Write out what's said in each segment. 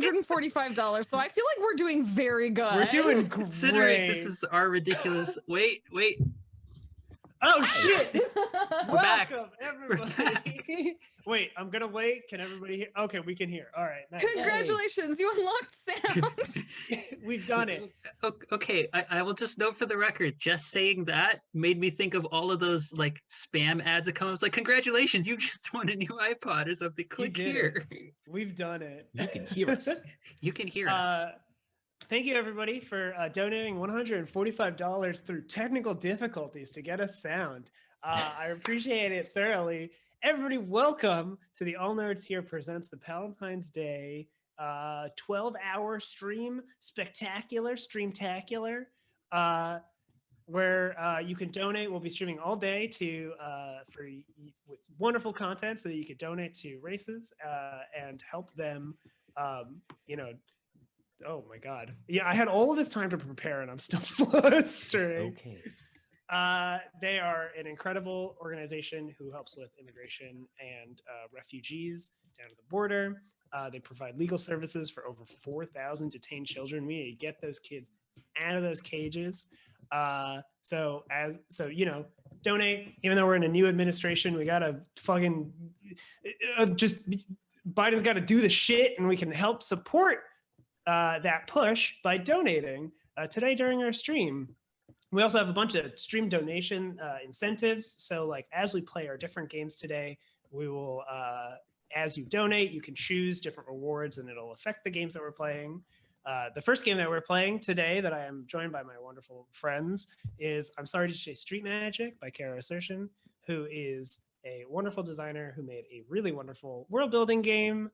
$145. So I feel like we're doing very good. We're doing great. Considering this is our ridiculous. Wait. Oh shit! We're back. Welcome, everybody. Wait, I'm gonna wait. Can everybody hear? Okay, we can hear. All right. Nice. Congratulations, you unlocked sound. We've done it. Okay, I will just note for the record, just saying that made me think of all of those like spam ads that come up. I was like, congratulations, you just won a new iPod or something. Click here. We've done it. You can hear us. You can hear us. Thank you, everybody, for donating $145 through technical difficulties to get us sound. I appreciate it thoroughly. Everybody, welcome to the All Nerds Here presents the Palentine's Day 12-hour stream, streamtacular, where you can donate. We'll be streaming all day with wonderful content, so that you can donate to races and help them. Oh my God. Yeah, I had all of this time to prepare and I'm still flustering. Okay. They are an incredible organization who helps with immigration and refugees down to the border. They provide legal services for over 4,000 detained children. We need to get those kids out of those cages. So donate. Even though we're in a new administration, we gotta fucking Biden's got to do the shit, and we can help support that push by donating today during our stream. We also have a bunch of stream donation incentives. So like as we play our different games today, we will, as you donate, you can choose different rewards and it'll affect the games that we're playing. The first game that we're playing today that I am joined by my wonderful friends is I'm Sorry to Say Street Magic by Caro Asercion, who is a wonderful designer who made a really wonderful world building game.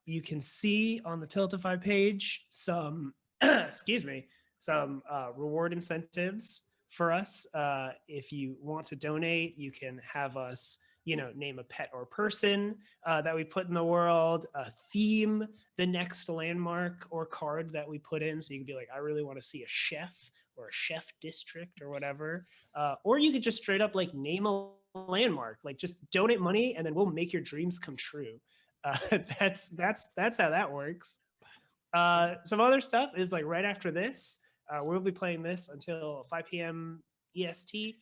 You can see on the Tiltify page some, some reward incentives for us. If you want to donate, you can have us, name a pet or person that we put in the world, theme the next landmark or card that we put in. So you can be like, I really want to see a chef or a chef district or whatever. Or you could just straight up like name a landmark, like just donate money and then we'll make your dreams come true. That's how that works. Some other stuff is like right after this, we'll be playing this until 5 p.m. EST,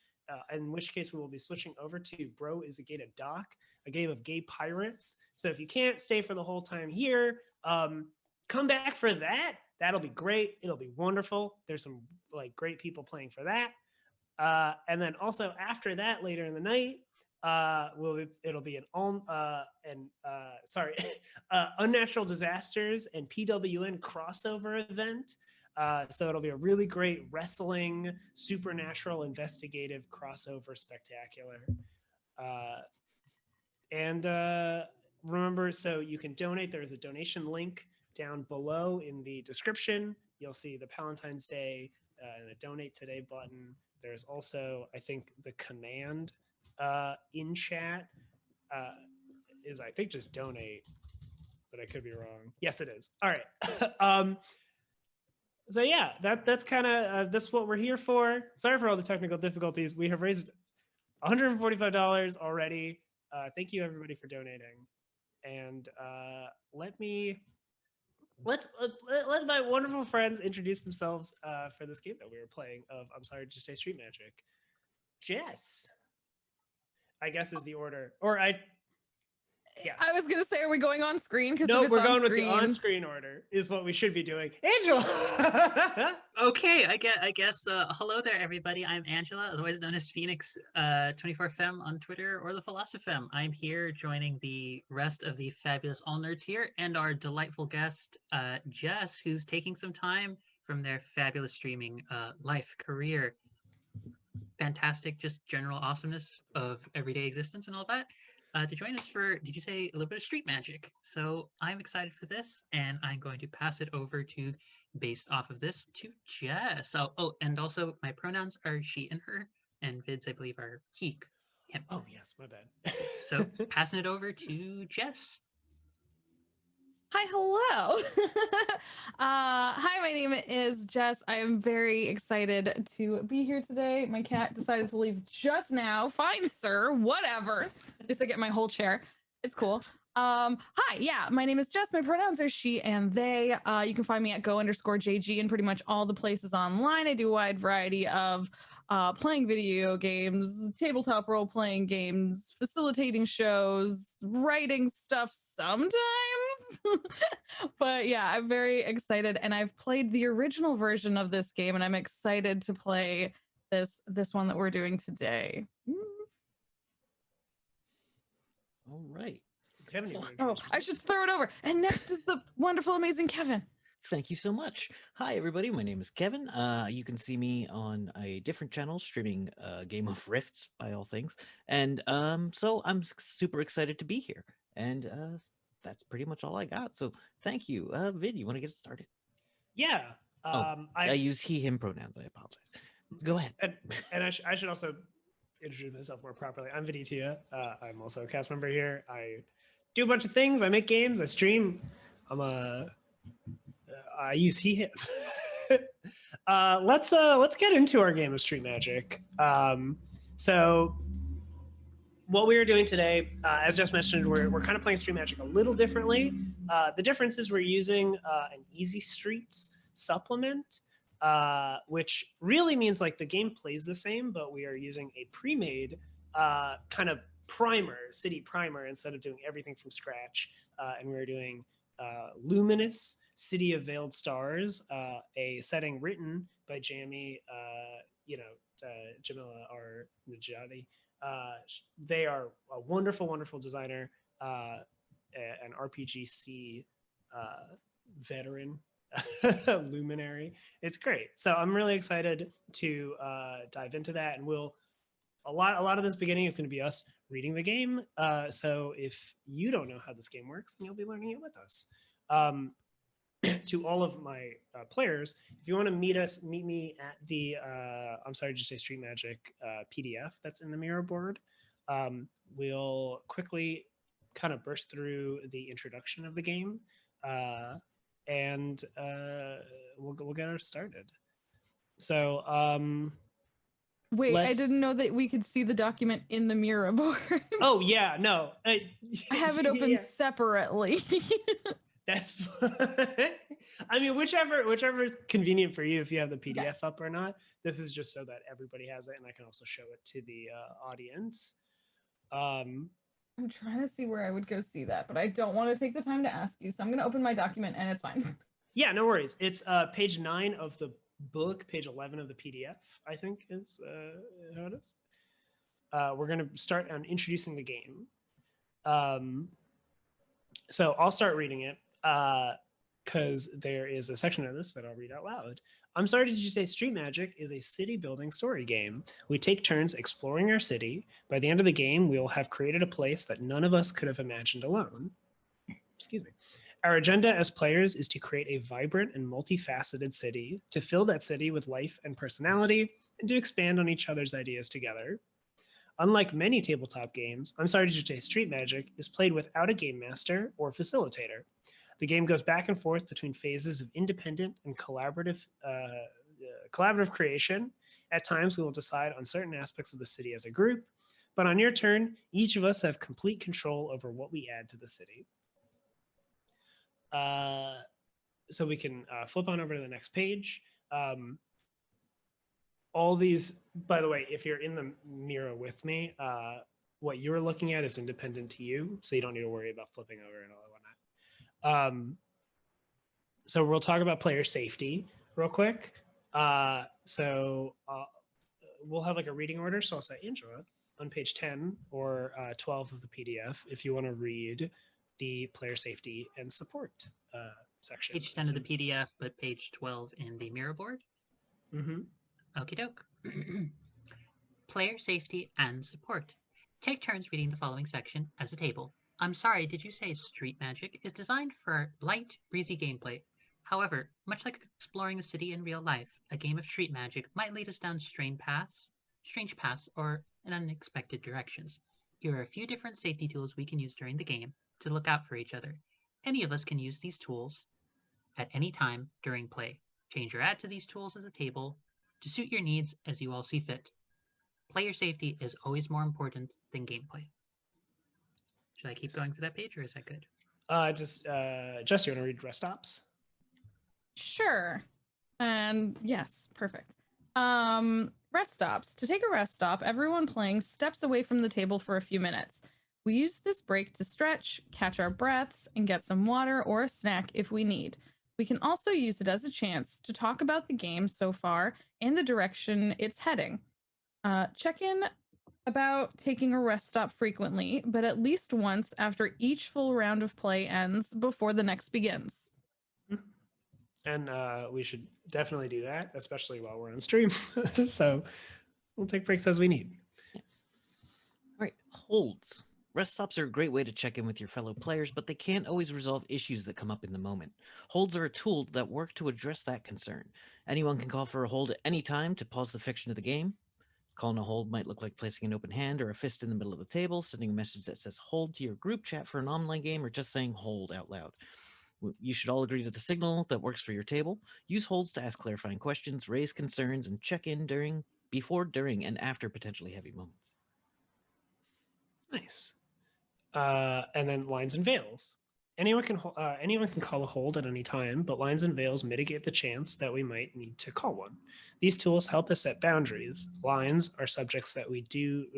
in which case we will be switching over to Bro is a Gay to Doc, a game of gay pirates. So if you can't stay for the whole time here, come back for that. That'll be great. It'll be wonderful. There's some like great people playing for that. And then also after that, later in the night, it'll be unnatural disasters and PWN crossover event. So it'll be a really great wrestling, supernatural, investigative crossover spectacular. And remember, so you can donate. There's a donation link down below in the description. You'll see the Palentine's Day and a Donate Today button. There's also, I think, the command in chat is, I think, just donate, but I could be wrong. Yes, it is. All right. So yeah, that's kind of that's what we're here for. Sorry for all the technical difficulties. We have raised $145 already. Thank you everybody for donating. And let's my wonderful friends introduce themselves for this game that we were playing of I'm Sorry to Say Street Magic. Jess, I guess, is the order. Yes. I was going to say, are we going on screen? No, we're going with the on-screen order is what we should be doing. Angela! Okay, I guess hello there, everybody. I'm Angela, otherwise known as Phoenix 24Fem on Twitter or the Philosophem. I'm here joining the rest of the fabulous All Nerds here and our delightful guest, Jess, who's taking some time from their fabulous streaming life, career, fantastic, just general awesomeness of everyday existence and all that. To join us for, did you say, a little bit of street magic? So I'm excited for this, and I'm going to pass it over to, based off of this, to Jess. Oh, and also my pronouns are she and her, and vids, I believe, are he, him. Oh, yes, my bad. So passing it over to Jess. Hi, hello. Hi, my name is Jess. I am very excited to be here today. My cat decided to leave just now. Fine, sir. Whatever. Just to get my whole chair. It's cool. Hi, yeah, my name is Jess. My pronouns are she and they. You can find me at go_JG in pretty much all the places online. I do a wide variety of playing video games, tabletop role-playing games, facilitating shows, writing stuff sometimes. But yeah, I'm very excited, and I've played the original version of this game, and I'm excited to play this one that we're doing today. All right. Kevin, you So- wanna Oh, introduce I should throw it over. And next is the wonderful, amazing Kevin. Thank you so much. Hi, everybody. My name is Kevin. You can see me on a different channel streaming Game of Rifts, by all things. And so I'm super excited to be here. And that's pretty much all I got. So thank you. Vid, you want to get started? Yeah. I use he, him pronouns. I apologize. Go ahead. And I should also introduce myself more properly. I'm Viditya. I'm also a cast member here. I do a bunch of things. I make games. I stream. I use he him. Let's get into our game of Street Magic. So what we are doing today, as just mentioned, we're kind of playing Street Magic a little differently. The difference is we're using an Easy Streets supplement, which really means like the game plays the same, but we are using a pre-made kind of city primer, instead of doing everything from scratch. And we're doing Luminous, City of Veiled Stars, a setting written by Jamila or Nedjadi. They are a wonderful, wonderful designer, an RPGC veteran, luminary. It's great. So I'm really excited to dive into that, and a lot of this beginning is going to be us reading the game. So if you don't know how this game works, then you'll be learning it with us. To all of my players, if you want to meet me at the I'm sorry, just say Street Magic PDF that's in the mirror board. We'll quickly kind of burst through the introduction of the game, and we'll get us started. So Wait, I didn't know that we could see the document in the mirror board. Oh yeah, no, I have it open yeah. separately. That's I mean, whichever is convenient for you, if you have the PDF up or not. This is just so that everybody has it, and I can also show it to the audience. I'm trying to see where I would go see that, but I don't want to take the time to ask you, so I'm going to open my document, and it's fine. Yeah, no worries. It's page 9 of the book, page 11 of the PDF, I think is how it is. We're going to start on introducing the game. So I'll start reading it, because there is a section of this that I'll read out loud. I'm sorry, did you say Street Magic is a city building story game? We take turns exploring our city. By the end of the game, we will have created a place that none of us could have imagined alone. Excuse me. Our agenda as players is to create a vibrant and multifaceted city, to fill that city with life and personality, and to expand on each other's ideas together. Unlike many tabletop games, I'm sorry, did you say Street Magic is played without a game master or facilitator. The game goes back and forth between phases of independent and collaborative creation. At times, we will decide on certain aspects of the city as a group, but on your turn, each of us have complete control over what we add to the city. So we can flip on over to the next page. All these, by the way, if you're in the mirror with me, what you're looking at is independent to you, so you don't need to worry about flipping over and all that whatnot. So we'll talk about player safety real quick. So we'll have like a reading order. So I'll say Angela on page 10 or 12 of the PDF if you want to read the player safety and support section. Page 10 of the PDF, but page 12 in the mirror board. Mm-hmm. Okie doke. Player safety and support. Take turns reading the following section as a table. I'm sorry, did you say Street Magic is designed for light, breezy gameplay? However, much like exploring a city in real life, a game of Street Magic might lead us down strange paths, or in unexpected directions. Here are a few different safety tools we can use during the game to look out for each other. Any of us can use these tools at any time during play. Change or add to these tools as a table to suit your needs as you all see fit. Player safety is always more important than gameplay. Should I keep going for that page, or is that good? Jess, you want to read rest stops? Sure. And yes, perfect. Rest stops. To take a rest stop, everyone playing steps away from the table for a few minutes. We use this break to stretch, catch our breaths, and get some water or a snack if we need. We can also use it as a chance to talk about the game so far and the direction it's heading. Check in about taking a rest stop frequently, but at least once after each full round of play ends before the next begins. And we should definitely do that, especially while we're on stream. So we'll take breaks as we need. All right, holds. Rest stops are a great way to check in with your fellow players, but they can't always resolve issues that come up in the moment. Holds are a tool that work to address that concern. Anyone can call for a hold at any time to pause the fiction of the game. Calling a hold might look like placing an open hand or a fist in the middle of the table, sending a message that says hold to your group chat for an online game, or just saying hold out loud. You should all agree to the signal that works for your table. Use holds to ask clarifying questions, raise concerns, and check in before, during, and after potentially heavy moments. Nice. And then lines and veils. Anyone can call a hold at any time, but lines and veils mitigate the chance that we might need to call one. These tools help us set boundaries. Lines are subjects that we do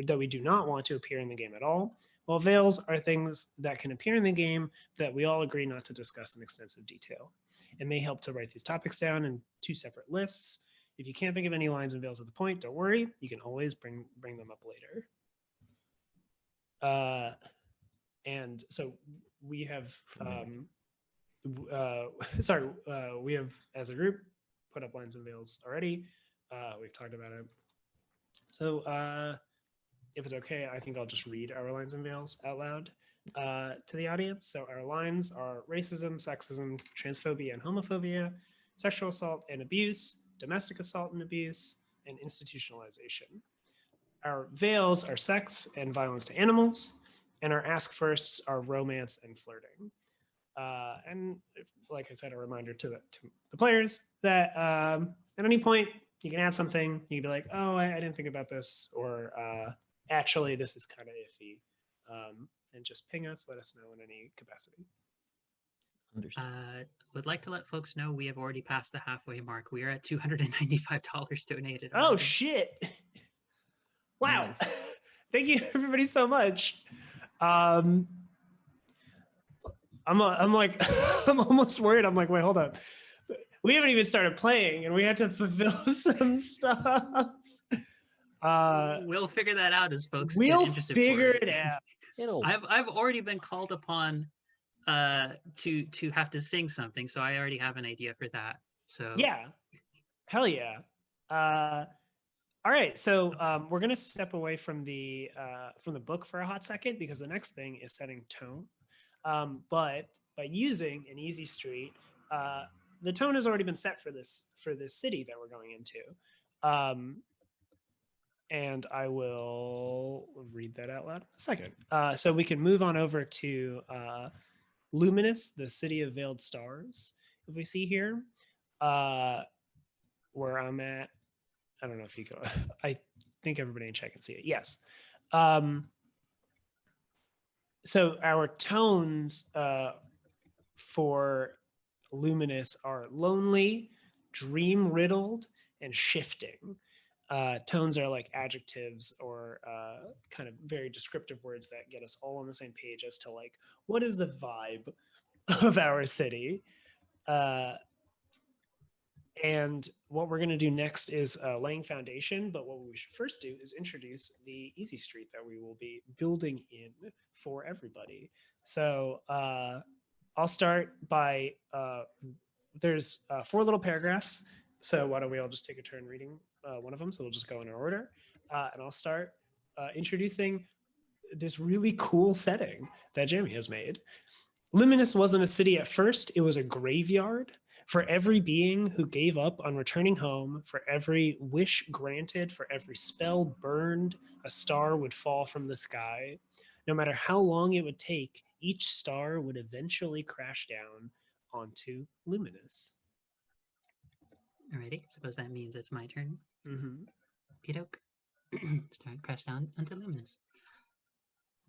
not want to appear in the game at all, while veils are things that can appear in the game that we all agree not to discuss in extensive detail. It may help to write these topics down in 2 separate lists. If you can't think of any lines and veils at the point, don't worry. You can always bring them up later. And so we have, we have as a group put up lines and veils already. We've talked about it. So if it's okay, I think I'll just read our lines and veils out loud to the audience. So our lines are racism, sexism, transphobia and homophobia, sexual assault and abuse, domestic assault and abuse, and institutionalization. Our veils are sex and violence to animals, and our ask firsts are romance and flirting. And like I said, a reminder to the players that at any point you can add something. You can be like, oh, I didn't think about this, or actually this is kind of iffy, and just ping us, let us know in any capacity. Would like to let folks know we have already passed the halfway mark. We are at $295 donated. Oh shit! Wow. Nice. Thank you everybody so much. I'm like, I'm almost worried. I'm like, wait, hold up. We haven't even started playing and we had to fulfill some stuff. We'll figure that out as folks get interested. We'll figure it out. I've already been called upon to have to sing something, so I already have an idea for that. So yeah. Hell yeah. All right, so we're gonna step away from the book for a hot second because the next thing is setting tone. But by using an easy street, the tone has already been set for this city that we're going into, and I will read that out loud in a second. So we can move on over to Luminous, the city of veiled stars. If we see here, where I'm at. I don't know if you go. I think everybody in chat can see it. Yes. So our tones for Luminous are lonely, dream-riddled, and shifting. Tones are like adjectives or kind of very descriptive words that get us all on the same page as to like, what is the vibe of our city? And what we're going to do next is laying foundation. But what we should first do is introduce the easy street that we will be building in for everybody. So I'll start by, there's 4 little paragraphs. So why don't we all just take a turn reading one of them? So we'll just go in our order. And I'll start introducing this really cool setting that Jamie has made. Luminous wasn't a city at first. It was a graveyard. For every being who gave up on returning home, for every wish granted, for every spell burned, a star would fall from the sky. No matter how long it would take, each star would eventually crash down onto Luminous. Alrighty, suppose that means it's my turn. Mm-hmm. Pidoke. Crash down onto Luminous.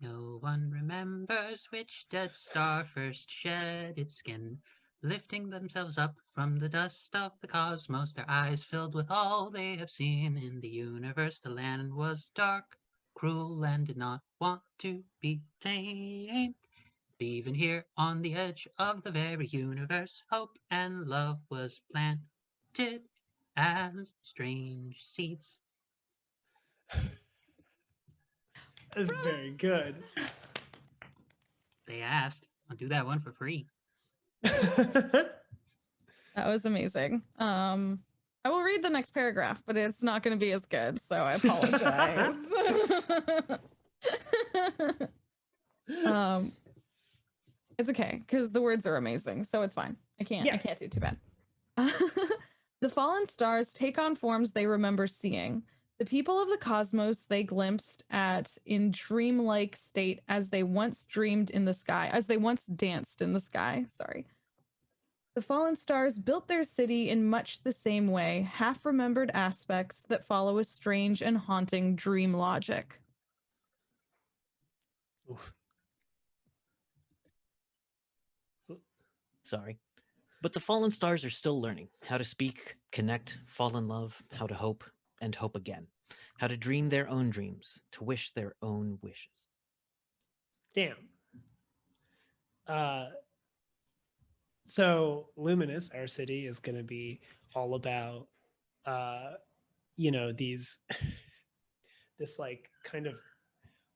No one remembers which dead star first shed its skin. Lifting themselves up from the dust of the cosmos, their eyes filled with all they have seen in the universe. The land was dark, cruel, and did not want to be tamed. But even here on the edge of the very universe, hope and love was planted as strange seeds. That's very good. They asked, I'll do that one for free. That was amazing. I will read the next paragraph, but it's not going to be as good, so I apologize. It's okay because the words are amazing, so it's fine. I can't do too bad. The fallen stars take on forms they remember seeing. The people of the cosmos they glimpsed at in dreamlike state as they once dreamed in the sky, as they once danced in the sky. Sorry. The fallen stars built their city in much the same way, half-remembered aspects that follow a strange and haunting dream logic. Oof. Sorry. But the fallen stars are still learning how to speak, connect, fall in love, how to hope, and hope again. How to dream their own dreams, to wish their own wishes. Damn. So Luminous, our city, is going to be all about, these, this like kind of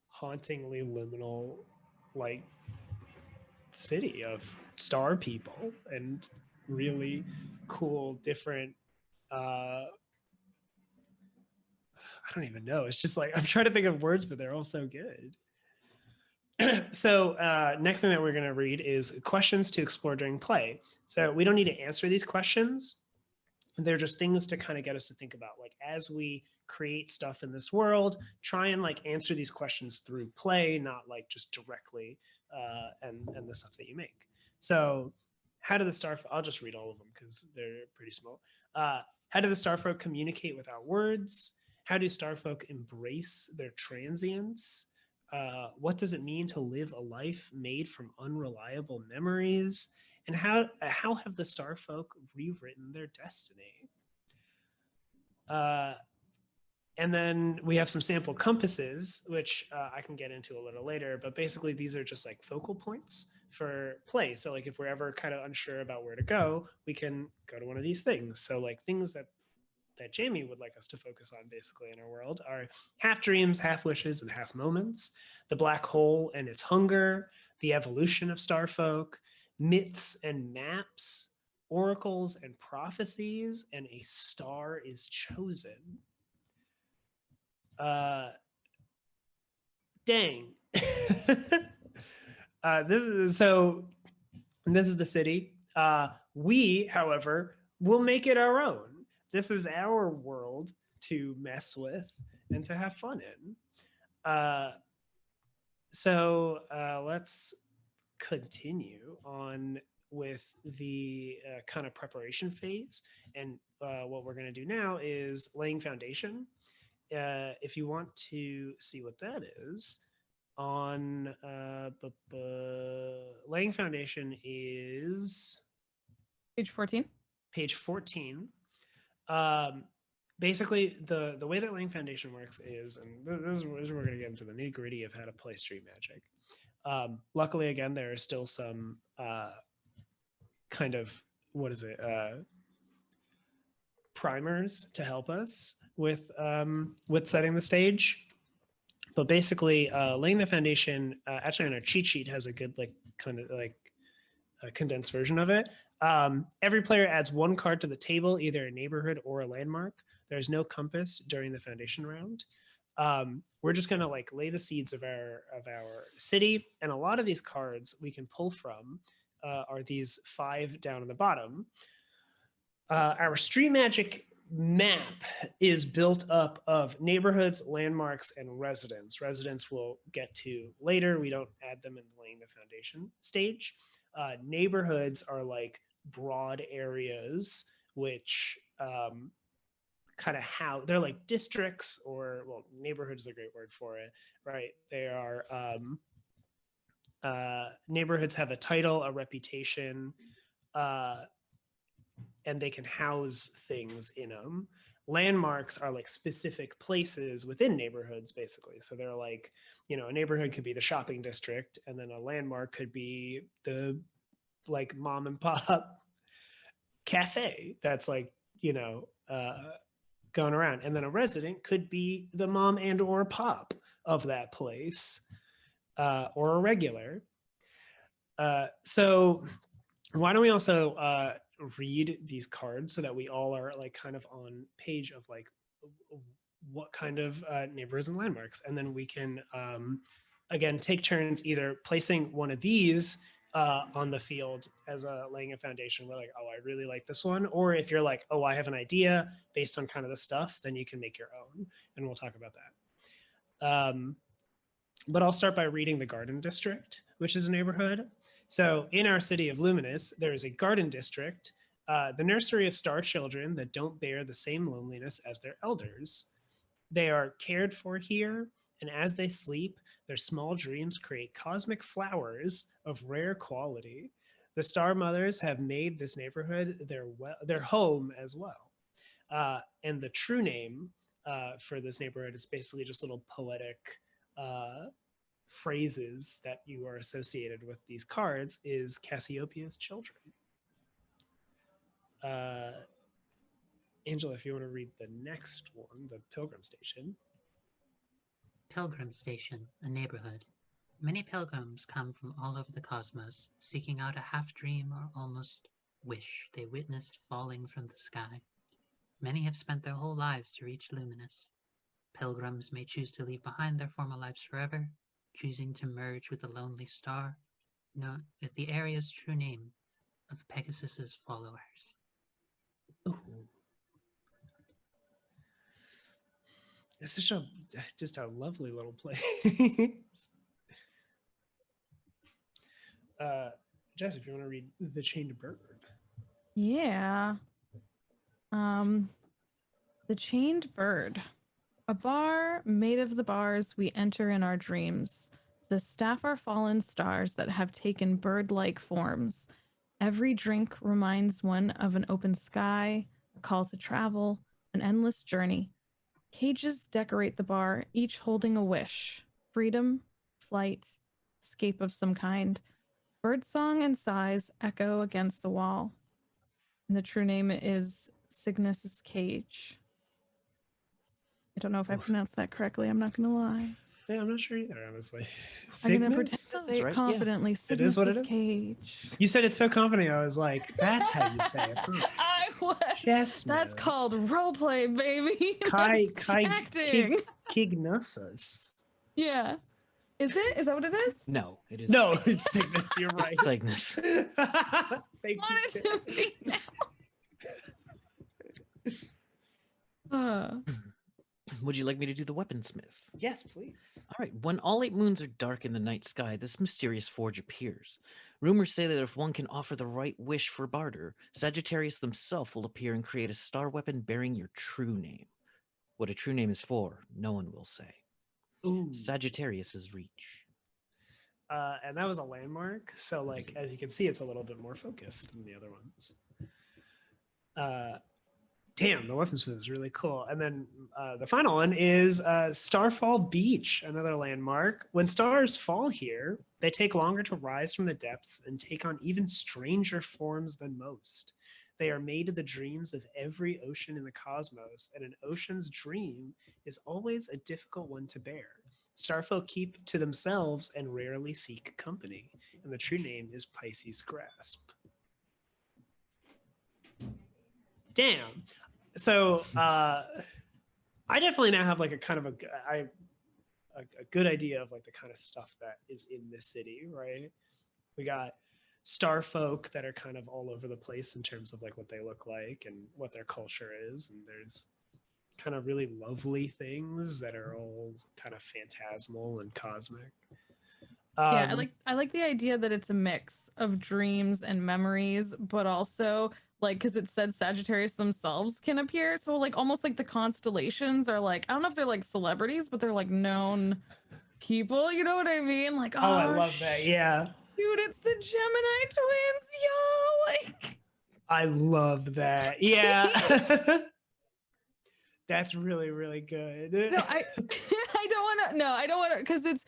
hauntingly liminal, like city of star people and really cool, different. I don't even know. It's just like I'm trying to think of words, but they're all so good. So next thing that we're going to read is questions to explore during play. So we don't need to answer these questions. They're just things to kind of get us to think about, like as we create stuff in this world, try and like answer these questions through play, not like just directly and the stuff that you make. So how do the Starfolk, I'll just read all of them because they're pretty small. How do the Starfolk communicate without words? How do Starfolk embrace their transience? What does it mean to live a life made from unreliable memories? And how have the Starfolk rewritten their destiny? And then we have some sample compasses, which I can get into a little later. But basically, these are just like focal points for play. So like if we're ever kind of unsure about where to go, we can go to one of these things. So like things that Jamie would like us to focus on basically in our world are half dreams, half wishes, and half moments, the black hole and its hunger, the evolution of Starfolk, myths and maps, oracles and prophecies, and a star is chosen. Dang. This is the city. We, however, will make it our own. This is our world to mess with and to have fun in. So let's continue on with the kind of preparation phase. And what we're going to do now is laying foundation. If you want to see what that is, on laying foundation is Page 14. Page 14. Basically, the way that laying foundation works is, and this is where we're going to get into the nitty gritty of how to play Street Magic. Luckily, again, there are still some kind of primers to help us with setting the stage. But basically, laying the foundation actually on our cheat sheet has a good kind of a condensed version of it. Every player adds one card to the table, either a neighborhood or a landmark. There's no compass during the foundation round. We're just gonna lay the seeds of our city, and a lot of these cards we can pull from are these 5 down on the bottom. Our Street Magic map is built up of neighborhoods, landmarks, and residents. Residents we'll get to later. We don't add them in laying the foundation stage. Neighborhoods are like broad areas which kind of how they're like districts, or well, neighborhood is a great word for it, right? They are neighborhoods have a title, a reputation, and they can house things in them. Landmarks are like specific places within neighborhoods, basically. So they're like, you know, a neighborhood could be the shopping district, and then a landmark could be the like mom and pop cafe that's like, you know, going around. And then a resident could be the mom and or pop of that place, or a regular. So why don't we also read these cards so that we all are like kind of on page of like what kind of neighborhoods and landmarks, and then we can again take turns either placing one of these on the field as laying a foundation. We're like, oh, I really like this one. Or if you're like, oh, I have an idea based on kind of the stuff, then you can make your own, and we'll talk about that. But I'll start by reading the Garden District, which is a neighborhood. So in our city of Luminous, there is a garden district, the nursery of star children that don't bear the same loneliness as their elders. They are cared for here, and as they sleep, their small dreams create cosmic flowers of rare quality. The star mothers have made this neighborhood their home as well. And the true name for this neighborhood is basically just little poetic phrases that you are associated with these cards is Cassiopeia's children. Angela, if you want to read the next one, the Pilgrim Station. Pilgrim Station, a neighborhood. Many pilgrims come from all over the cosmos, seeking out a half-dream or almost wish they witnessed falling from the sky. Many have spent their whole lives to reach Luminous. Pilgrims may choose to leave behind their former lives forever, choosing to merge with the lonely star, known with the area's true name of Pegasus's followers. Ooh. It's just a lovely little place. Jess, if you want to read The Chained Bird. Yeah. The Chained Bird. A bar made of the bars we enter in our dreams. The staff are fallen stars that have taken bird-like forms. Every drink reminds one of an open sky, a call to travel, an endless journey. Cages decorate the bar, each holding a wish. Freedom, flight, escape of some kind. Birdsong and sighs echo against the wall. And the true name is Cygnus's Cage. I don't know if I pronounced that correctly. I'm not going to lie. Yeah, I'm not sure either, honestly. I'm going to Cygnus? pretend to Sounds say it right, yeah. confidently. It is what it Cygnus's is. Cage. You said it so confidently. I was like, that's how you say it. Huh? I was. Jess That's knows. called roleplay, baby. Kai That's acting. Kignosus. Yeah. Is it? Is that what it is? No, it is. No, it's Cygnus. You're right. It's Cygnus. Thank Want it you. to be now. Would you like me to do the weaponsmith? Yes, please. All right. When all 8 moons are dark in the night sky, this mysterious forge appears. Rumors say that if one can offer the right wish for barter, Sagittarius themselves will appear and create a star weapon bearing your true name. What a true name is for, no one will say. Ooh. Sagittarius's reach. And that was a landmark. So, like, as you can see, it's a little bit more focused than the other ones. Damn, the weaponsmith is really cool. And then the final one is Starfall Beach, another landmark. When stars fall here, they take longer to rise from the depths and take on even stranger forms than most. They are made of the dreams of every ocean in the cosmos, and an ocean's dream is always a difficult one to bear. Starfolk keep to themselves and rarely seek company, and the true name is Pisces Grasp. Damn. So I definitely now have like a kind of a good idea of like the kind of stuff that is in this city, right? We got star folk that are kind of all over the place in terms of like what they look like and what their culture is, and there's kind of really lovely things that are all kind of phantasmal and cosmic. Yeah, I like the idea that it's a mix of dreams and memories, but also like because it said Sagittarius themselves can appear. So like almost like the constellations are like, I don't know if they're like celebrities, but they're like known people. You know what I mean? Like, Oh, I love that. Yeah. dude, it's the Gemini twins, yo! Like, I love that. Yeah. That's really, really good. no, I I don't want to. No, I don't want to because it's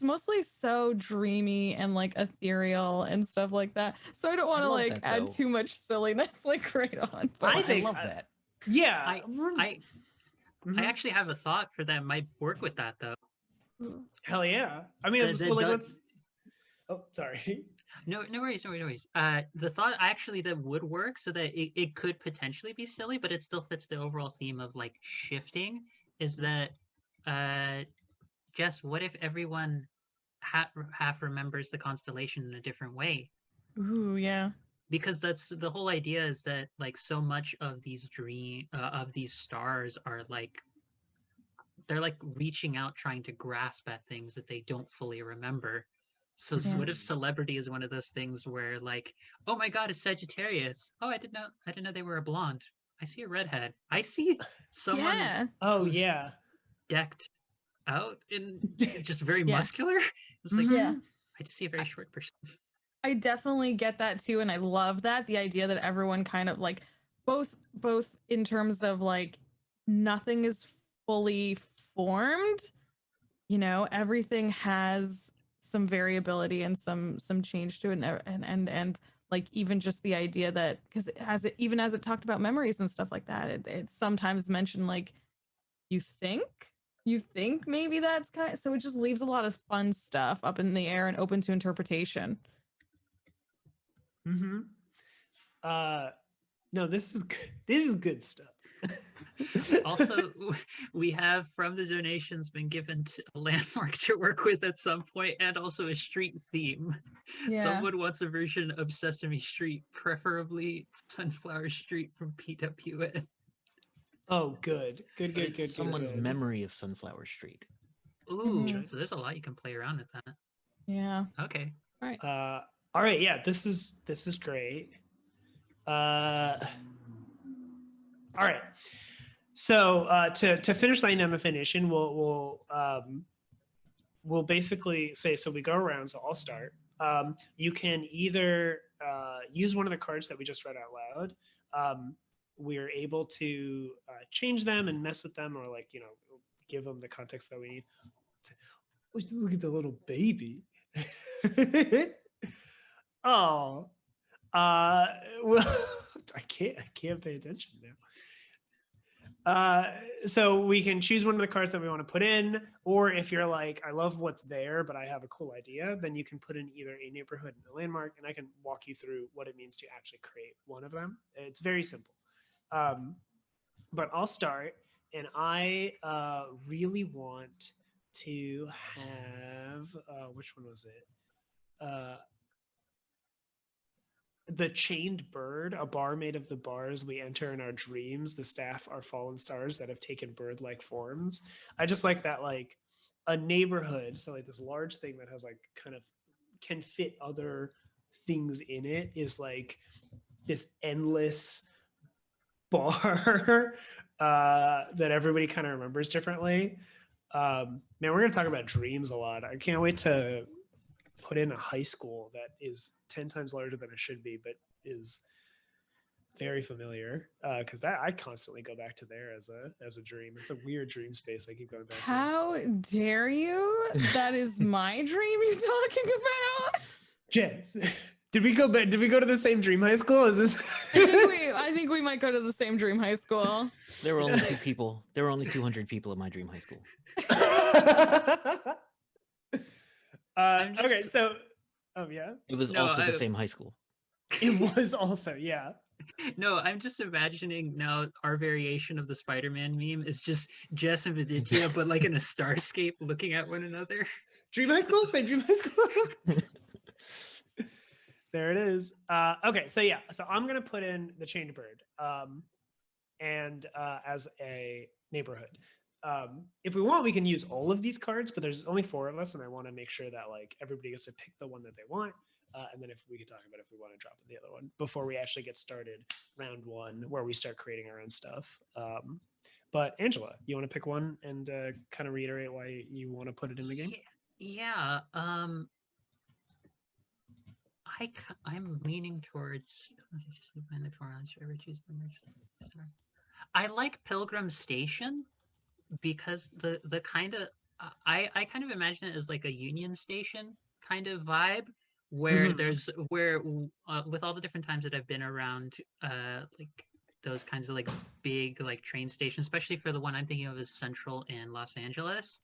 mostly so dreamy and like ethereal and stuff like that. So I don't want to love like that, add though. too much silliness like right on. But I I think love that. yeah. I Mhm. I actually have a thought for that might work with that though. Hell yeah. I mean, so like The- let's. Oh, sorry. No, no worries, no worries. The thought actually that would work so that it could potentially be silly, but it still fits the overall theme of like shifting is that, Jess, what if everyone half remembers the constellation in a different way? ooh, yeah, Because that's the whole idea is that like so much of these of these stars are like they're like reaching out trying to grasp at things that they don't fully remember. So Yeah. what if celebrity is one of those things where like, oh my god, it's Sagittarius. Oh, I didn't know they were a blonde. I see a redhead. I see someone yeah, Oh who's yeah. decked out in just very Yeah. muscular. It's like, yeah. I just see a very short person. I definitely get that too, and I love that the idea that everyone kind of like both in terms of like nothing is fully formed. You know, everything has some variability and some change to it, and like even just the idea that because even as it talked about memories and stuff like that, it sometimes mentioned like you think you think maybe that's kind of, so it just leaves a lot of fun stuff up in the air and open to interpretation. Mm-hmm. No, this is good. This is good stuff. Also, we have from the donations been given a landmark to work with at some point and also a street theme. Yeah. Someone wants a version of Sesame Street, preferably Sunflower Street from PWN. Oh, good. Good, But good, it's good, someone's good. memory of Sunflower Street. Ooh, Mhm. so there's a lot you can play around with that. Yeah. Okay. All right. All right, yeah, this is great. All right. So to finish laying down the foundation, we'll basically say, so we go around, so I'll start. You can either use one of the cards that we just read out loud. We're able to change them and mess with them, or like, you know, give them the context that we need. Look at the little baby. Oh, well, I can't pay attention now. So we can choose one of the cards that we want to put in, or if you're like, I love what's there, but I have a cool idea, then you can put in either a neighborhood and a landmark, and I can walk you through what it means to actually create one of them. It's very simple. But I'll start, and I really want to have, which one was it? The chained bird, a bar made of the bars we enter in our dreams. The staff are fallen stars that have taken bird-like forms. I just like that, like a neighborhood. So like this large thing that has like kind of can fit other things in it is like this endless bar that everybody kind of remembers differently. Man, we're gonna talk about dreams a lot. I can't wait to put in a high school that is 10 times larger than it should be, but is very familiar because that I constantly go back to there as a dream. It's a weird dream space I keep going back to. How dare you? That is my dream you're talking about. Jess, did we go back? Did we go to the same dream high school? Is this? I think we might go to the same dream high school. There were only 2 people. There were only 200 people at my dream high school. Okay, so yeah, It was No, also the same high school. it was also, yeah. No, I'm just imagining now our variation of the Spider-Man meme is just Jess and Viditya, but like in a starscape looking at one another. Dream high school, same dream high school. There it is. Okay, so yeah, so I'm gonna put in the chained bird, and as a neighborhood. if we want, we can use all of these cards, but there's only 4 of us, and I want to make sure that like everybody gets to pick the one that they want. And then if we can talk about if we want to drop in the other one before we actually get started round 1, where we start creating our own stuff. But Angela, you want to pick one and kind of reiterate why you want to put it in the game? Yeah. I'm leaning towards. I like Pilgrim Station because the kind of I kind of imagine it as like a Union Station kind of vibe where there's with all the different times that I've been around like those kinds of like big like train stations, especially for the one I'm thinking of as Central in Los Angeles.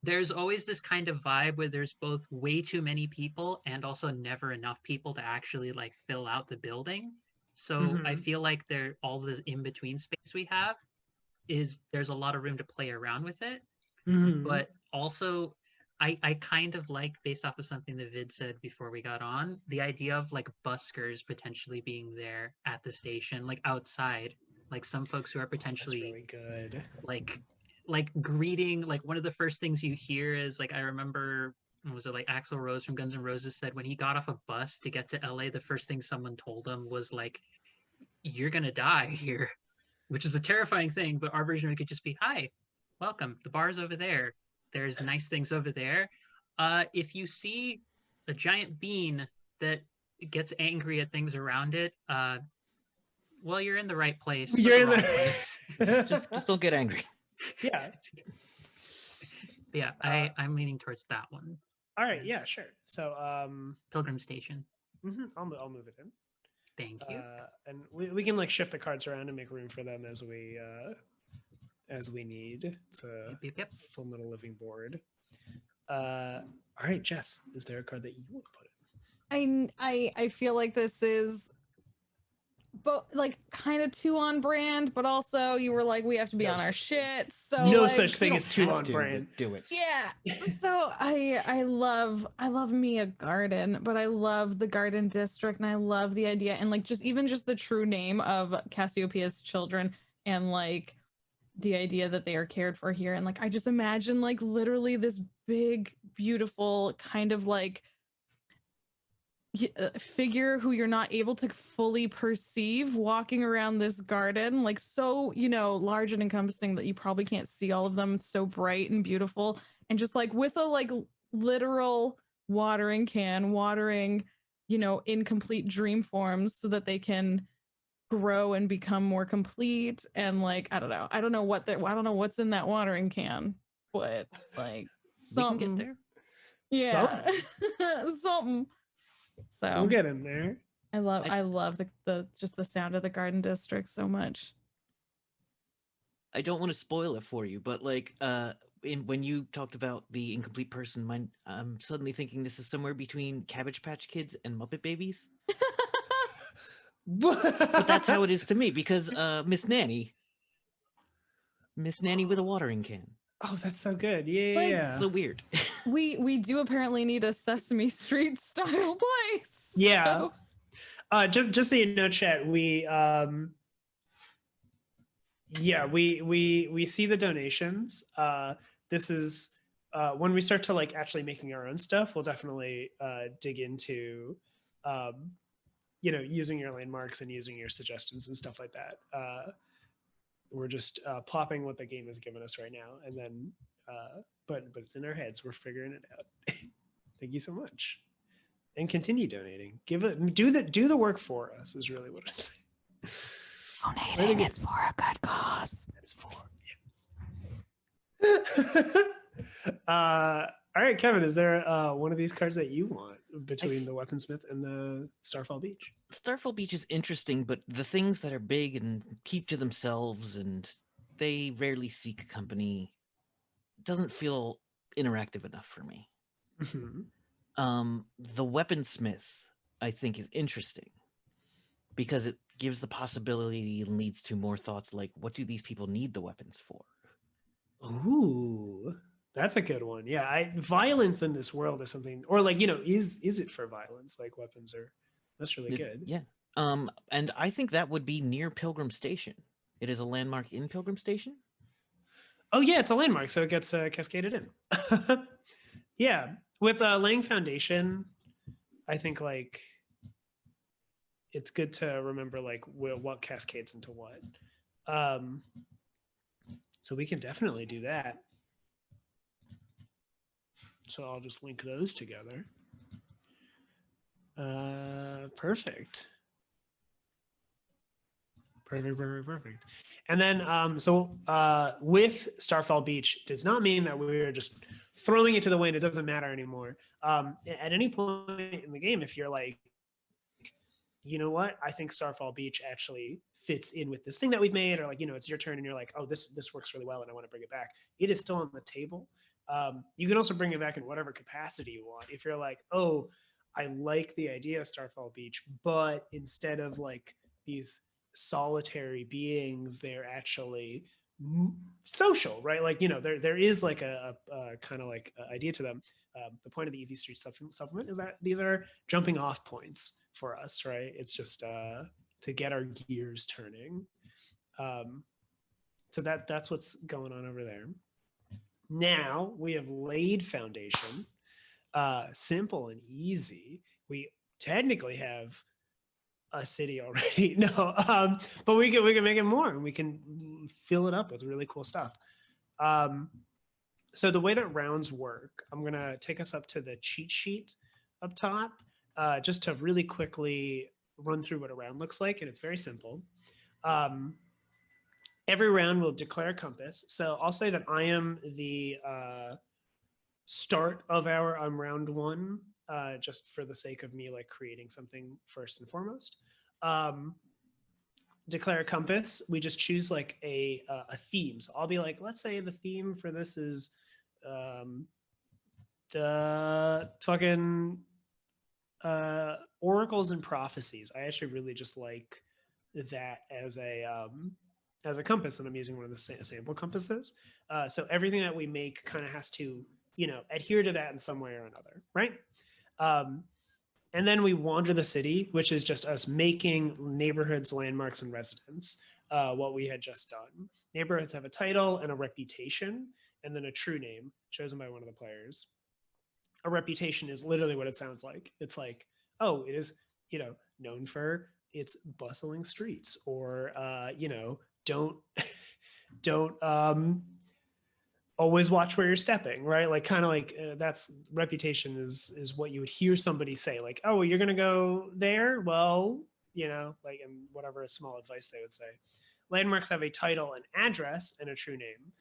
There's always this kind of vibe where there's both way too many people and also never enough people to actually like fill out the building. So I feel like all the in-between space we have there's a lot of room to play around with it. But also I kind of like, based off of something that Vid said before we got on, the idea of like buskers potentially being there at the station, like outside, like some folks who are potentially really good. Like greeting, like one of the first things you hear is like, I remember, was it like Axl Rose from Guns N' Roses said when he got off a bus to get to LA, the first thing someone told him was like, you're gonna die here, which is a terrifying thing, but our version of it could just be, hi, welcome, the bar's over there, there's nice things over there. If you see a giant bean that gets angry at things around it, well, you're in the right place. You're in the the wrong place. just don't get angry. Yeah. Yeah, I'm leaning towards that one. All right. Yeah, sure. So Pilgrim Station. I'll move it in. Thank you. And we can like shift the cards around and make room for them as we need. It's a full metal living board. All right, Jess, is there a card that you want to put in? I feel like this is but like kind of too on brand, but also you were like, we have to be on our shit. So no like, such thing as too on brand. Do it. Yeah. So I love me a garden, but I love the garden district and I love the idea and like just the true name of Cassiopeia's children and like the idea that they are cared for here. And like I just imagine like literally this big, beautiful kind of like figure who you're not able to fully perceive walking around this garden, like so, you know, large and encompassing that you probably can't see all of them. It's so bright and beautiful, and just like with a like literal watering can watering, you know, incomplete dream forms so that they can grow and become more complete. And like I don't know what's in that watering can, but like something. We can get there. Yeah. Something. So We'll get in there. I love the just the sound of the garden district so much. I don't want to spoil it for you, but like when you talked about the incomplete person, I'm suddenly thinking this is somewhere between Cabbage Patch Kids and Muppet Babies. But that's how it is to me because Miss Nanny with a watering can. Oh, that's so good. Yeah. It's so weird. We do apparently need a Sesame Street style place. Yeah. So. Just so you know, chat, we see the donations. This is when we start to like actually making our own stuff, we'll definitely dig into you know, using your landmarks and using your suggestions and stuff like that. We're just plopping what the game has given us right now, and then but it's in our heads. We're figuring it out. Thank you so much, and continue donating. Do the work for us is really what I'm saying. Donating, it's for a good cause. It's for yes. All right, Kevin, is there one of these cards that you want between the Weaponsmith and the Starfall Beach? Starfall Beach is interesting, but the things that are big and keep to themselves and they rarely seek company doesn't feel interactive enough for me. The Weaponsmith, I think, is interesting because it gives the possibility and leads to more thoughts like, what do these people need the weapons for? Ooh. That's a good one. Yeah, violence in this world is something, or like, you know, is it for violence? Like weapons are, that's really good. Yeah. And I think that would be near Pilgrim Station. It is a landmark in Pilgrim Station. Oh yeah, it's a landmark, so it gets cascaded in. Yeah, with laying foundation, I think like it's good to remember like what cascades into what. Um, so we can definitely do that. So I'll just link those together. Perfect. Perfect. And then, with Starfall Beach does not mean that we're just throwing it to the wind. It doesn't matter anymore. At any point in the game, if you're like, you know what, I think Starfall Beach actually fits in with this thing that we've made, or like, you know, it's your turn and you're like, oh, this works really well and I want to bring it back. It is still on the table. You can also bring it back in whatever capacity you want. If you're like, oh, I like the idea of Starfall Beach, but instead of like these solitary beings, they're actually social, right? Like, you know, there is like a kind of like idea to them. The point of the Easy Street supplement is that these are jumping off points for us, right? It's just to get our gears turning. So that's what's going on over there. Now we have laid foundation, simple and easy. We technically have a city already. No, but we can make it more, and we can fill it up with really cool stuff. So the way that rounds work, I'm gonna take us up to the cheat sheet up top, just to really quickly run through what a round looks like, and it's very simple. Every round will declare a compass. So I'll say that I am the start of I'm round one, just for the sake of me like creating something first and foremost. Declare a compass. We just choose like a theme. So I'll be like, let's say the theme for this is the fucking oracles and prophecies. I actually really just like that as a compass, and I'm using one of the sample compasses. So everything that we make kind of has to, you know, adhere to that in some way or another, right? And then we wander the city, which is just us making neighborhoods, landmarks, and residents, what we had just done. Neighborhoods have a title and a reputation, and then a true name chosen by one of the players. A reputation is literally what it sounds like. It's like, oh, it is, you know, known for its bustling streets, or, you know, don't always watch where you're stepping, right? Like kind of like that's reputation is what you would hear somebody say, like, oh, you're gonna go there, well, you know, like, and whatever small advice they would say. Landmarks have a title, an address, and a true name.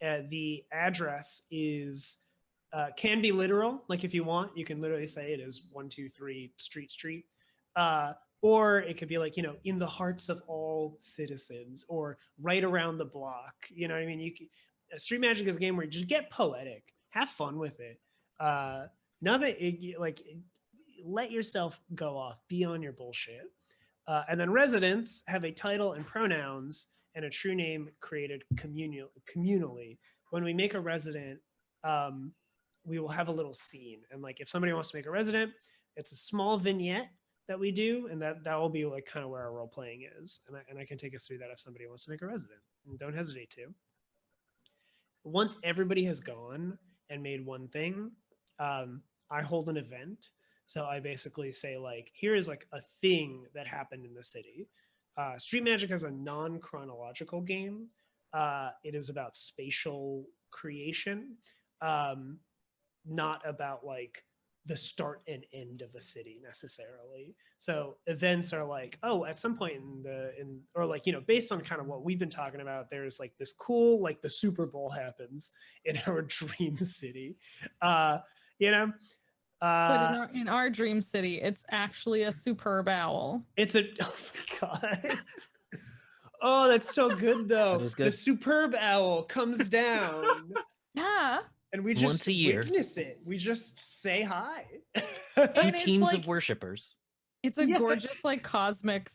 The address is can be literal, like if you want, you can literally say it is 123 street, or it could be like, you know, in the hearts of all citizens, or right around the block. You know what I mean? Street Magic is a game where you just get poetic, have fun with it. None of it, like, let yourself go off, be on your bullshit. And then residents have a title and pronouns and a true name created communally. When we make a resident, we will have a little scene. And like, if somebody wants to make a resident, it's a small vignette that we do, and that will be like kind of where our role playing is. And I can take us through that if somebody wants to make a resident. And don't hesitate to. Once everybody has gone and made one thing, I hold an event. So I basically say, like, here is like a thing that happened in the city. Street Magic is a non-chronological game. It is about spatial creation, not about like the start and end of a city necessarily. So events are like, oh, at some point or like, you know, based on kind of what we've been talking about, there's like this cool, like the Super Bowl happens in our dream city, you know. But in our dream city, it's actually a superb owl. It's oh my god. Oh, that's so good though. Good. The superb owl comes down. Yeah. And we just once a year witness it. We just say hi. Two teams like, of worshippers. It's a gorgeous, like, cosmic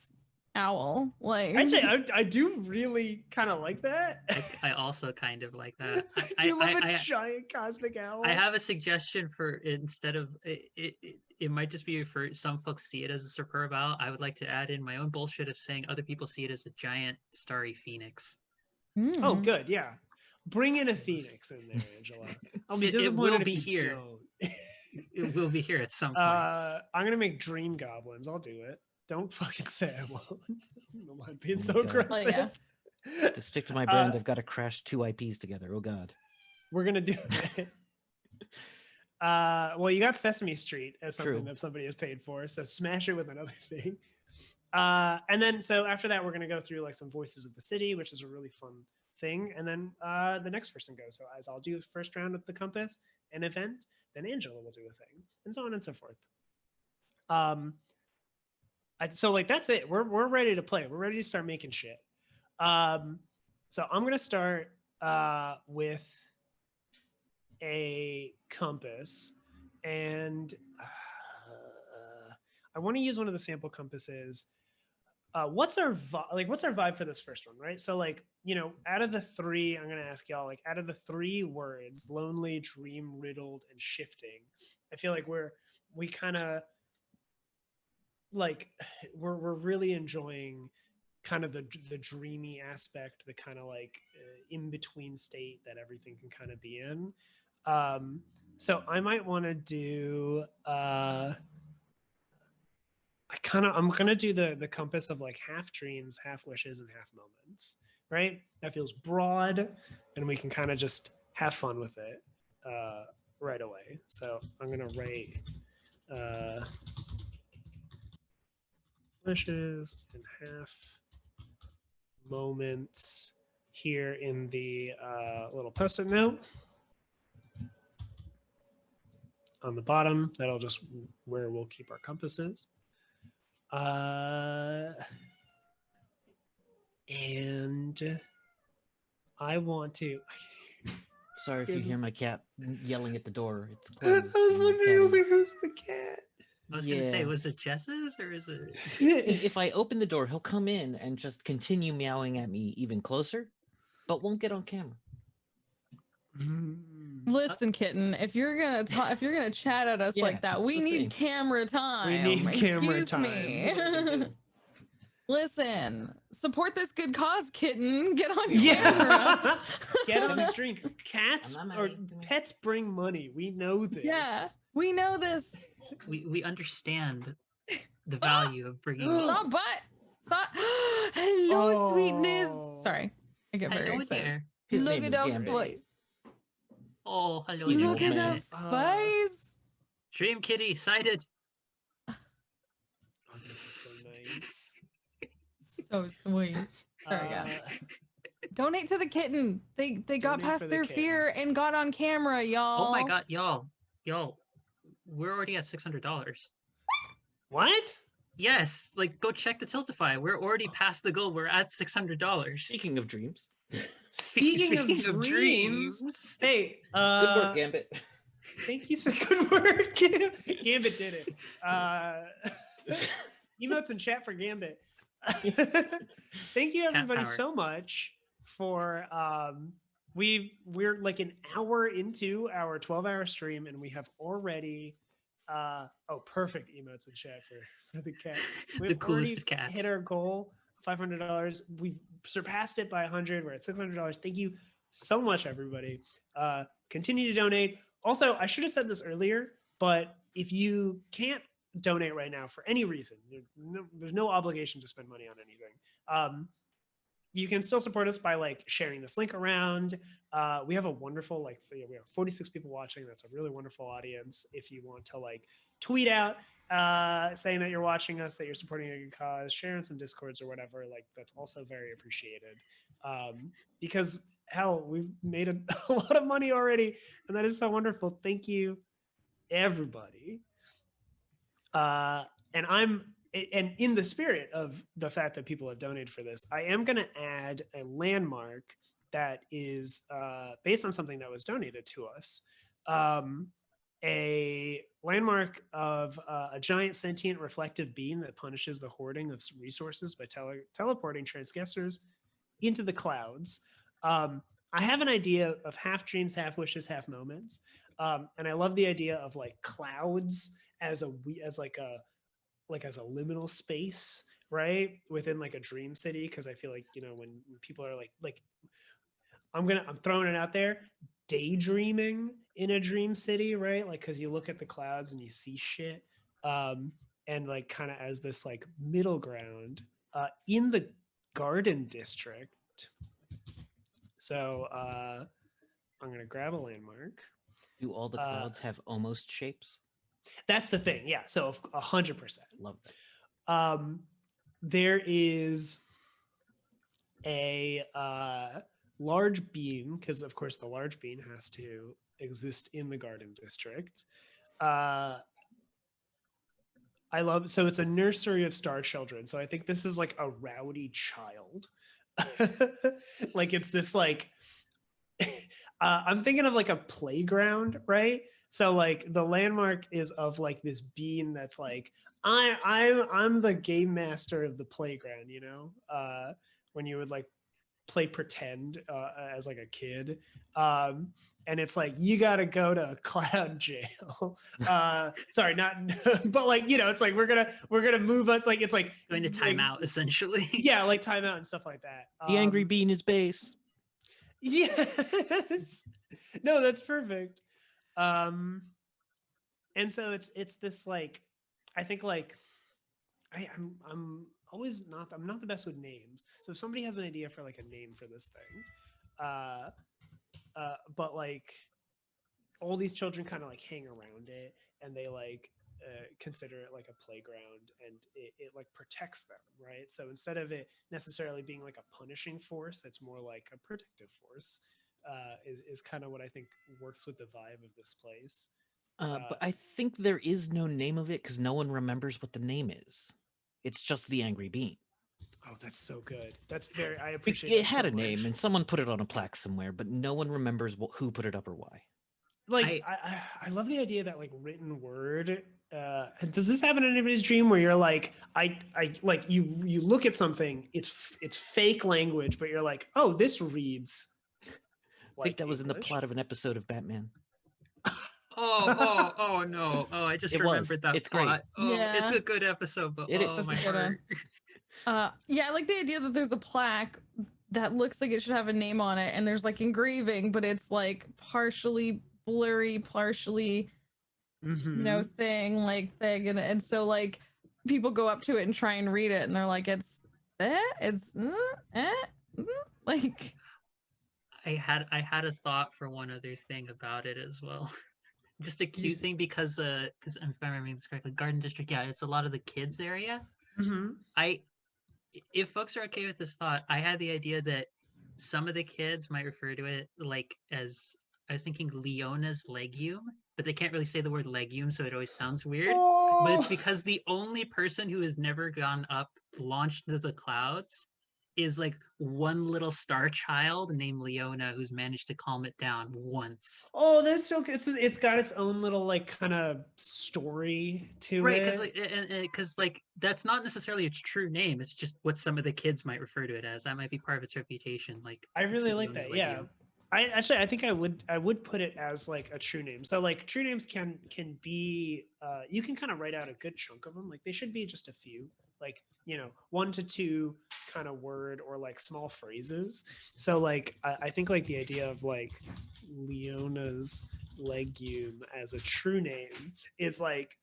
owl. Like, actually, I do really kind of like that. I also kind of like that. Do you love a giant cosmic owl? I have a suggestion for, instead of it might just be for some folks see it as a superb owl. I would like to add in my own bullshit of saying other people see it as a giant starry phoenix. Oh, Mm. good. Yeah. Bring in a phoenix in there, Angela. I'll be It disappointed will if be you here. don't. It will be here at some point. I'm gonna make dream goblins. I'll do it. Don't fucking say I won't. I don't mind being Oh so my God. aggressive. Oh, yeah. To stick to my brand, I've got to crash 2 IPs together. Oh God. We're gonna do it. Well, you got Sesame Street as something True. that somebody has paid for, so smash it with another thing. And then so after that, we're gonna go through like some voices of the city, which is a really fun thing. And then the next person goes. So as I'll do the first round with the compass, an event, then Angela will do a thing, and so on and so forth. So like that's it. We're ready to play. We're ready to start making shit. So I'm gonna start with a compass, and I want to use one of the sample compasses. What's our vibe for this first one, right? So like, you know, out of the three, I'm gonna ask y'all, like, out of the three words, lonely, dream riddled, and shifting, I feel like we kind of like we're really enjoying kind of the dreamy aspect, the kind of like in between state that everything can kind of be in. So I might want to do I'm gonna do the compass of like half dreams, half wishes, and half moments, right? That feels broad, and we can kind of just have fun with it right away. So I'm gonna write wishes and half moments here in the little post-it note on the bottom. That'll just where we'll keep our compasses. And I want to. Sorry if you hear my cat yelling at the door. It's I closed. was and my wondering, cat I was is- like, who's the cat? I was gonna say, was it Jess's or is it? See, if I open the door, he'll come in and just continue meowing at me even closer, but won't get on camera. Listen, kitten, if you're gonna talk, if you're gonna chat at us Yeah, like that, that's we the need thing. camera time. We need camera Excuse time. me. Listen, support this good cause, kitten. Get on camera. Yeah. Get Come on here. stream. Cats I'm not or mad. Come here. pets bring money. We know this. Yeah, we know this. We understand the value of bringing. Stop, but stop. Hello, sweetness. Sorry, I get very Hello excited. there. His Look name at is that Gambit. face. Oh, hello He's an there. Look old at man. that face. Dream Kitty sighted. Oh, this is so nice. So sweet. There we go. Donate to the kitten. They got Donate for past the their kitten. fear and got on camera, y'all. Oh my God, y'all, we're already at $600. What? Yes, like go check the Tiltify. We're already past the goal. We're at $600. Speaking of dreams, Speaking of dreams, hey, good work, Gambit. thank you so good work. Gambit did it. Emotes in chat for Gambit. Thank you everybody power. so much for we're like an hour into our 12-hour stream and we have already perfect emotes in chat for the cat. The We've coolest already of cats. hit our goal, $500. We've surpassed it by 100. We're at $600. Thank you so much, everybody. Continue to donate. Also, I should have said this earlier, but if you can't donate right now for any reason, there's no obligation to spend money on anything. You can still support us by like sharing this link around. We have a wonderful we have 46 people watching. That's a really wonderful audience. If you want to like tweet out saying that you're watching us, that you're supporting a good cause, share in some discords or whatever, like that's also very appreciated. Because hell, we've made a lot of money already, and that is so wonderful. Thank you, everybody. And in the spirit of the fact that people have donated for this, I am going to add a landmark that is based on something that was donated to us. A landmark of a giant sentient reflective beam that punishes the hoarding of resources by teleporting transgressors into the clouds. I have an idea of half dreams, half wishes, half moments. And I love the idea of like clouds as a liminal space, right, within like a dream city, because I feel like, you know, when people are like I'm throwing it out there. Daydreaming in a dream city, right? Like, because you look at the clouds and you see shit, and like kind of as this like middle ground in the Garden District. So I'm gonna grab a landmark. Do all the clouds have almost shapes? That's the thing, yeah. So 100%. Love that. There is a large bean, because of course the large bean has to exist in the Garden District. So it's a nursery of star children. So I think this is like a rowdy child. Like it's this like, I'm thinking of like a playground, right? So like the landmark is of like this bean that's like, I'm the game master of the playground, you know? When you would like play pretend as like a kid. And it's like, you gotta go to cloud jail. Sorry, not, but like, you know, it's like, we're gonna move us. Like, it's like going to timeout essentially. Yeah, like timeout and stuff like that. The angry bean is base. Yes. No, that's perfect. And so it's this like, I think like, I'm always I'm not the best with names. So if somebody has an idea for like a name for this thing, but like all these children kind of like hang around it and they like consider it like a playground, and it like protects them, right? So instead of it necessarily being like a punishing force, it's more like a protective force, is kind of what I think works with the vibe of this place. But I think there is no name of it because no one remembers what the name is. It's just the angry bean. Oh, that's so good. That's very, I appreciate It that had so a name much. and someone put it on a plaque somewhere, but no one remembers who put it up or why. Like, I love the idea that like written word, does this happen in anybody's dream where you're like, I like you look at something, it's fake language, but you're like, oh, this reads I think that was English. in the plot of an episode of Batman. Oh no! Oh, I just remembered that it's plot. great. Oh, Yeah. it's a good episode, but It oh is. my That's a good heart. Yeah, I like the idea that there's a plaque that looks like it should have a name on it, and there's like engraving, but it's like partially blurry, partially you know, thing, and so like people go up to it and try and read it, and they're like, it's like. I had a thought for one other thing about it as well. Just a cute thing because if I'm remembering this correctly, Garden District, yeah, it's a lot of the kids area. If folks are okay with this thought, I had the idea that some of the kids might refer to it like as, I was thinking Leona's legume, but they can't really say the word legume, so it always sounds weird. Oh. But it's because the only person who has never gone up, launched into the clouds, is like one little star child named Leona who's managed to calm it down once. Oh, that's so good. It's got its own little like kind of story to Right, it. because like that's not necessarily its true name. It's just what some of the kids might refer to it as. That might be part of its reputation. Like, I really like Leona's that. Yeah. legume. I think I would put it as like a true name. So like true names can be you can kind of write out a good chunk of them. Like they should be just a few, like, you know, 1 to 2 kind of word or like small phrases. So like I think like the idea of like Leona's legume as a true name is like,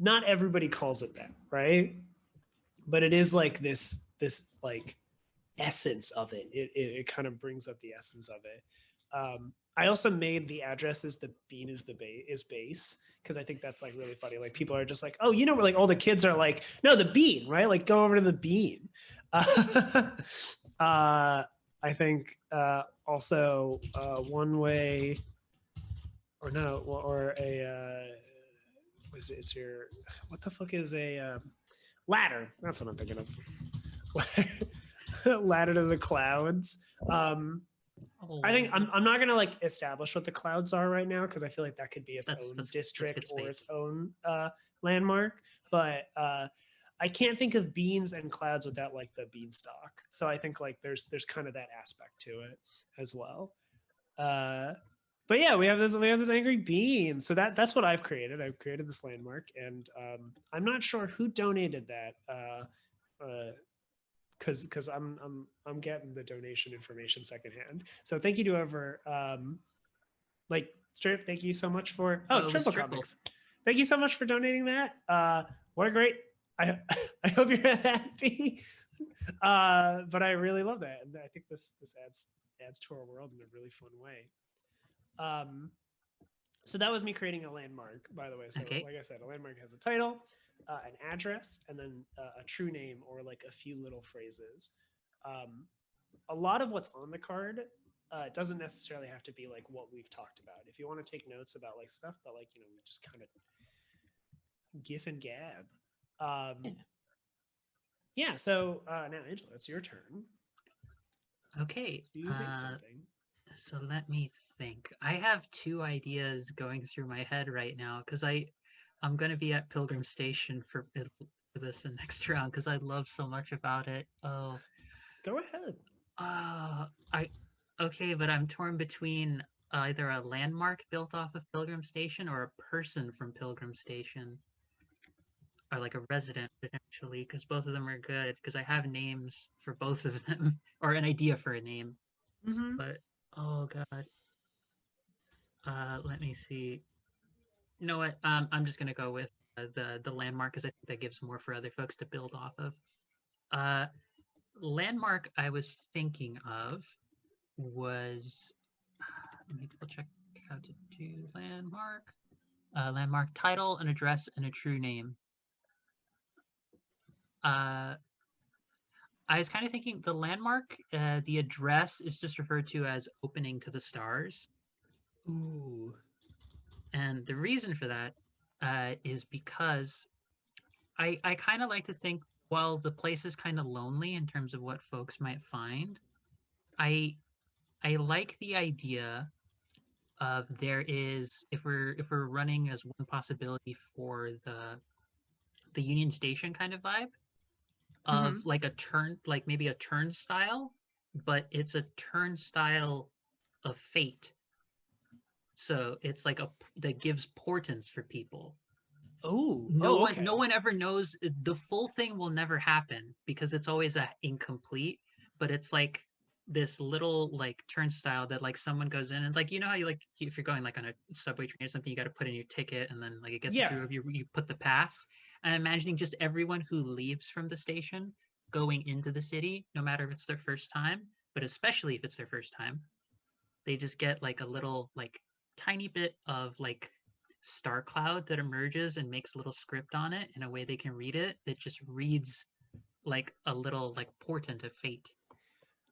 not everybody calls it that, right? But it is like this like essence of it. It kind of brings up the essence of it. I also made the address as the bean is base, because I think that's like really funny. Like people are just like, oh, you know, where like all the kids are like, no, the bean, right? Like go over to the bean. I think also one way or no, or a what is it? It's your, what the fuck is a ladder? That's what I'm thinking of. Ladder to the clouds. I think I'm not gonna like establish what the clouds are right now, because I feel like that could be its own district or its own landmark. But I can't think of beans and clouds without like the beanstalk. So I think like there's kind of that aspect to it as well. But yeah, we have this angry bean. So that's what I've created. I've created this landmark, and I'm not sure who donated that. because I'm getting the donation information secondhand. So thank you to whoever like Strip. Thank you so much for Oh, it was Triple Triple. Comics. Thank you so much for donating that. What a great. I hope you're happy. But I really love that, and I think this adds to our world in a really fun way. So that was me creating a landmark, by the way. So Okay. like I said, a landmark has a title, an address, and then a true name or like a few little phrases. A lot of what's on the card doesn't necessarily have to be like what we've talked about. If you want to take notes about like stuff, but like, we just kind of gif and gab. Yeah. So now, Angela, it's your turn. Okay. You make something. So let me think. I have two ideas going through my head right now because I'm going to be at Pilgrim Station for this next round because I love so much about it. Oh, go ahead. Okay, but I'm torn between either a landmark built off of Pilgrim Station or a person from Pilgrim Station, or like a resident potentially, because both of them are good. Because I have names for both of them, or an idea for a name. Mm-hmm. But oh god, let me see. You know what? I'm just gonna go with the landmark because I think that gives more for other folks to build off of. Landmark I was thinking of was, let me double check how to do landmark. Landmark title, an address, and a true name. I was kind of thinking the landmark, the address is just referred to as opening to the stars. Ooh. And the reason for that is because I kind of like to think while the place is kind of lonely in terms of what folks might find, I like the idea of there is, if we're running as one possibility for the Union Station kind of vibe of like a turn, like maybe a turnstile, but it's a turnstile of fate. So it's like that gives portents for people. Oh, No one ever knows. The full thing will never happen because it's always incomplete, but it's like this little like turnstile that like someone goes in and like, how you like, if you're going like on a subway train or something, you got to put in your ticket and then like it gets through, you put the pass. I'm imagining just everyone who leaves from the station going into the city, no matter if it's their first time, but especially if it's their first time, they just get like a little like tiny bit of like star cloud that emerges and makes a little script on it in a way they can read it that just reads like a little like portent of fate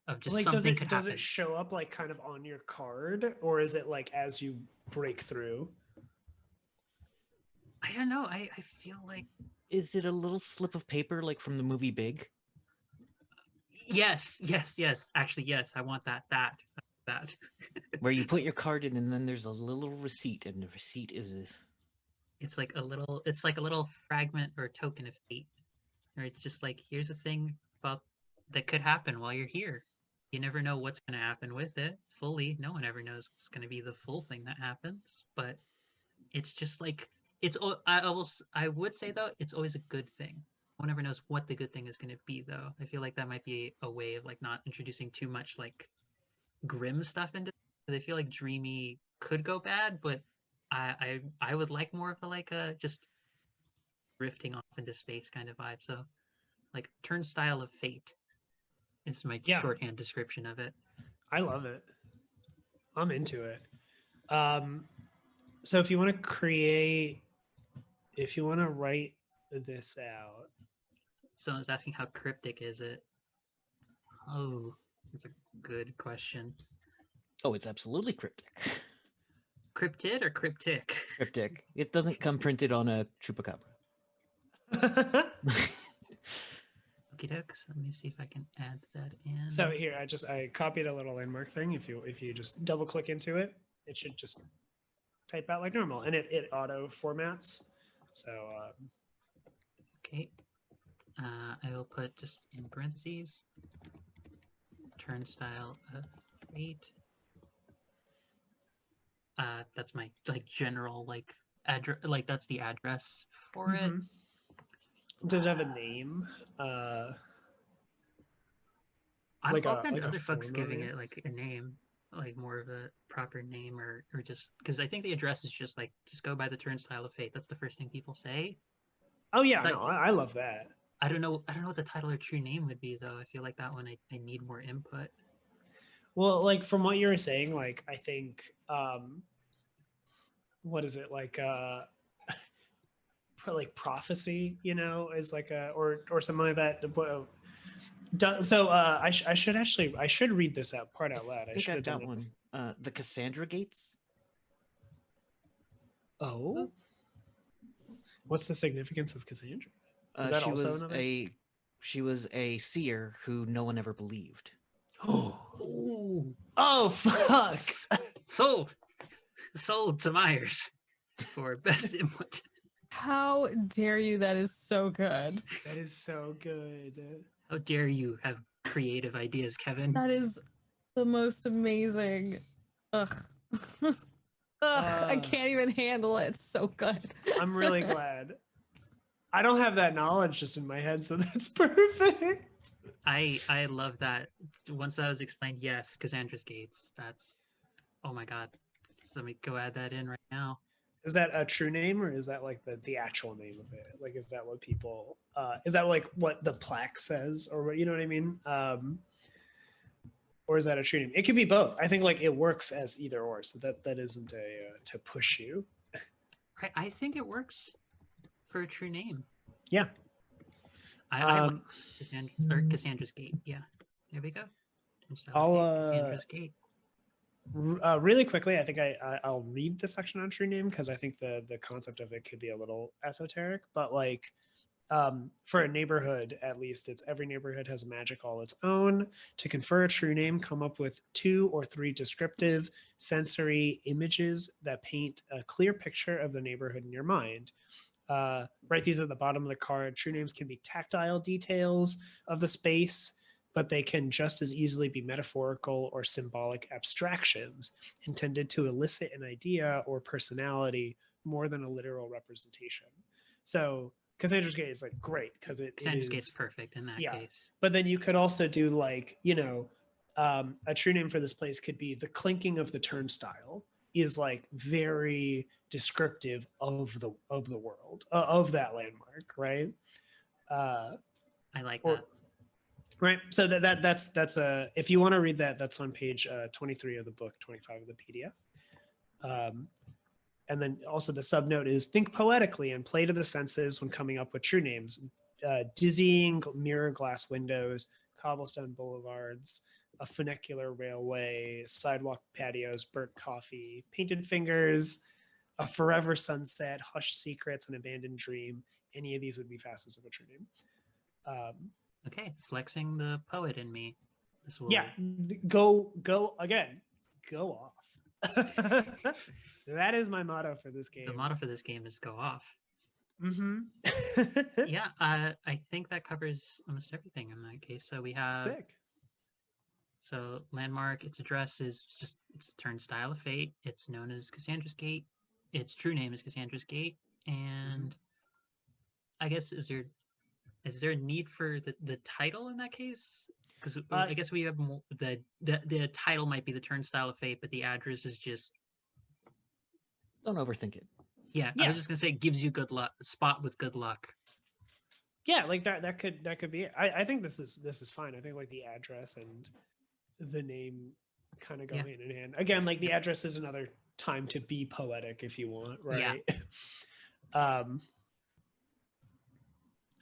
of just like something does it show up like kind of on your card, or is it like as you break through? I don't know. I feel like, is it a little slip of paper like from the movie Big? Yes. Actually, yes. I want that. Where you put your card in and then there's a little receipt, and the receipt is it's like a little fragment or token of fate. Or it's just like, here's a thing about that could happen while you're here. You never know what's going to happen with it fully. No one ever knows what's going to be the full thing that happens. But it's just like, I would say though, it's always a good thing. One never knows what the good thing is going to be though. I feel like that might be a way of like not introducing too much like grim stuff into it. Because I feel like dreamy could go bad, but I would like more of a like a just drifting off into space kind of vibe. So like turnstile of fate is my shorthand description of it. I love it. I'm into it. So if you want to write this out. Someone's asking how cryptic is it? Oh, that's a good question. Oh, it's absolutely cryptic. Cryptid or cryptic? Cryptic. It doesn't come printed on a chupacabra. Okie dokes. Let me see if I can add that in. So here, I copied a little landmark thing. If you just double click into it, it should just type out like normal, and it auto formats. So okay, I will put just in parentheses turnstile of fate. That's my like general like address. Like that's the address for it. does it have a name? I'm like open to a other folks form giving of it like a name, like more of a proper name, or just because I think the address is just like just go by the turnstile of fate. That's the first thing people say. Oh yeah, Like, no, I love that. I don't know. I don't know what the title or true name would be though. I feel like that one I need more input. Well, like from what you were saying, like I think what is it like like prophecy, you know, is like a or something like that. So I should read this out part out loud. I I think should I've have done got it. one. The Cassandra Gates. Oh, what's the significance of Cassandra? Is that She also was another? she was a seer who no one ever believed. Oh fuck! Sold to Myers for best input. How dare you? That is so good. That is so good. How dare you have creative ideas, Kevin? That is the most amazing. Ugh. Ugh, I can't even handle it. It's so good. I'm really glad. I don't have that knowledge just in my head, so that's perfect. I love that. Once that was explained, yes, Cassandra's Gates. That's, oh my god. Let me go add that in right now. Is that a true name, or is that like the actual name of it? Like, is that what people? Is that like what the plaque says, or what, you know what I mean? Or is that a true name? It could be both. I think like it works as either or, so that isn't a to push you. I think it works for a true name. Yeah. I like Cassandra's Gate. Yeah, there we go. Cassandra's Gate. Really quickly, I think I'll read the section on true name because I think the concept of it could be a little esoteric, but like for a neighborhood, at least, it's every neighborhood has a magic all its own. To confer a true name, come up with 2 or 3 descriptive sensory images that paint a clear picture of the neighborhood in your mind. Write these at the bottom of the card. True names can be tactile details of the space, but they can just as easily be metaphorical or symbolic abstractions intended to elicit an idea or personality more than a literal representation. So Cassandra's Gate is like great because Cassandra's Gate's perfect in that case. But then you could also do like, you know, a true name for this place could be the clinking of the turnstile is like very descriptive of the world, of that landmark, right? I like that. Right. So that's a, if you want to read that, that's on page 23 of the book, 25 of the PDF. And then also the subnote is think poetically and play to the senses when coming up with true names. Dizzying mirror glass windows, cobblestone boulevards, a funicular railway, sidewalk patios, burnt coffee, painted fingers, a forever sunset, hushed secrets, an abandoned dream. Any of these would be facets of a true name. Okay, flexing the poet in me. Yeah, go again. Go off. That is my motto for this game. The motto for this game is go off. Mm-hmm. Yeah, I think that covers almost everything in that case. So we have Sick. So landmark, its address is just it's the turnstile of fate. It's known as Cassandra's Gate. Its true name is Cassandra's Gate. And I guess is there a need for the title in that case? Because I guess we have more, the title might be the turnstile of fate, but the address is just, don't overthink it. Yeah, I was just gonna say gives you good luck, spot with good luck. Yeah, like that could be it. I think this is fine. I think like the address and the name kind of go hand in hand. Again, like the address is another time to be poetic if you want, right? Yeah. All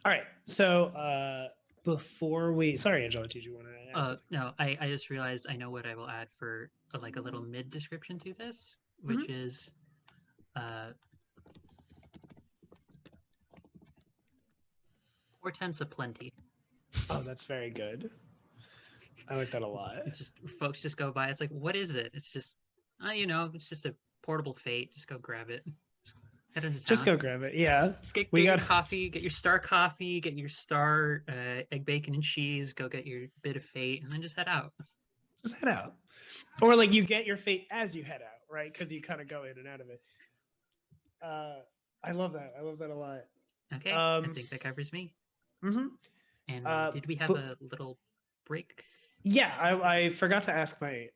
right. So before we, sorry, Angela, did you want to add something? No, I just realized I know what I will add for like a little mid description to this, which is portents aplenty. Oh, that's very good. I like that a lot. Just folks just go by. It's like, what is it? It's just, it's just a portable fate. Just go grab it. Head into town. Just go grab it. Yeah. Just get your coffee. Get your star coffee. Get your star egg, bacon, and cheese. Go get your bit of fate, and then just head out. Just head out, or like you get your fate as you head out, right? Because you kind of go in and out of it. I love that. I love that a lot. Okay, I think that covers me. Mm-hmm. And did we have a little break? Yeah, I forgot to ask my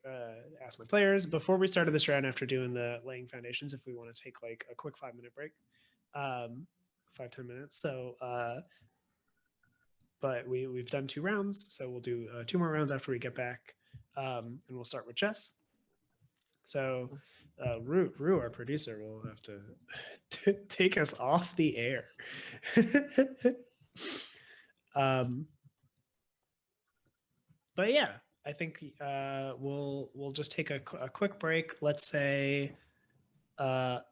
players before we started this round after doing the laying foundations if we want to take like a quick 5-minute break, 5-10 minutes. So, but we've done 2 rounds, so we'll do 2 more rounds after we get back, and we'll start with Jess. So, Rue, our producer, will have to take us off the air. But yeah, I think we'll just take a quick break. Let's say come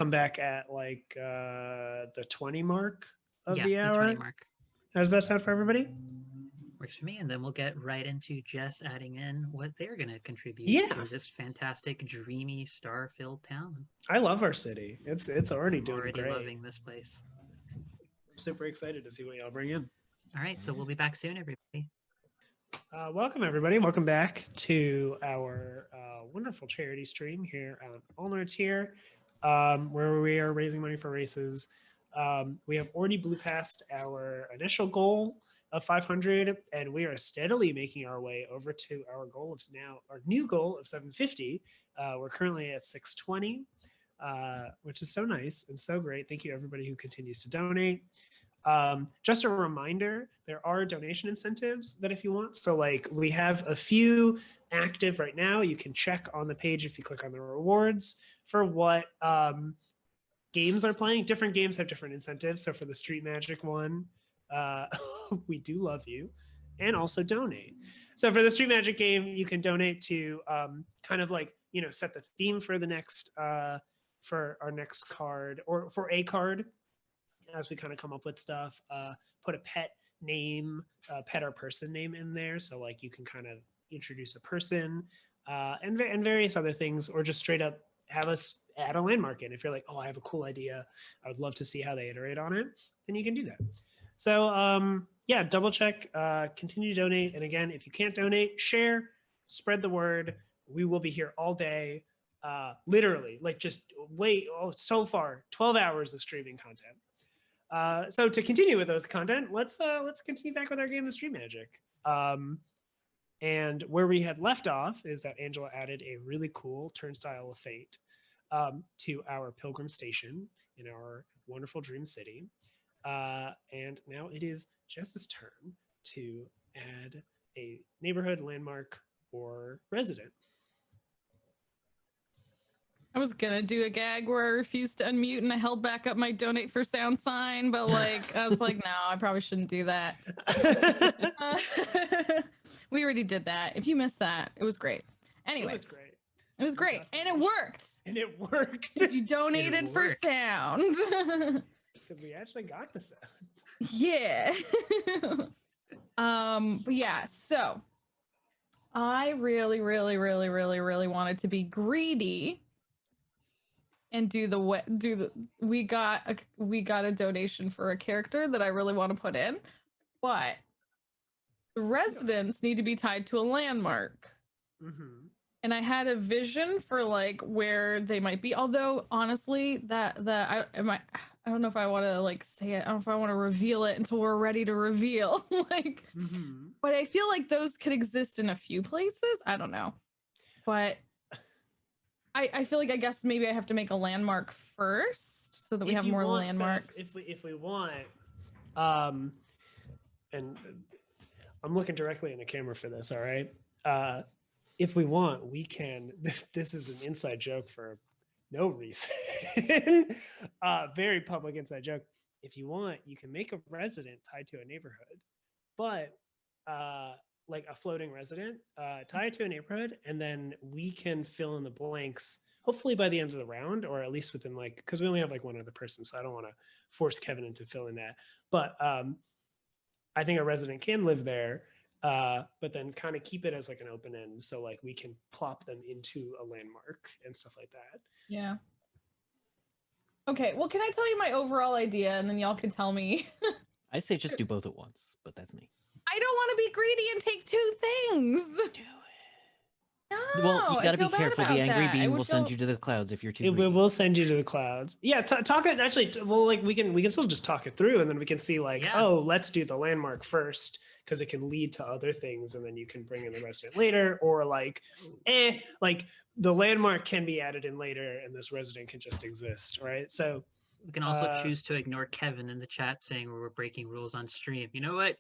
back at like the 20 mark of the hour. The 20 mark. How does that sound for everybody? Works for me, and then we'll get right into Jess adding in what they're going to contribute to this fantastic, dreamy, star-filled town. I love our city. It's already doing great. Loving this place. I'm super excited to see what y'all bring in. All right, so we'll be back soon, everybody. Welcome, everybody. Welcome back to our wonderful charity stream here on All Nerds Here, where we are raising money for races. We have already blew past our initial goal of 500, and we are steadily making our way over to our goal of our new goal of 750. We're currently at 620, which is so nice and so great. Thank you, everybody who continues to donate. Just a reminder, there are donation incentives that if you want. So like we have a few active right now. You can check on the page if you click on the rewards for what games are playing. Different games have different incentives. So for the Street Magic one, we do love you, and also donate. So for the Street Magic game, you can donate to kind of like, set the theme for the next, for our next card, or for a card as we kind of come up with stuff. Put a pet name, pet or person name in there. So like you can kind of introduce a person and various other things, or just straight up have us add a landmark in. If you're like, oh, I have a cool idea, I would love to see how they iterate on it, then you can do that. So yeah, double check, continue to donate. And again, if you can't donate, share, spread the word. We will be here all day. Literally, like just so far, 12 hours of streaming content. So to continue with those content, let's continue back with our game of Street Magic. And where we had left off is that Angela added a really cool Turnstile of Fate to our Pilgrim Station in our wonderful Dream City. And now it is Jess's turn to add a neighborhood, landmark, or resident. I was gonna do a gag where I refused to unmute and I held back up my donate for sound sign, but like I was like, no, I probably shouldn't do that. We already did that. If you missed that, it was great. Anyways, it was great, and it worked. And it worked. You donated for sound. Because we actually got the sound. Yeah. But yeah, so I really wanted to be greedy and we got a donation for a character that I really want to put in, but the residents need to be tied to a landmark. Mm-hmm. And I had a vision for like where they might be, although honestly I don't know if I want to like say it. I don't know if I want to reveal it until we're ready to reveal. Like, but I feel like those could exist in a few places. I don't know, but I feel like I guess maybe I have to make a landmark first so that we have more landmarks. So if we want, and I'm looking directly in the camera for this. All right. If we want, we can. This is an inside joke for no reason. Very public inside joke. If you want, you can make a resident tied to a neighborhood, but like a floating resident tied to a neighborhood, and then we can fill in the blanks. Hopefully by the end of the round, or at least within like, because we only have like one other person, so I don't want to force Kevin into filling that. But I think a resident can live there. But then kind of keep it as like an open end, so like we can plop them into a landmark and stuff like that. Yeah. Okay, well, can I tell you my overall idea and then y'all can tell me? I say just do both at once, but that's me. I don't want to be greedy and take 2 things. Do it. Well, No, you I got to be feel bad careful. The about angry that. I beam would will send feel- you to the clouds if you're too It greedy. will send you to the clouds. Yeah, talk it actually. Well, like we can still just talk it through, and then we can see like, Yeah. oh, let's do the landmark first because it can lead to other things, and then you can bring in the resident later, or like, like the landmark can be added in later, and this resident can just exist, right? So We can also choose to ignore Kevin in the chat saying we're breaking rules on stream. You know what?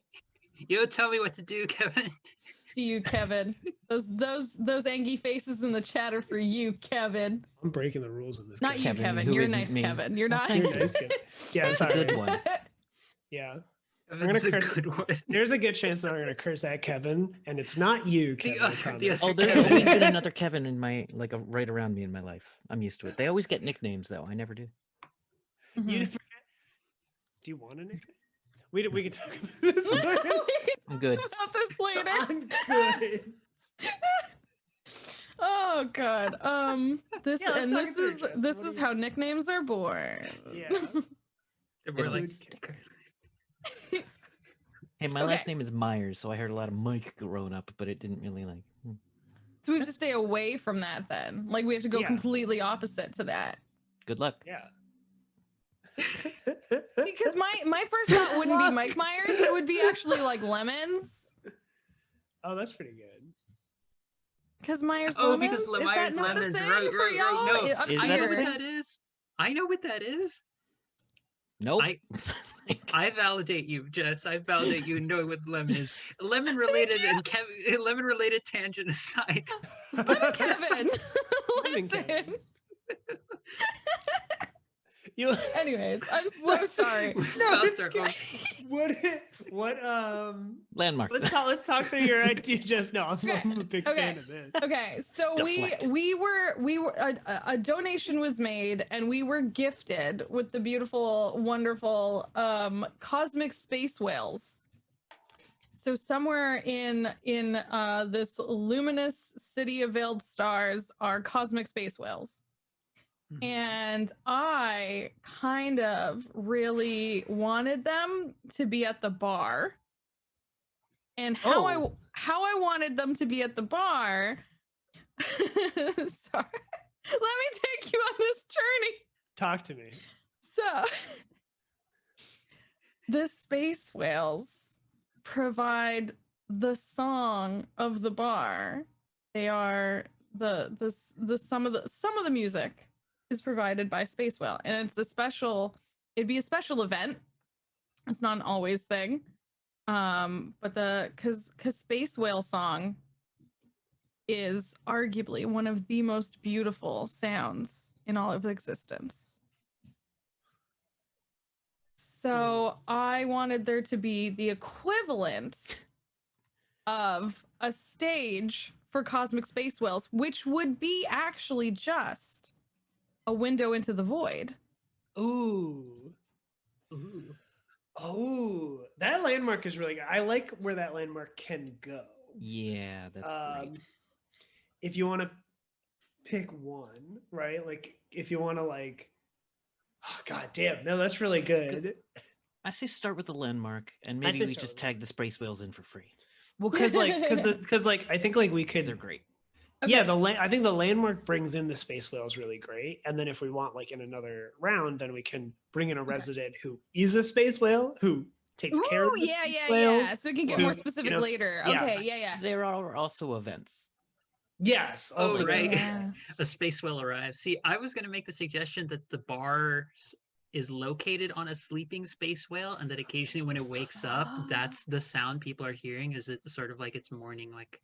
You don't tell me what to do, Kevin. To you, Kevin. Those angry faces in the chat are for you, Kevin. I'm breaking the rules in this. Not game. you, Kevin, Kevin. who You're isn't nice, me. Kevin. You're Well, not. thank You're you. nice, Kevin. Yeah, That's a sorry. good one. Yeah, Kevin's gonna a curse- good one. there's a good chance that I'm gonna curse at Kevin, and it's not you, Kevin. I other- promise. the other Oh, there's Kevin. always been another Kevin in my right around me in my life. I'm used to it. They always get nicknames though. I never do. You Mhm. never- Do you want a nickname? We can talk about this later. I'm good. About this later. I'm good. Oh god. This Yeah, let's and talk this it through, is Jess. this What do is you- how nicknames are born. Yeah. They're more like Dude. Hey, my Okay. last name is Myers, so I heard a lot of Mike growing up, but it didn't really like. So we have to stay away from that then. Like we have to go Yeah. completely opposite to that. Good luck. Yeah. See, because my first thought wouldn't be Mike Myers, it would be actually like Lemons. Oh, that's pretty good. Because Myers Oh, Lemons? because Is Myers that not Lemons, a thing right, for right, y'all? right. No, Up Is I that know a here. what thing? that is. I know what that is. Nope. I validate you, Jess. I validate you in knowing what lemon is. Lemon related and lemon related tangent aside. Kevin. Lemon Listen. Kevin. You. Anyways, I'm so What? sorry. No, I'll it's start good. going. What Landmark. let's talk through your idea. Just no, I'm a big Okay. fan of this. Okay, so Deflect. we were a donation was made and we were gifted with the beautiful, wonderful cosmic space whales. So somewhere in this luminous city of veiled stars are cosmic space whales. Mhm. And I kind of really wanted them to be at the bar. And how Oh. I wanted them to be at the bar. Sorry. Let me take you on this journey. Talk to me. So the space whales provide the song of the bar. They are the some of the music is provided by Space Whale, and it'd be a special event. It's not an always thing. But cause Space Whale song is arguably one of the most beautiful sounds in all of existence. So I wanted there to be the equivalent of a stage for cosmic space whales, which would be actually just a window into the void. Ooh. Ooh. Oh, that landmark is really good. I like where that landmark can go. Yeah, that's great. If you want to pick one, right? Like if you want to like, oh, god damn, no, that's really good. I say start with the landmark, and I maybe say we start just with tag the space whales in for free. Well, because I think like we 'cause could. they're great. Yeah, Okay. I think the landmark brings in the space whales really great, and then if we want like in another round, then we can bring in a resident who is a space whale who takes care of Ooh, the yeah, space yeah, whales. yeah. So we can get who, more you specific know, later. yeah. Okay, yeah. There are also events. Yes. Oh, Also right. Yes. A space whale arrives. See, I was going to make the suggestion that the bar is located on a sleeping space whale, and that occasionally when it wakes up, that's the sound people are hearing. Is it sort of like it's morning, like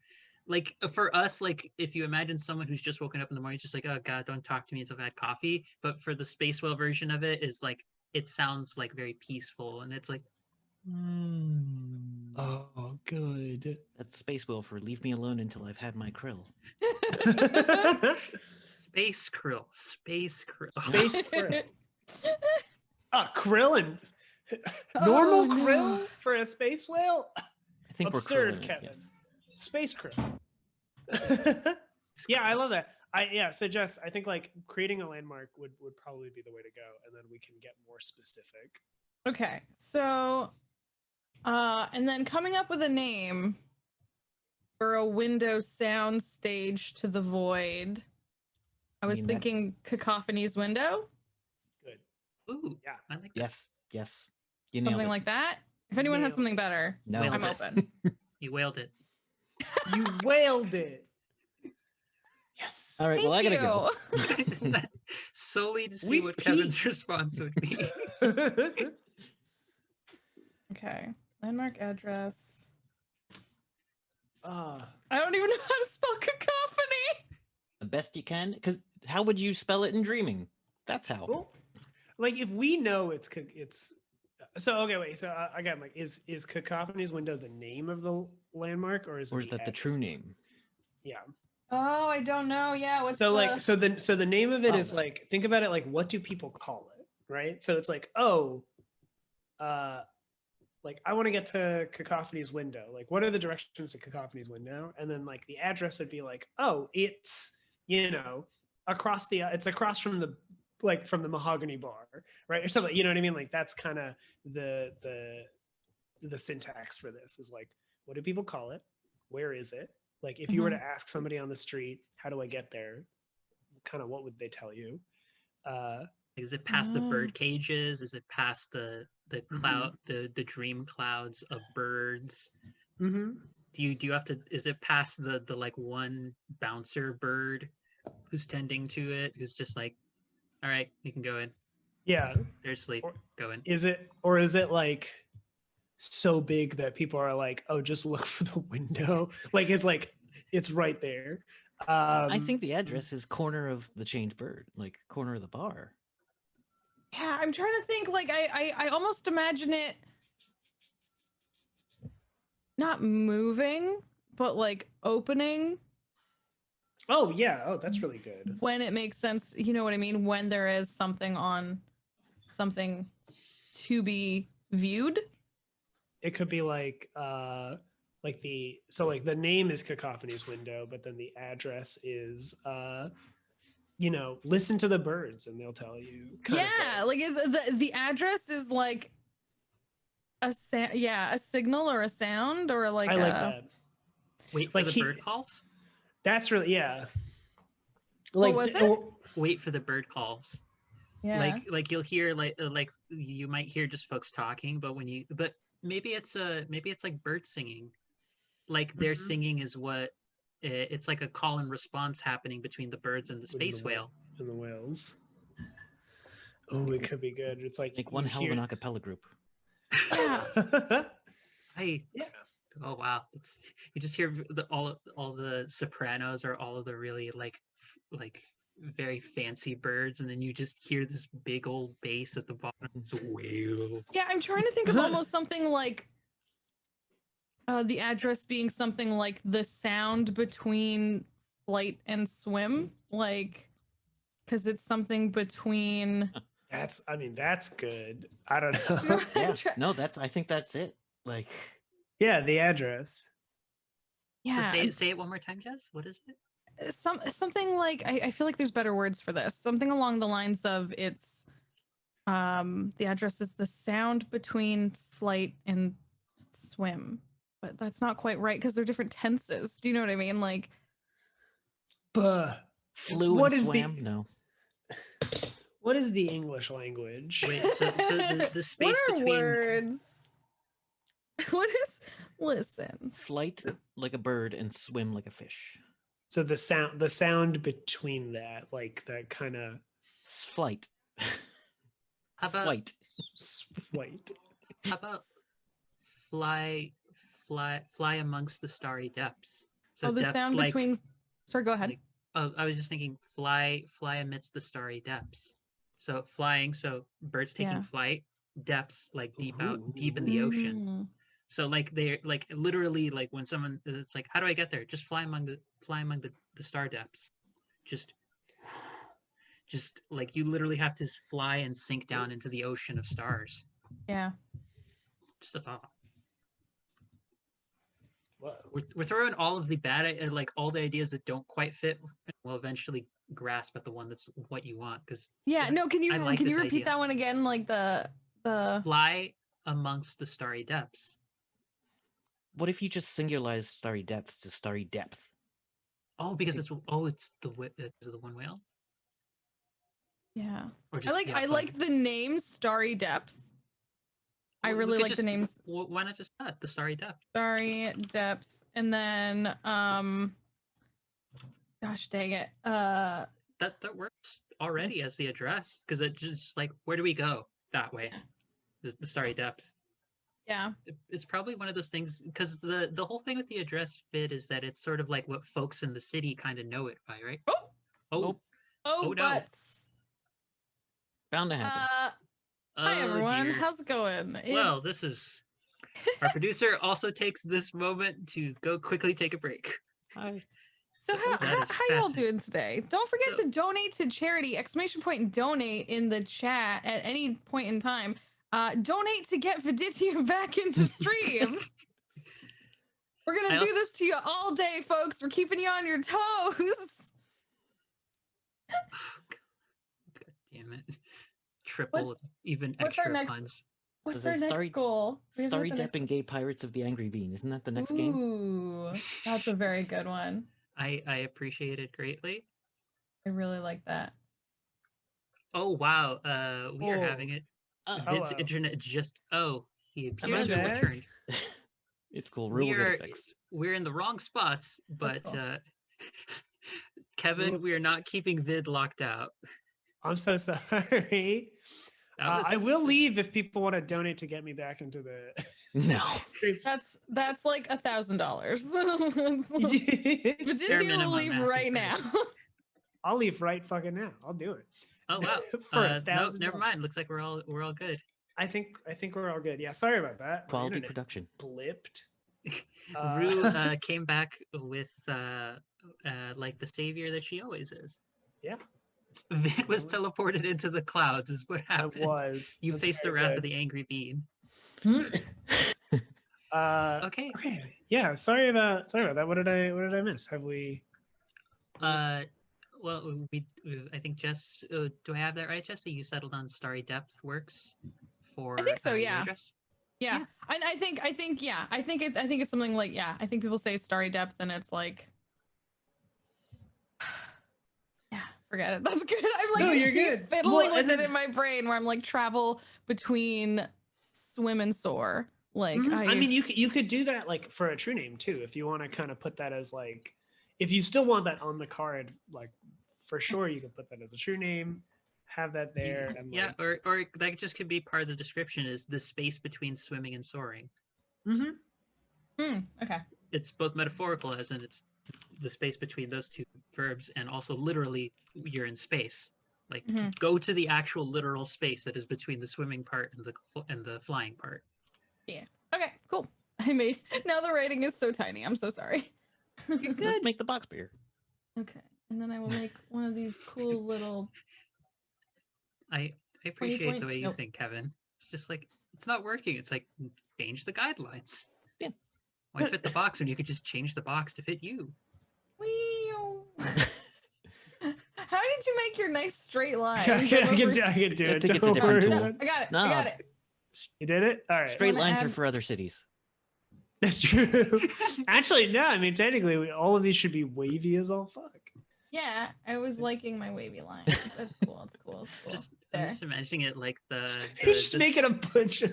for us, like if you imagine someone who's just woken up in the morning, just like, oh god, don't talk to me until I've had coffee. But for the space whale version of it, is like it sounds like very peaceful, and it's like, Oh, good. That's space whale for leave me alone until I've had my krill. space krill, space krill. Space krill. Krill and normal Oh, no. krill for a space whale? I think Absurd, we're krilling it, Kevin. yes. Space krill. Yeah, I love that. So Jess, I think like creating a landmark would probably be the way to go, and then we can get more specific. Okay, so and then coming up with a name. or a window sound stage to the void. I was mean, that- thinking Cacophony's window, Good. Ooh, Yeah. I like that. Yes, yes. You nailed something it. like that. If anyone has Nailed something it. better, No. Wailed I'm it. open. You wailed it. You wailed it. Yes. All right, well, I Thank gotta go. you. Solely to see We've what Kevin's peaked. response would be. Okay, landmark address. Ah. I don't even know how to spell cacophony. The best you can, because how would you spell it in dreaming? That's how. Well, like if we know it's so okay. Wait. So again, like, is Cacophony's window the name of the landmark, or is Or is that the address? true name? Yeah. Oh, I don't know. Yeah, what's So the... like so the name of it Oh, is no. like, think about it like, what do people call it, right? So it's like, oh, like I want to get to Cacophony's window. Like, what are the directions to Cacophony's window? And then like the address would be like, oh, it's, you know, it's across from the, like, from the mahogany bar, right? Or something, you know what I mean? Like that's kind of the syntax for this is like, what do people call it? Where is it? Like if you were to ask somebody on the street, how do I get there? Kind of what would they tell you? Is it past the bird cages? Is it past the cloud, the dream clouds of birds? Mm-hmm. Do you have to? Is it past the like one bouncer bird who's tending to it? Who's just like, all right, you can go in. Yeah. They're asleep. Or- Go in. Is it like so big that people are like, oh, just look for the window? Like it's right there. I think the address is corner of the chained bird, like corner of the bar. Yeah, I'm trying to think. Like, I almost imagine it not moving, but like opening Oh yeah. Oh, that's really good. when it makes sense. You know what I mean? When there is something to be viewed. It could be like the name is Cacophony's window, but then the address is you know, listen to the birds and they'll tell you. Yeah, like the address is like a signal or a sound or like I like that. Wait for Like the bird calls. That's really, yeah. What Like was it? Wait for the bird calls. Yeah. Like you'll hear like you might hear just folks talking, but maybe it's like birds singing. Like their singing is what it's like a call and response happening between the birds and the space whale. And the whales. Oh, it could be good. It's like Make one hell of an a cappella group. Yeah. Yeah. Oh wow, it's you just hear all the sopranos or all of the really like very fancy birds, and then you just hear this big old bass at the bottom. It's a whale. Yeah, I'm trying to think of almost something like the address being something like the sound between flight and swim, like because it's something between. That's good. I don't You know know. what I'm Yeah, try- no, I think that's it. Like, Yeah, the address. Yeah. Say it one more time, Jess. What is it? Something like I feel like there's better words for this. Something along the lines of it's the address is the sound between flight and swim. But that's not quite right because they're different tenses. Do you know what I mean? Like flew What and is swam? No. What is the English language? Wait, so the space what are between words? What is listen? Flight like a bird and swim like a fish. So the sound between that, like that kind of Flight. How about- Swite. Wait. How about fly amongst the starry depths? So The depths sound like, between. Sorry, go ahead. like- oh, I was just thinking fly amidst the starry depths. So flying, so birds taking Yeah. flight, depths like deep in the ocean. Mm. So like they're like literally like when someone it's like, how do I get there? Just fly among the star depths. Just like you literally have to fly and sink down into the ocean of stars. Yeah. Just a thought. Whoa. We're throwing all of the bad like all the ideas that don't quite fit, and we'll eventually grasp at the one that's what you want. Because Yeah. No. Can you I like this repeat idea. that one again? Like the. fly amongst the starry depths. what if you just singularize Starry Depth to Starry Depth? Oh, because it's the one whale. Yeah. Or I just like yeah, I fun. like the name Starry Depth. I Well, we really could like the just- names Well, why not just that? The Starry Depth. Starry Depth. And then gosh dang it. That works already as the address because it just like where do we go that way? The Starry Depth. Yeah. It's probably one of those things because the whole thing with the address vid is that it's sort of like what folks in the city kind of know it by, right? Oh, Nope. oh, no. butts. Bound to happen. Hi Oh, everyone. dear. How's it going? Well, this is our producer also takes this moment to go quickly take a break. So So how that is y'all fascinating. doing today? Don't forget So- to donate to charity! Exclamation point donate in the chat at any point in time. Donate to get Viditya back into stream. We're gonna do this to you all day, folks. We're keeping you on your toes. God damn it. Triple What's- even what's our extra next- puns. What's Was our it next Starry- goal? We have Starry the Depp and Gay Pirates of the Angry Bean. Isn't that the next game? Ooh, that's a very good one. I appreciate it greatly. I really like that. Oh wow, we are Oh. having it. Oh, Vid's Hello. internet just he Am appears I to have back? returned. it's cool. We'll get it fixed. We're in the wrong spots, but cool. Kevin, we are not keeping Vid locked out. I'm so sorry. That I was- will leave if people want to donate to get me back into the. No. That's like $1,000. But Bare Viditya will minimum leave asking right now. price. I'll leave right fucking now. I'll do it. Oh wow. For No, $1,000. never mind. Looks like we're all good. I think we're all good. Yeah, sorry about that. My Quality internet production. blipped. Rue came back with like the savior that she always is. Yeah. Vid was teleported into the clouds, is what I happened. was. You That's faced the very wrath good. of the angry bean. Okay. Okay. Yeah. Sorry about that. What did I miss? Have we? Well, I think Jess. Do I have that right, Jess? That you settled on Starry Depth works for. I think so, your yeah. address? Yeah. Yeah. And I think it's something like, yeah, I think people say Starry Depth and it's like, yeah, forget it. That's good. I'm like, No, I you're keep good. fiddling Well, with and it then- in my brain where I'm like travel between swim and soar. Like Mhm. I mean, you could do that like for a true name too, if you want to kind of put that as like, if you still want that on the card, like for sure you Yes. could put that as a true name, have that there, and Yeah, like, or that just could be part of the description is the space between swimming and soaring. okay. It's both metaphorical, as in it's the space between those two verbs, and also literally you're in space. Like Mhm. go to the actual literal space that is between the swimming part and the flying part. Okay, cool. I made now the rating is so tiny. I'm so sorry. Just make the box bigger. Okay. And then I will make one of these cool little I appreciate the points? way you Nope. think, Kevin. It's just like it's not working. It's like change the guidelines. Yeah. Why fit the box when you could just change the box to fit you? Wee. How did you make your nice straight line? I can do I it. think it's a Don't different worry tool. about it. I got it. No. I got it. You did it. All right. Straight wanna lines are add- for other cities. That's true. Actually, no. I mean, technically, all of these should be wavy as all fuck. Yeah, I was liking my wavy line. That's cool. That's cool. That's cool. Just There. I'm just imagining it like the You're just the making s- a bunch of.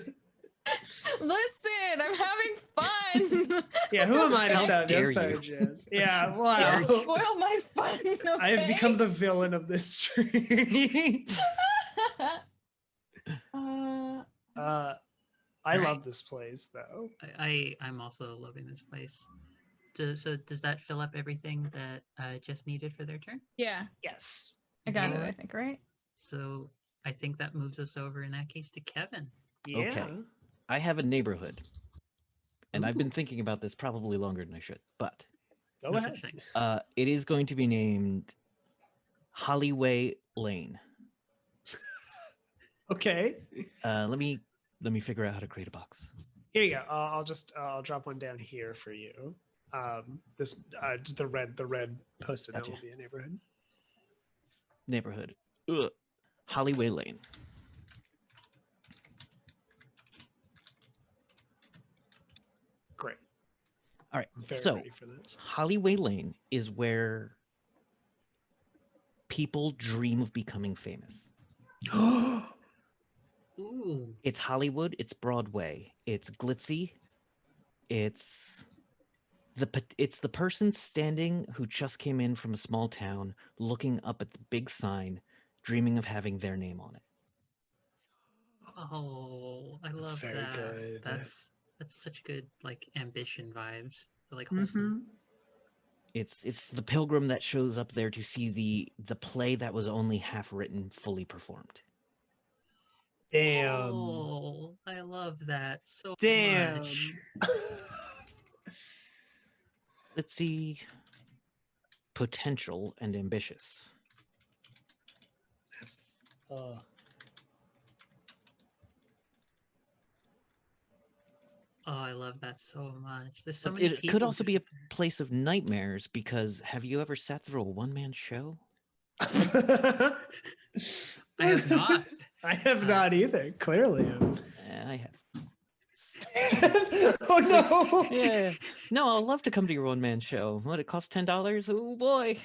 Listen, I'm having fun. Yeah, who am I to How stop you? I'm dare sorry, you. Jess. Yeah, Don't wow. spoil my fun. I have become okay? the villain of this stream. I Right. love this place though. I'm also loving this place. So does that fill up everything that Jess needed for their turn? Yeah, Yes. I got it. Yeah. I think right. So I think that moves us over in that case to Kevin. Yeah. I have a neighborhood. And I've been thinking about this probably longer than I should. But Go No ahead. such thing. it is going to be named Hollyway Lane. Okay. Let me figure out how to create a box. Here you go. I'll drop one down here for you. This just the red post-it note Gotcha. will be a neighborhood. Neighborhood. Ugh. Hollyway Lane. Great. All right. I'm very So ready for this. Hollyway Lane is where people dream of becoming famous. Ooh. It's Hollywood, it's Broadway, it's glitzy, it's the person standing who just came in from a small town, looking up at the big sign, dreaming of having their name on it. Oh, I That's love very that. good. That's such good like ambition vibes. They're like Mm-hmm. wholesome. It's the pilgrim that shows up there to see the play that was only half written, fully performed. Damn. Oh, I love that so Damn. much. Let's see. Potential and ambitious. That's Oh, I love that so much. There's so But many it people. could also who be a fit there. place of nightmares because have you ever sat through a one-man show? I have not. I have not either. Clearly. I have. Oh no. Yeah. No, I'll love to come to your one-man show. What, it costs $10? Oh boy.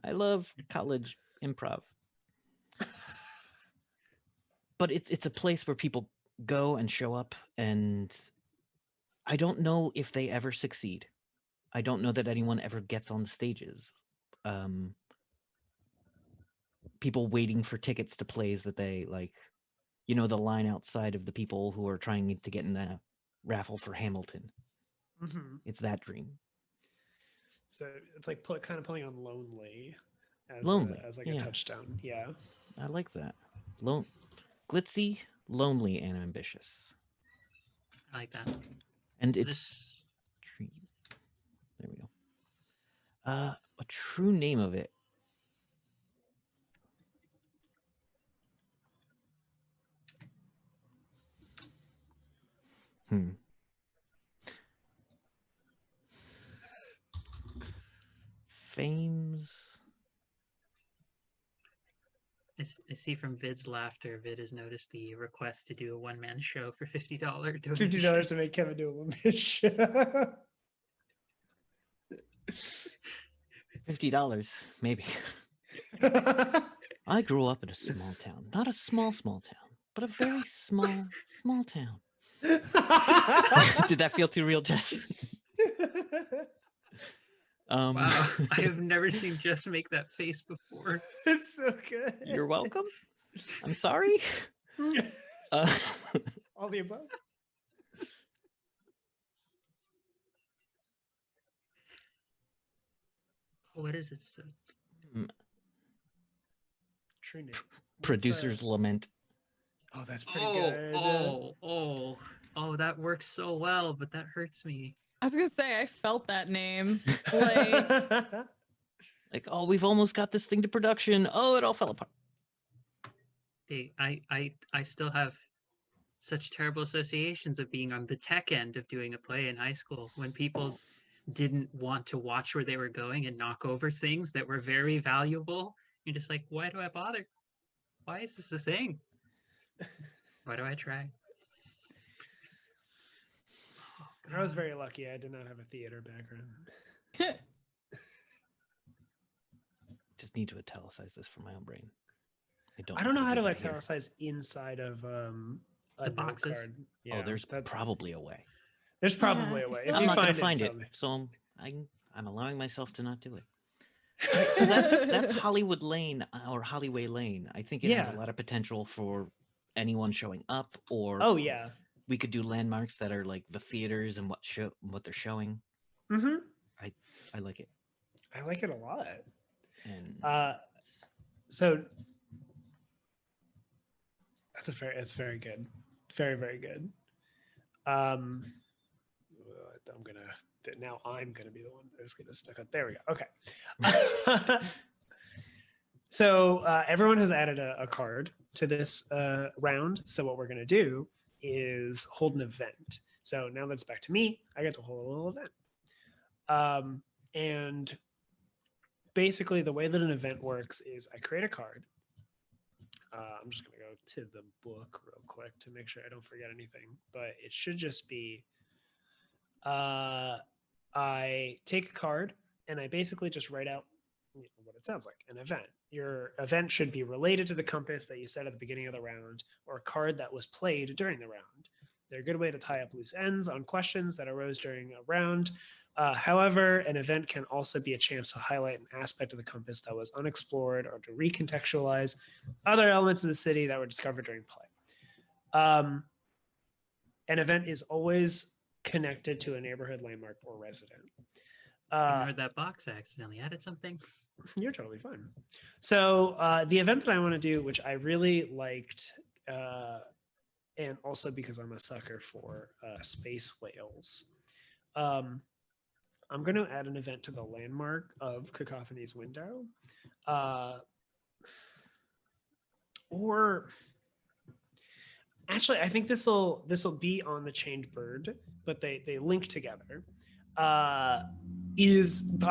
I love college improv. But it's a place where people go and show up, and I don't know if they ever succeed. I don't know that anyone ever gets on the stages. People waiting for tickets to plays that they like, you know, the line outside of the people who are trying to get in the raffle for Hamilton. Mm-hmm. It's that dream. So it's like kind of playing on lonely as Lonely, as like yeah. a touchdown. Yeah. I like that. Glitzy, lonely, and ambitious. I like that. And Is it's this dream. There we go. A true name of it. Fames. I see from Vid's laughter, Vid has noticed the request to do a one-man show for $50 donation. $50 to make Kevin do a one-man show. $50, maybe. I grew up in a small town. Not a small town, but a very small town. Did that feel too real, Jess? Wow, I have never seen Jess make that face before. It's so good. You're welcome. I'm sorry. All the above. What is it? True name. Producer's lament. Oh, that's pretty good. Oh, that works so well, but that hurts me. I was gonna say I felt that name. Like, oh, we've almost got this thing to production. Oh, it all fell apart. Hey, I still have such terrible associations of being on the tech end of doing a play in high school when people didn't want to watch where they were going and knock over things that were very valuable. You're just like, why do I bother? Why is this a thing? Why do I try? I was very lucky. I did not have a theater background. Just need to italicize this for my own brain. I don't know how to do that here. italicize inside of a The note boxes? card. Oh, Yeah, there's probably a way. there's probably a way. If I'm you not gonna find find tell it, me. so I'm allowing myself to not do it. All right, so that's Hollywood Lane or Hollyway Lane. I think it has a Yeah. lot of potential for anyone showing up, or Oh yeah. we could do landmarks that are like the theaters and what they're showing. Mm-hmm. I like it. I like it a lot. And So it's very good. Very, very good. I'm gonna be the one that's gonna stick out. There we go. Okay. So everyone has added a card to this round. So what we're gonna do is hold an event. So now that it's back to me, I get to hold a little event. And basically the way that an event works is I create a card. I'm just going to go to the book real quick to make sure I don't forget anything, but it should just be I take a card and I basically just write out what it sounds like, an event. Your event should be related to the compass that you set at the beginning of the round, or a card that was played during the round. They're a good way to tie up loose ends on questions that arose during a round. However, an event can also be a chance to highlight an aspect of the compass that was unexplored, or to recontextualize other elements of the city that were discovered during play. An event is always connected to a neighborhood, landmark, or resident. Ignored that box. I accidentally added something. You're totally fine. So the event that I want to do, which I really liked, and also because I'm a sucker for space whales, I'm going to add an event to the landmark of Cacophony's window. Or actually, I think this will be on the Chained Bird, but they link together. I'm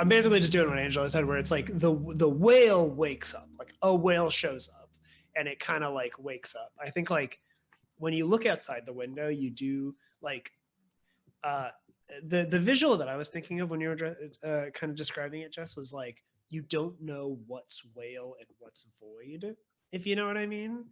basically just doing what Angela said, where it's like the whale wakes up, like a whale shows up, and it kind of like wakes up. I think like when you look outside the window, you do like the visual that I was thinking of when you were kind of describing it, Jess, was like you don't know what's whale and what's void, if you know what I mean.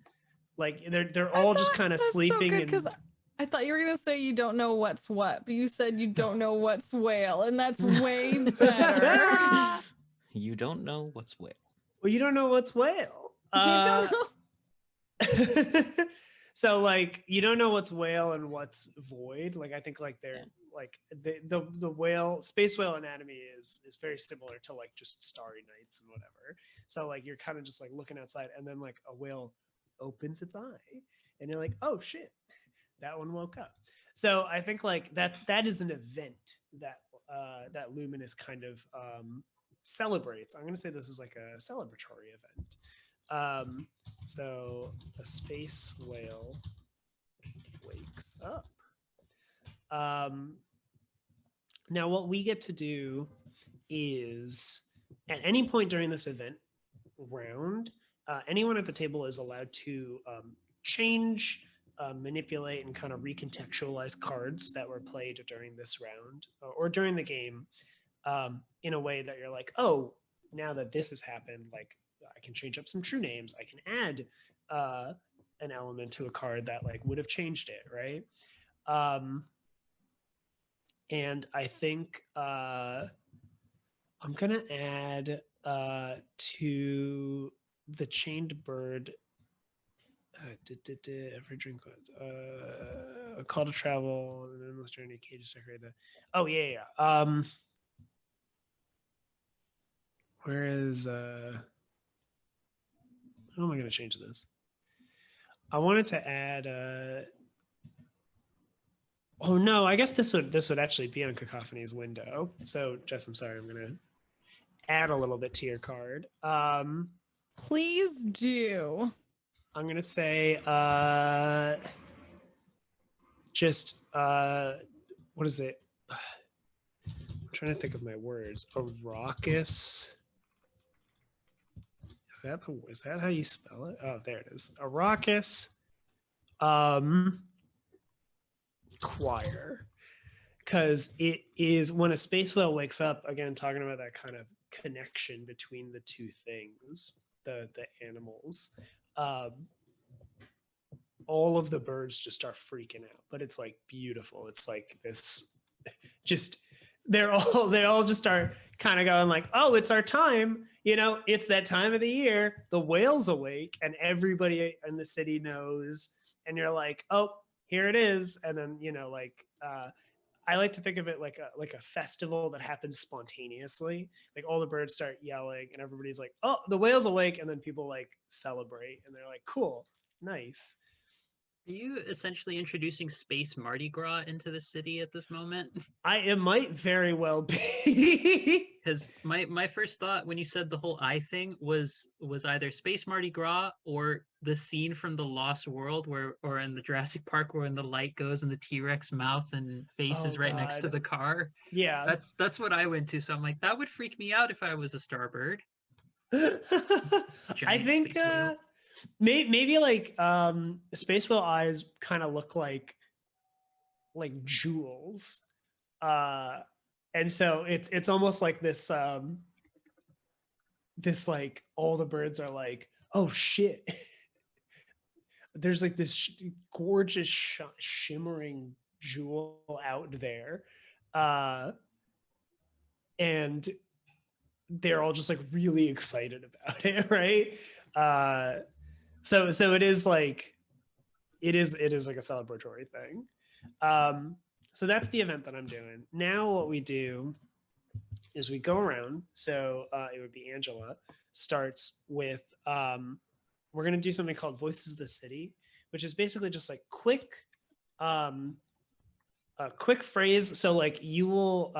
Like they're all just kind of sleeping. So good, I thought you were gonna say you don't know what's what, but you said you don't know what's whale, and that's way better. You don't know what's whale. Well, you don't know what's whale. You don't know. So like you don't know what's whale and what's void. Like I think like they're like the whale, space whale anatomy is very similar to like just starry nights and whatever. So like you're kind of just like looking outside, and then like a whale opens its eye, and you're like, oh shit, that one woke up. So I think like that is an event that that Luminous kind of celebrates. I'm going to say this is like a celebratory event. So a space whale wakes up. Now what we get to do is at any point during this event round, anyone at the table is allowed to change, manipulate, and kind of recontextualize cards that were played during this round or during the game in a way that you're like, oh, now that this has happened, like I can change up some true names. I can add an element to a card that like would have changed it, right? And I think I'm gonna add to the Chained Bird. Every drink a call to travel, an endless journey, cages decorated. Oh yeah. Where is how am I going to change this? I wanted to add oh no, I guess this would actually be on Cacophony's window. So Jess, I'm sorry, I'm going to add a little bit to your card. Please do. I'm going to say just what is it? I'm trying to think of my words. A raucous. Is that how you spell it? Oh, there it is. A raucous choir. Because it is when a space whale wakes up, again, talking about that kind of connection between the two things, the animals. All of the birds just start freaking out, but it's like beautiful. It's like this just they all just start kind of going like, oh, it's our time, it's that time of the year. The whale's awake and everybody in the city knows, and you're like, oh, here it is. And then I like to think of it like a festival that happens spontaneously. Like all the birds start yelling and everybody's like, oh, the whale's awake, and then people like celebrate and they're like, cool, nice. Are you essentially introducing space Mardi Gras into the city at this moment? It might very well be. Because my first thought when you said the whole eye thing was either space Mardi Gras or the scene from the Lost World or in the Jurassic Park when the light goes and the T-Rex mouth and face is right next to the car. Yeah. That's what I went to. So I'm like, that would freak me out if I was a starbird. I think maybe like space whale eyes kind of look like jewels, And so it's almost like this this like all the birds are like, oh shit. There's like this gorgeous shimmering jewel out there. And they're all just like really excited about it, right? So it is like it is like a celebratory thing. So that's the event that I'm doing. Now what we do is we go around. So it would be Angela starts with we're gonna do something called Voices of the City, which is basically just like quick a quick phrase. So like you will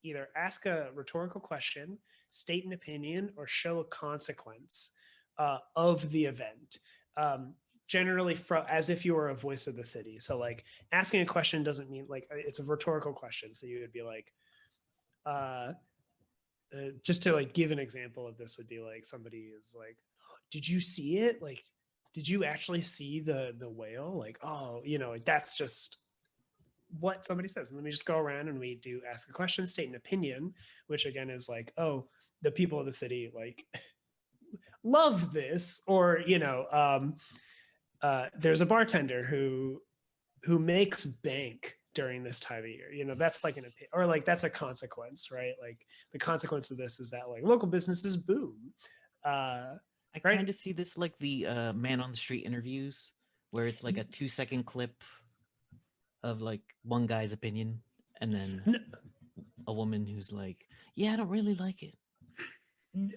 either ask a rhetorical question, state an opinion, or show a consequence of the event. Generally as if you were a voice of the city. So like asking a question doesn't mean like it's a rhetorical question. So you would be like, just to like give an example of this would be like somebody is like, did you see it? Like, did you actually see the whale? Like, oh, you know, that's just what somebody says. And then we just go around and we do ask a question, state an opinion, which again is like, oh, the people of the city like love this, or you know, there's a bartender who makes bank during this time of year. You know, that's like an opinion, or like that's a consequence, right? Like the consequence of this is that like local businesses boom. I kind of see this like the man on the street interviews, where it's like a 2-second clip of like one guy's opinion, and then a woman who's like, "Yeah, I don't really like it."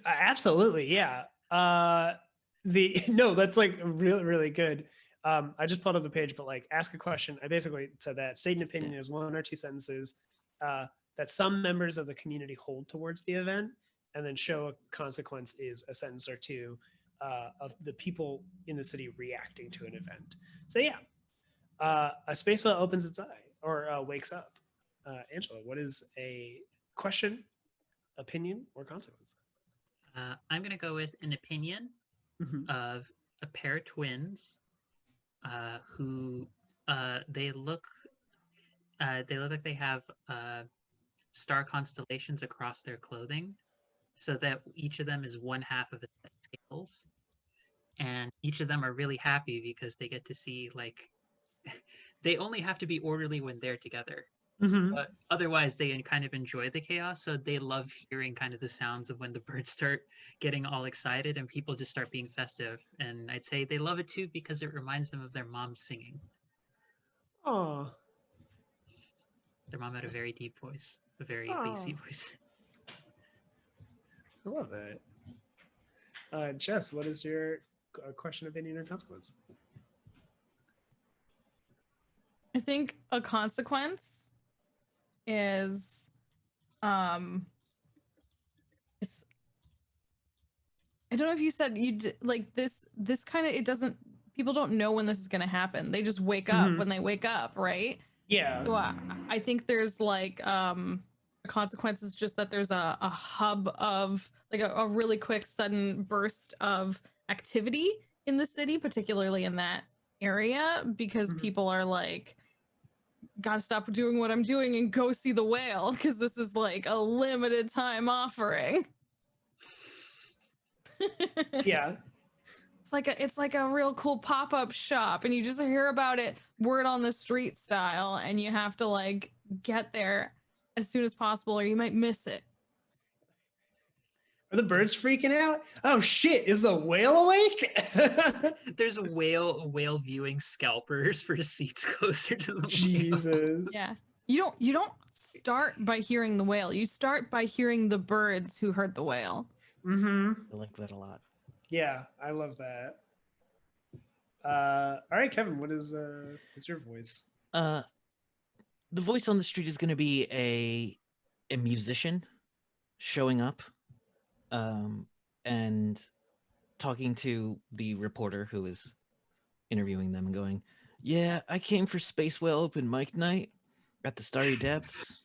Absolutely, yeah. No, that's like really good. I just pulled up the page, but like ask a question. I basically said that state an opinion is 1 or 2 sentences that some members of the community hold towards the event, and then show a consequence is a sentence or 2 of the people in the city reacting to an event. So yeah, a space whale opens its eye or wakes up. Angela, what is a question, opinion, or consequence? I'm going to go with an opinion of a pair of twins who they look like they have star constellations across their clothing, so that each of them is one half of a set of scales, and each of them are really happy because they get to see like they only have to be orderly when they're together. But otherwise they kind of enjoy the chaos, so they love hearing kind of the sounds of when the birds start getting all excited and people just start being festive. And I'd say they love it too because it reminds them of their mom singing. Oh, their mom had a very deep voice, a very bassy voice. I love that. Jess, what is your question, opinion, or consequence? I think a consequence is it's I don't know if you said like this kind of, it doesn't, people don't know when this is going to happen. They just wake up when they wake up, right? Yeah. So I think there's like consequences, just that there's a hub of like a really quick sudden burst of activity in the city, particularly in that area, because people are like, gotta stop doing what I'm doing and go see the whale, because this is like a limited time offering. Yeah. It's like a real cool pop-up shop, and you just hear about it word on the street style, and you have to like get there as soon as possible or you might miss it. Are the birds freaking out? Oh shit, is the whale awake? There's whale viewing scalpers for seats closer to the Jesus. whale. Yeah. You don't start by hearing the whale. You start by hearing the birds who heard the whale. I like that a lot. Yeah, I love that. All right, Kevin, what's your voice? The voice on the street is going to be a musician showing up and talking to the reporter who is interviewing them and going, "Yeah, I came for Space Whale Open Mic Night at the Starry Depths.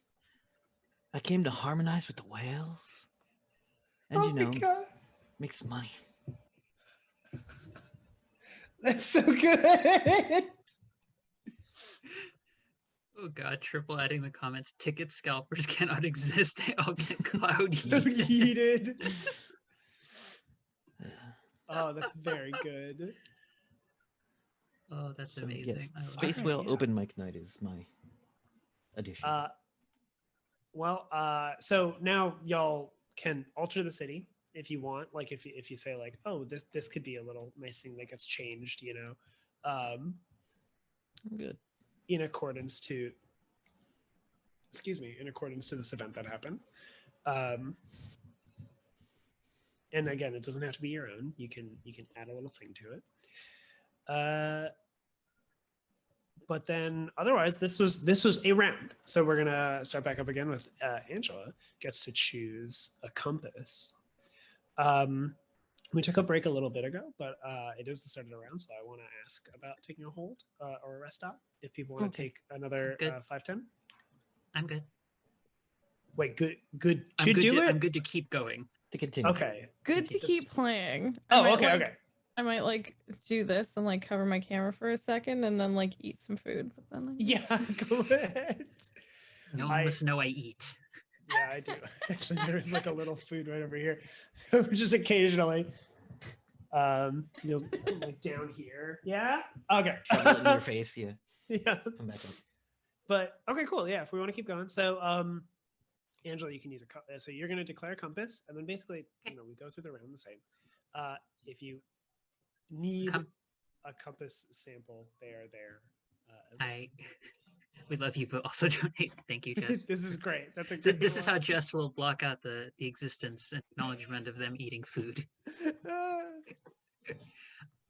I came to harmonize with the whales and, make some money." That's so good. Oh god, triple adding the comments. Ticket scalpers cannot exist. They all get cloud Yeeted. Oh, that's very good. Oh, that's So amazing. yes, I love Space Alright, Whale yeah. open mic night is my addition. So now y'all can alter the city if you want. Like if you say like, oh, this could be a little nice thing that gets changed, I'm good. in accordance to this event that happened. And again, it doesn't have to be your own. You can add a little thing to it. But then otherwise, this was a round. So we're gonna start back up again with Angela gets to choose a compass. We took a break a little bit ago, but it is the start of the round, so I want to ask about taking a hold or a rest stop. If people want to take another Good. 5-10. I'm good. Wait, good to I'm good do to, it. I'm good to keep going. To continue. Okay. Good to This- keep playing. Oh, might, okay, like, okay. I might like do this and like cover my camera for a second and then like eat some food. But then Yeah, go ahead. No one must know I eat. Yeah, I do. Actually, there is like a little food right over here. So just occasionally, you'll like down here. Yeah. Okay. Shovel it in your face, yeah. Yeah. Come back up. But okay, cool. Yeah, if we want to keep going. So, Angela, you can use so you're going to declare a compass, and then basically, we go through the round the same. If you need a compass sample, they are there. As well. We love you, but also donate. Thank you, Jess. This is great. That's a great This is one. how Jess will block out the existence and acknowledgement of them eating food.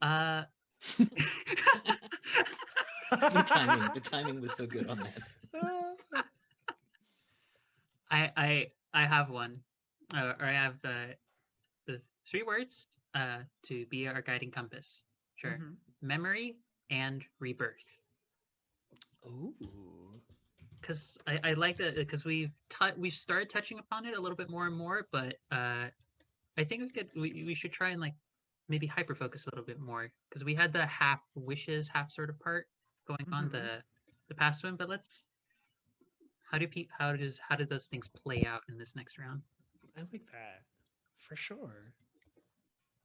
The timing was so good on that. I have one, or I have the 3 words to be our guiding compass. Sure, Mhm. memory and rebirth. Ooh. Because I like that because we've started touching upon it a little bit more and more, but I think we should try and like maybe hyper focus a little bit more because we had the half wishes, half sort of part going on the past one, but let's how do those things play out in this next round? I like that for sure.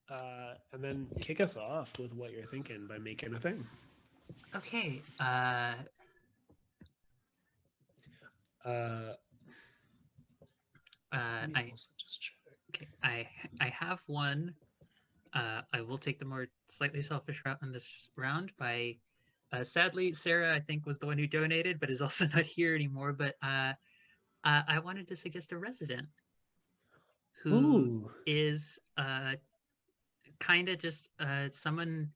And then kick us off with what you're thinking by making a thing. Okay. Let me I also just check. okay. I have one. I will take the more slightly selfish route on this round by sadly Sarah I think was the one who donated but is also not here anymore, but I wanted to suggest a resident who is kind of just someone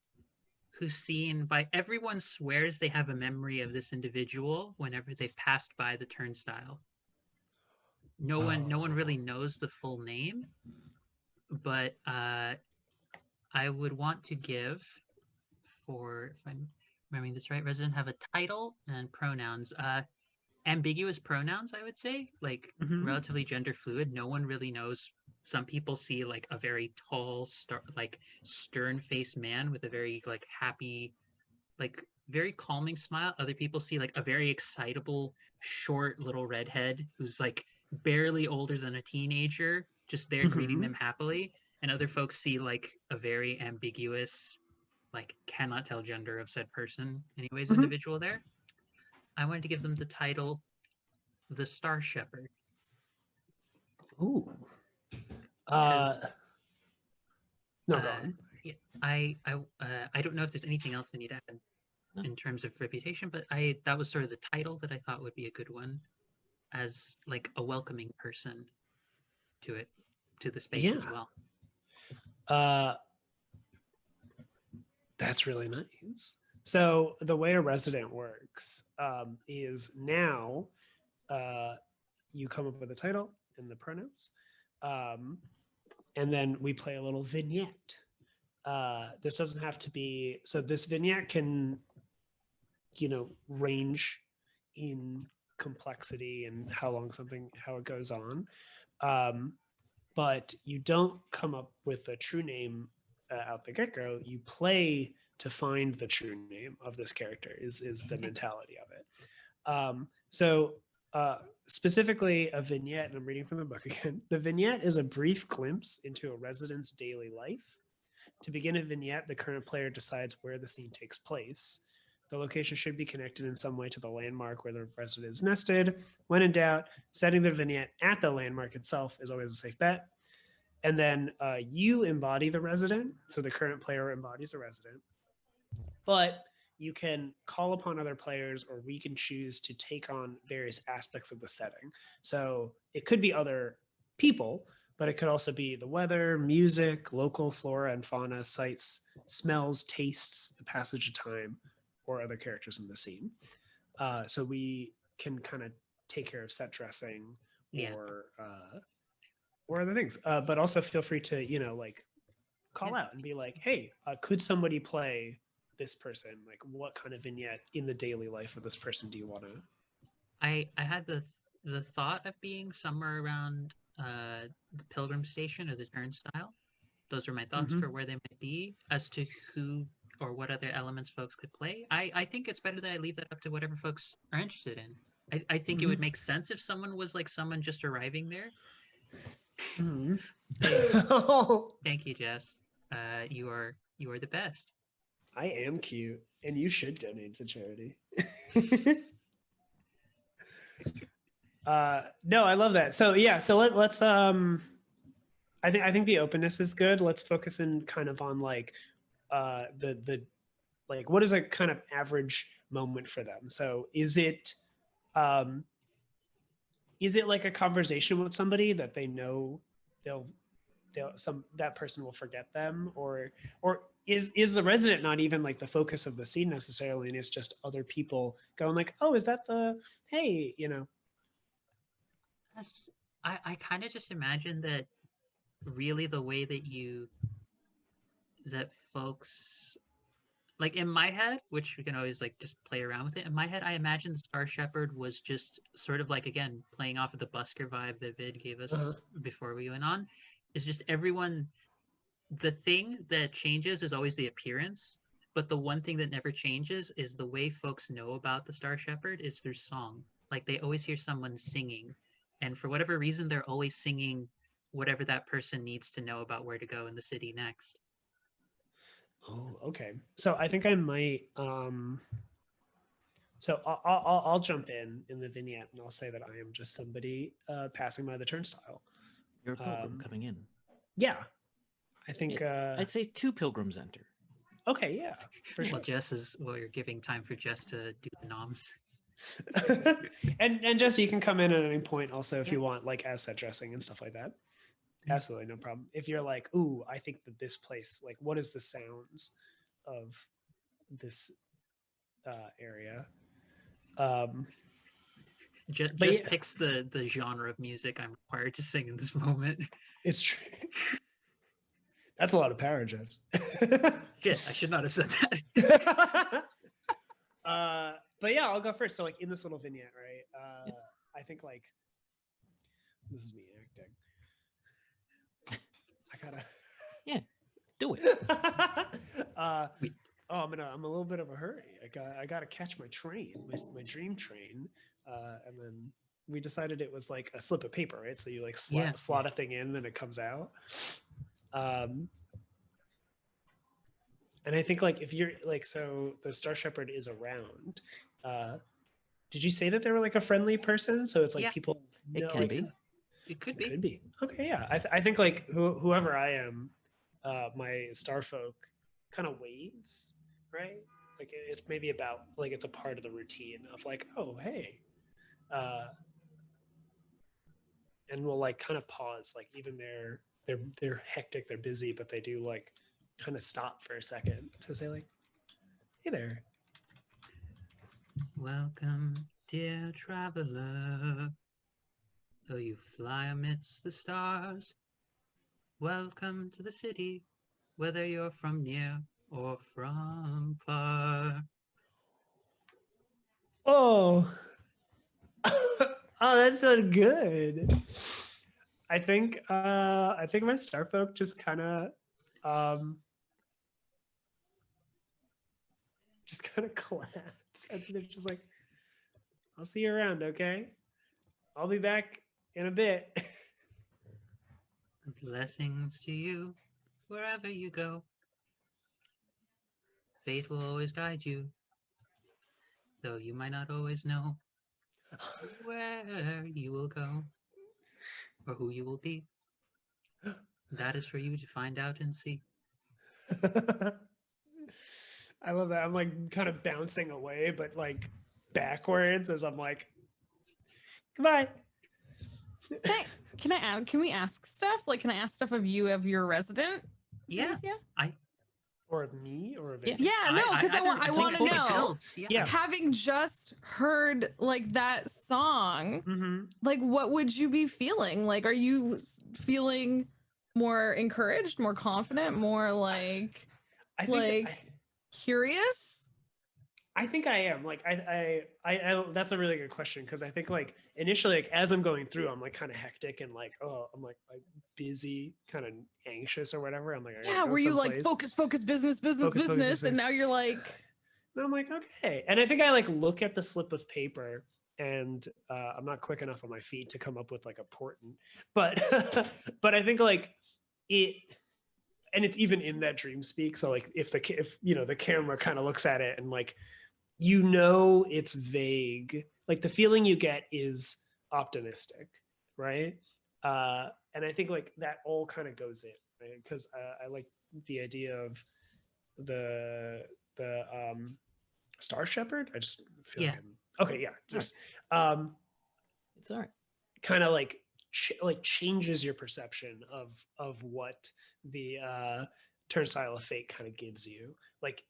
who's seen by everyone, swears they have a memory of this individual whenever they've passed by the turnstile. No one really knows the full name, but I would want to give, for, if I'm remembering this right, resident have a title and pronouns. Ambiguous pronouns, I would say, like relatively gender fluid. No one really knows. Some people see like a very tall, stern-faced man with a very like happy, like very calming smile. Other people see like a very excitable, short little redhead who's like barely older than a teenager, just there greeting them happily. And other folks see like a very ambiguous, like cannot tell gender of said person, anyways, individual there. I wanted to give them the title, the Star Shepherd. Ooh. No, go on. Yeah, I don't know if there's anything else I need to add in terms of reputation, but that was sort of the title that I thought would be a good one, as like a welcoming person to it, to the space as well. That's really nice. So the way a resident works is now you come up with a title and the pronouns, and then we play a little vignette. This doesn't have to be, so this vignette can, range in complexity and how it goes on. But you don't come up with a true name out the get-go. You play to find the true name of this character is the mentality of it. So specifically a vignette, and I'm reading from the book again. The vignette is a brief glimpse into a resident's daily life. To begin a vignette, the current player decides where the scene takes place. The location should be connected in some way to the landmark where the resident is nested. When in doubt, setting the vignette at the landmark itself is always a safe bet. And then you embody the resident. So the current player embodies the resident. But you can call upon other players, or we can choose to take on various aspects of the setting. So it could be other people, but it could also be the weather, music, local flora and fauna, sights, smells, tastes, the passage of time, or other characters in the scene. So we can kind of take care of set dressing or other things. But also feel free to, like call out and be like, hey, could somebody play this person? Like, what kind of vignette in the daily life of this person do you want to? I had the thought of being somewhere around the Pilgrim Station or the Turnstile. Those are my thoughts for where they might be. As to who or what other elements folks could play, I think it's better that I leave that up to whatever folks are interested in. I think it would make sense if someone was like someone just arriving there. Thank you, Jess. You are the best. I am cute, and you should donate to charity. No, I love that. So yeah, so let's I think the openness is good. Let's focus in kind of on like the like, what is a kind of average moment for them? So is it like a conversation with somebody that they know that person will forget them, or is the resident not even like the focus of the scene necessarily, and it's just other people going like, oh, is that the, hey, I kind of just imagine that really the way that folks, like in my head, which we can always like just play around with it. In my head, I imagine the Star Shepherd was just sort of like, again, playing off of the busker vibe that Vid gave us before we went on. Is just everyone, the thing that changes is always the appearance, but the one thing that never changes is the way folks know about the Star Shepherd is through song. Like they always hear someone singing, and for whatever reason, they're always singing whatever that person needs to know about where to go in the city next. Oh, okay. So I think I might. So I'll jump in the vignette, and I'll say that I am just somebody passing by the turnstile. You're a pilgrim coming in. Yeah, I think. I'd say 2 pilgrims enter. Okay, yeah, for sure. You're giving time for Jess to do the noms. and Jess, you can come in at any point also if you want, like as set dressing and stuff like that. Absolutely no problem. If you're like, ooh, I think that this place, like, what is the sounds of this area? Just picks the genre of music I'm required to sing in this moment. It's true. That's a lot of power, Jess. Shit, I should not have said that. But yeah, I'll go first. So like in this little vignette, right? I think like this is me acting. I gotta. Yeah, do it. I'm a little bit of a hurry. I gotta catch my train, my dream train, and then we decided it was like a slip of paper, right? So you like slot a thing in, then it comes out. And I think like if you're like, so the Star Shepherd is around. Did you say that they were like a friendly person? So it's like people. It can be. It could be. It could be. Okay, yeah. I think like whoever I am, my star folk kind of waves, right? Like it's maybe about like it's a part of the routine of like, oh hey, and we'll like kind of pause, like even they're hectic, they're busy, but they do like kind of stop for a second to say like, hey there. Welcome, dear traveler. Though you fly amidst the stars, welcome to the city, whether you're from near or from far. Oh, oh, that's so good. I think my star folk just kind of collapse, and they're just like, I'll see you around, okay? I'll be back in a bit. Blessings to you wherever you go. Fate will always guide you, though you might not always know where you will go or who you will be. That is for you to find out and see. I love that. I'm like kind of bouncing away, but like backwards as I'm like, goodbye. Can we ask stuff? Like, can I ask stuff of you, of your resident? Yeah, Viditya? Or of me, or of Yeah. it. Yeah, no, because I want to know. Built. Yeah. Having just heard like that song, Mm-hmm. like what would you be feeling? Like, are you feeling more encouraged, more confident, more like curious? I think I am. Like I that's a really good question, because I think like initially, like as I'm going through, I'm like kind of hectic and like, oh, I'm like busy, kind of anxious or whatever. I'm like, I gotta Yeah, go were you like someplace. focus, business, Focus. and now you're like, And I'm like, okay. And I think I like look at the slip of paper, and I'm not quick enough on my feet to come up with like a portent, but but I think like it, and it's even in that dream speak. So like if the camera kind of looks at it and like, it's vague, like the feeling you get is optimistic, right? And I think like that all kind of goes in, right? Because I like the idea of the Star Shepherd. I just feel like okay, yeah, just It's all right. kind of like changes your perception of what the Turnstile of Fate kind of gives you. Like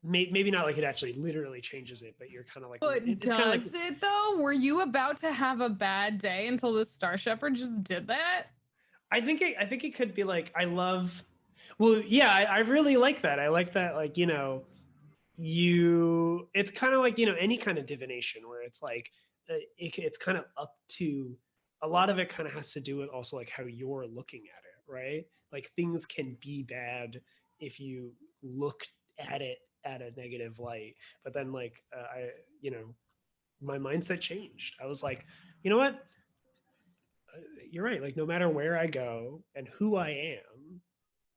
maybe not like it actually literally changes it, but you're kind of like, but it's does kind of like, it though? Were you about to have a bad day until the Star Shepherd just did that? I think it could be like, I really like that. I like that, like, it's kind of like, any kind of divination where it's like, it's kind of up to, a lot of it kind of has to do with also like how you're looking at it, right? Like things can be bad if you look at it at a negative light. But then like, my mindset changed. I was like, you know what? You're right. Like no matter where I go and who I am,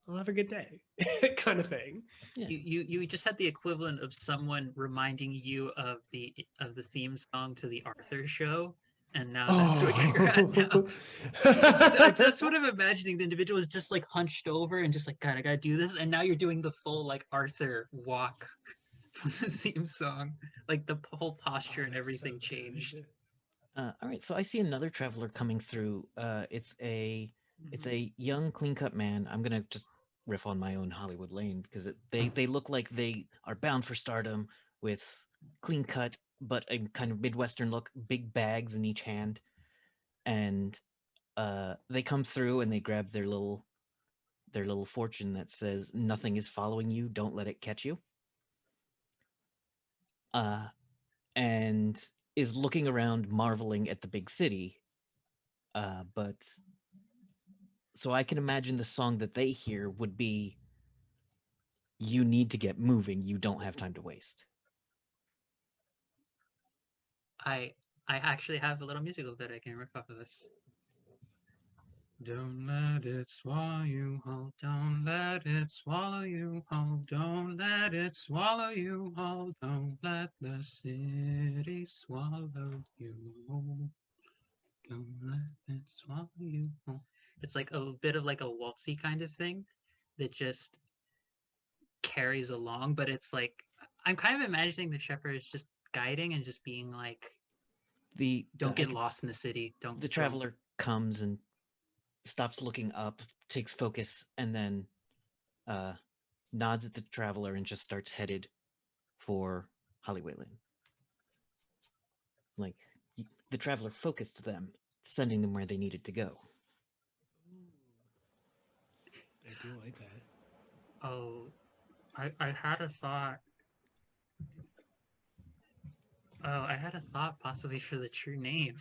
I'll have a good day, kind of thing. Yeah. You just had the equivalent of someone reminding you of the theme song to the Arthur show, and now that's what you're at now. That's what I'm imagining. The individual is just like hunched over and just like, God, I gotta do this, and now you're doing the full like Arthur walk from the theme song. Like the whole posture and everything changed. All right, so I see another traveler coming through. It's a young, clean-cut man. I'm gonna just riff on my own Hollywood lane because they look like they are bound for stardom, with clean cut but a kind of Midwestern look, big bags in each hand, and they come through and they grab their little fortune that says "Nothing is following you. Don't let it catch you." And is looking around, marveling at the big city. But so I can imagine the song that they hear would be, "You need to get moving. You don't have time to waste." I actually have a little musical bit I can riff off of this. Don't let it swallow you whole. Don't let it swallow you whole. Don't let it swallow you whole. Don't let the city swallow you whole. Don't let it swallow you whole. It's like a bit of like a waltzy kind of thing that just carries along, but it's like I'm kind of imagining the shepherd is just guiding and just being like, don't get lost in the city. The traveler comes and stops looking up, takes focus, and then nods at the traveler and just starts headed for Hollywayland. Like the traveler focused them, sending them where they needed to go. I do like that. Oh, I had a thought. Oh, I had a thought possibly for the true name.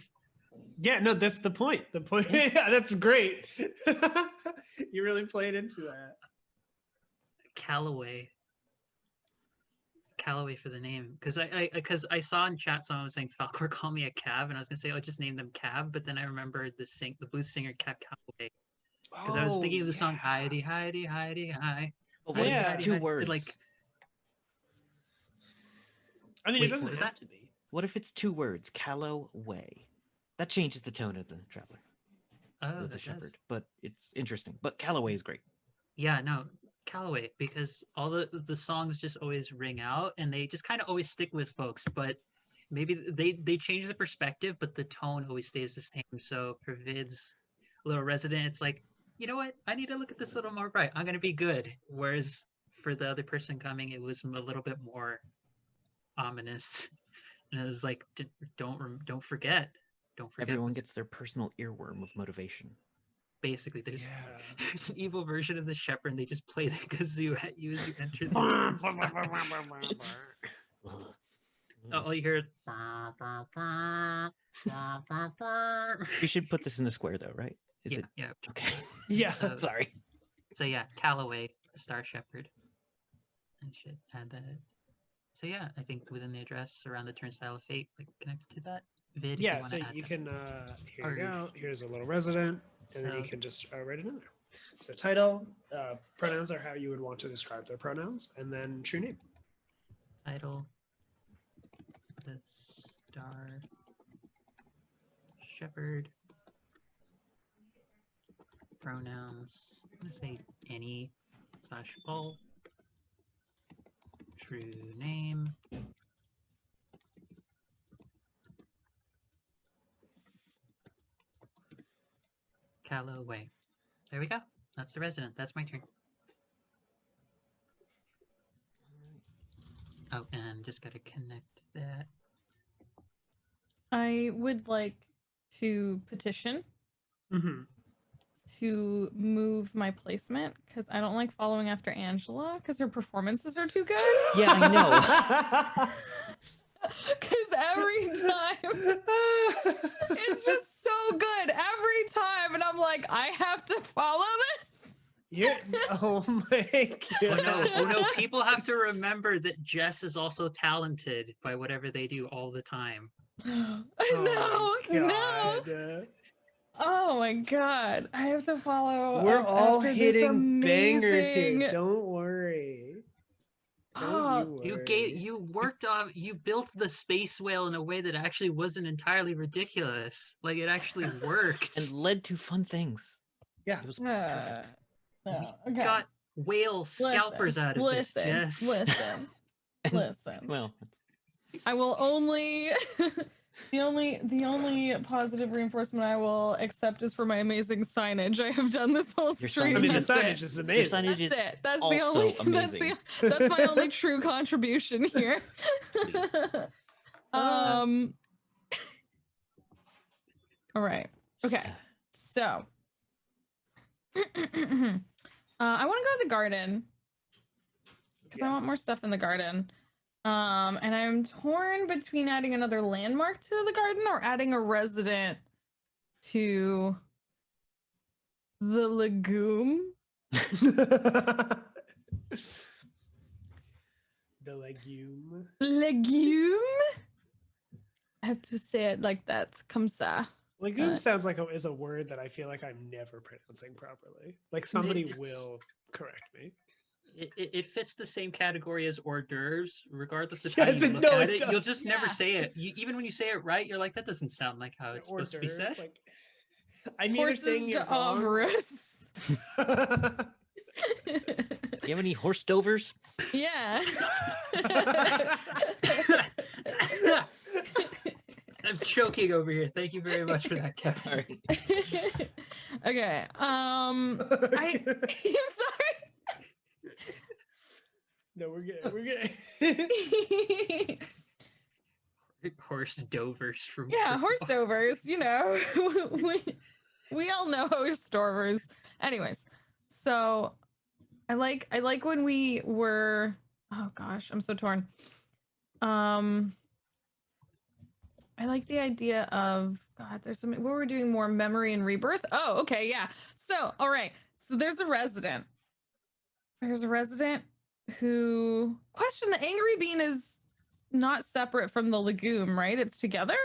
Yeah, no, that's the point. The point. Yeah, that's great. You really played into that. Callaway. Callaway for the name, because I saw in chat someone was saying Falcor call me a Cav, and I was gonna say I'll just name them Cav, but then I remembered the blues singer Cab Calloway, because I was thinking of the song Heidi Heidi Heidi Hi. But what if Yeah. it's two words? Like, I mean, Wait, it doesn't what was have that? to be. What if it's 2 words? Calloway. That changes the tone of the traveler, Oh, of the that shepherd. does. But it's interesting. But Calloway is great. Yeah, no, Callaway, because all the songs just always ring out, and they just kind of always stick with folks. But maybe they change the perspective, but the tone always stays the same. So for Vid's little resident, it's like, you know what? I need to look at this a little more bright. I'm gonna be good. Whereas for the other person coming, it was a little bit more ominous, and it was like, don't forget, don't forget. Everyone what's-" gets their personal earworm of motivation. Basically, there's Yeah. there's an evil version of the shepherd, and they just play the kazoo at you as you enter the turnstile. All you hear is We should put this in the square though, right? Is yeah, it yeah. okay? Yeah. So, Sorry. so yeah, Callaway, the Star Shepherd. I should add that. So yeah, I think within the address around the Turnstile of Fate, like connected to that. Vid, if you Yeah, want so to add you that. can, here you Or- go. Here's a little resident, and then you So- can just write it in there. So title, pronouns are how you would want to describe their pronouns, and then true name. Title, the Star Shepherd. Pronouns, I'm gonna say any / all. True name. Callaway. There we go. That's the resident. That's my turn. Oh, and just gotta connect that. I would like to petition Mm-hmm. to move my placement because I don't like following after Angela because her performances are too good. Yeah, I know. Because every time it's just so good every time, and I'm like, I have to follow this. Yeah. Oh my god. Oh no, people have to remember that Jess is also talented by whatever they do all the time. No, Oh my no. God. Oh my god, I have to follow. We're up all after this hitting bangers here. amazing- Don't worry. Don't Oh, you You worry. worked on, you built the space whale in a way that actually wasn't entirely ridiculous. Like it actually worked. And led to fun things. Yeah. It was perfect. no, We okay. got whale scalpers out of this, Jess. Listen. Well, I will only the only positive reinforcement I will accept is for my amazing signage I have done this whole Your stream. I mean, the That's it. signage is amazing. signage That's is it. That's the also only amazing. that's my only true contribution here. It um all right. Okay. So I want to go to the garden because I Yeah. want more stuff in the garden. And I'm torn between adding another landmark to the garden or adding a resident to the legume. The legume. Legume? I have to say it like that. Comme ça. Legume sounds like is a word that I feel like I'm never pronouncing properly. Like somebody It's- will correct me. It fits the same category as hors d'oeuvres, regardless of Yes, how you and look no, at it it. You'll does. just never Yeah. say it. Even when you say it right, you're like, that doesn't sound like how it's Hors supposed to be said. d'oeuvres, like I'm either saying Horses it wrong. d'oeuvres. You have any horse dovers? Yeah. I'm choking over here. Thank you very much for that, Kevin. Sorry. Okay. I'm sorry. No, we're good. We're good. Horse dovers from Yeah, True. horse dovers, you know. we all know horse dovers. Anyways, so I like when we were, oh gosh, I'm so torn. I like the idea of, God, there's something where we're doing more memory and rebirth. Oh, okay, yeah. So, all right. So there's a resident. There's a resident who question the angry bean is not separate from the legume, right? It's together.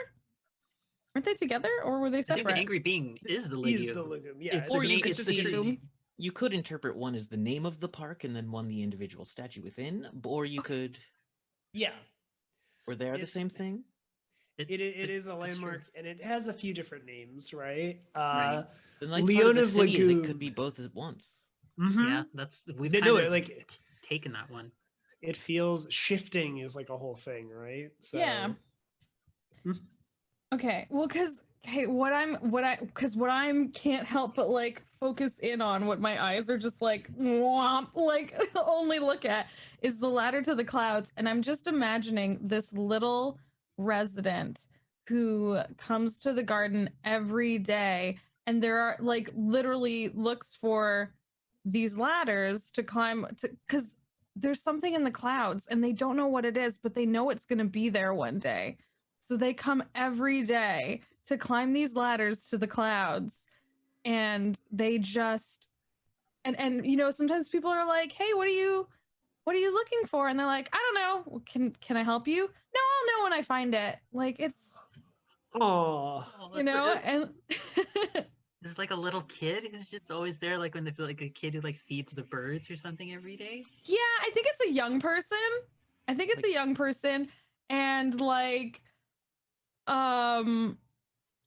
Aren't they together, or were they I think separate? the angry being is the Is legume. the legume. Yeah, It's Or the you name. could It's the see tree. you could interpret one as the name of the park and then one the individual statue within, or you could, yeah. or they are the It- same thing. It is a that's true. landmark, and it has a few different names, right? Right. The nice part of the Leona's city is it Lagoon. could be both at once. Yeah, we've They kind know of it, like taken that one. it feels shifting is like a whole thing, right? So Yeah. Mhm. Okay. Well, because what I'm can't help but like focus in on what my eyes are just like womp, like only look at is the ladder to the clouds, and I'm just imagining this little resident who comes to the garden every day, and there are like literally looks for these ladders to climb to, because there's something in the clouds and they don't know what it is, but they know it's going to be there one day. So they come every day to climb these ladders to the clouds, and they just and you know, sometimes people are like, "Hey, what are you looking for?" And they're like, "I don't know. Well, can I help you?" "No, I'll know when I find it." Like it's, Oh, you know, and It's like a little kid who's just always there, like when they feel like a kid who like feeds the birds or something every day. yeah, I think it's a young person. I think it's a young person, and like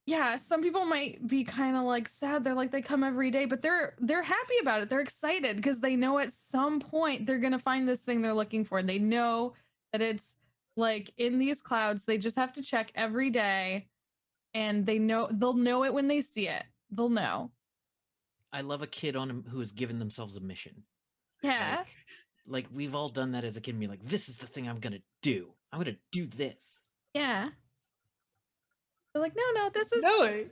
yeah, some people might be kind of like sad. They're like they come every day, but they're happy about it. They're excited because they know at some point they're gonna find this thing they're looking for. And they know that it's like in these clouds. They just have to check every day, and they'll know it when they see it. They'll know. I love a kid who has given themselves a mission. Yeah, Like we've all done that as a kid and be like, this is the thing I'm gonna do. I'm gonna do this. yeah. They're like, no, this is no way.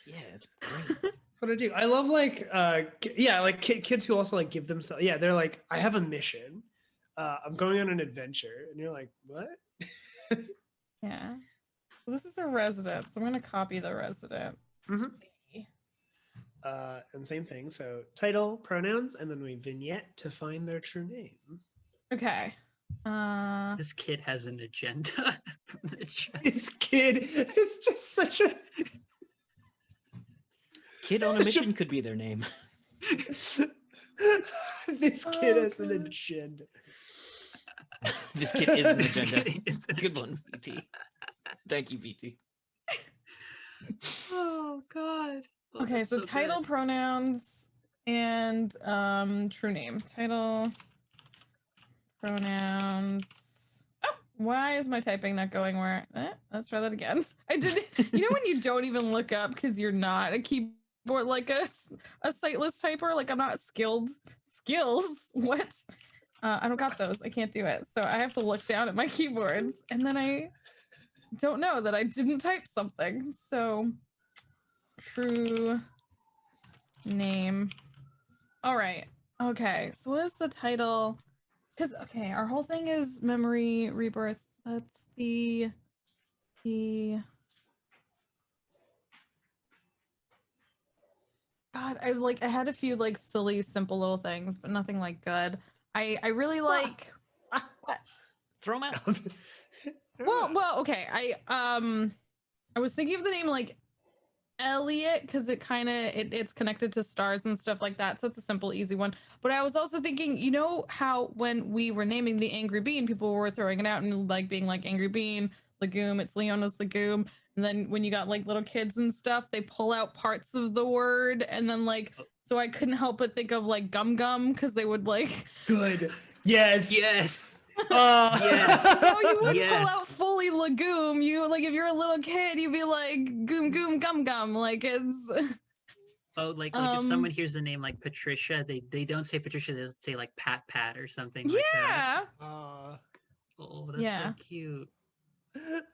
Yeah, it's great. That's what I do. I love like yeah, like kids who also like give themselves. Yeah, they're like, I have a mission. I'm going on an adventure, and you're like, what? yeah. So this is a resident, so I'm gonna copy the resident. Mhm. And same thing. So title, pronouns, and then we vignette to find their true name. Okay. This kid has an agenda. From the chat. This kid is just such a Kid on a Such a- mission could be their name. this kid Oh, has an God. agenda. This kid is an This agenda. kid is an Good one, BT. Thank you, BT. Oh God. Oh, Okay, that's so good. title, pronouns, and true name. Title, pronouns. Oh, why is my typing not going where? Let's try that again. I did. You know when you don't even look up because you're not a keyboard like a sightless typer? Like I'm not skilled. Skills? What? I don't got those. I can't do it. So I have to look down at my keyboards, and then I don't know that I didn't type something. So true name. All right. Okay. So what is the title? Because okay, our whole thing is memory rebirth. That's the God, I had a few like silly, simple little things, but nothing like good. I really like what? Throw him out. Well, okay. I was thinking of the name like Elliot because it kind of it's connected to stars and stuff like that, so it's a simple, easy one. But I was also thinking, you know how when we were naming the angry bean, people were throwing it out and like being like angry bean legume, it's Leona's legume, and then when you got like little kids and stuff, they pull out parts of the word, and then like so I couldn't help but think of like gum gum because they would like Good. Yes. Yes. Yes. so you would Yes. pull out fully legume. You like if you're a little kid, you'd be like goom goom gum gum. Like it's Oh, like if someone hears the name like Patricia, they don't say Patricia, they'll say like Pat or something like that. yeah. Oh, that's Yeah. so cute.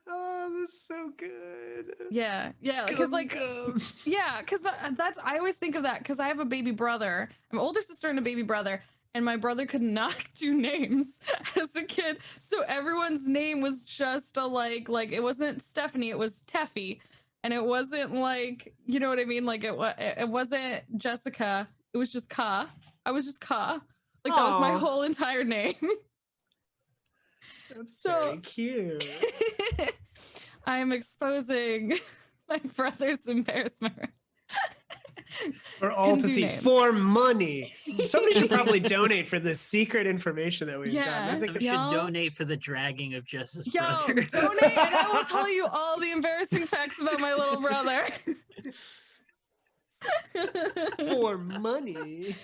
Oh, that's so good. Yeah, because like yeah, because that's I always think of that because I have a baby brother, I'm older sister and a baby brother, and my brother could not do names as a kid, so everyone's name was just a like it wasn't Stephanie, it was Teffy, and it wasn't like, you know what I mean, like it wasn't Jessica, it was just Ka. I was just Ka. Like that was my Aw. whole entire name. That's So- very cute. I am exposing my brother's embarrassment. For all Can to do see names. for money. Somebody should probably donate for this secret information that we've gotten. Yeah. I think Someone should Y'all- donate for the dragging of Jess's Yo, brother. donate and I will tell you all the embarrassing facts about my little brother. for money.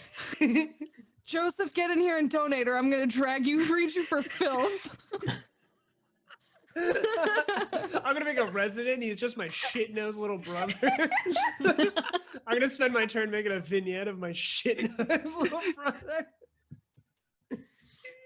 Joseph, get in here and donate, or I'm gonna drag you, read you for filth. I'm gonna make a resident. He's just my shit nosed little brother. I'm gonna spend my turn making a vignette of my shit nosed little brother.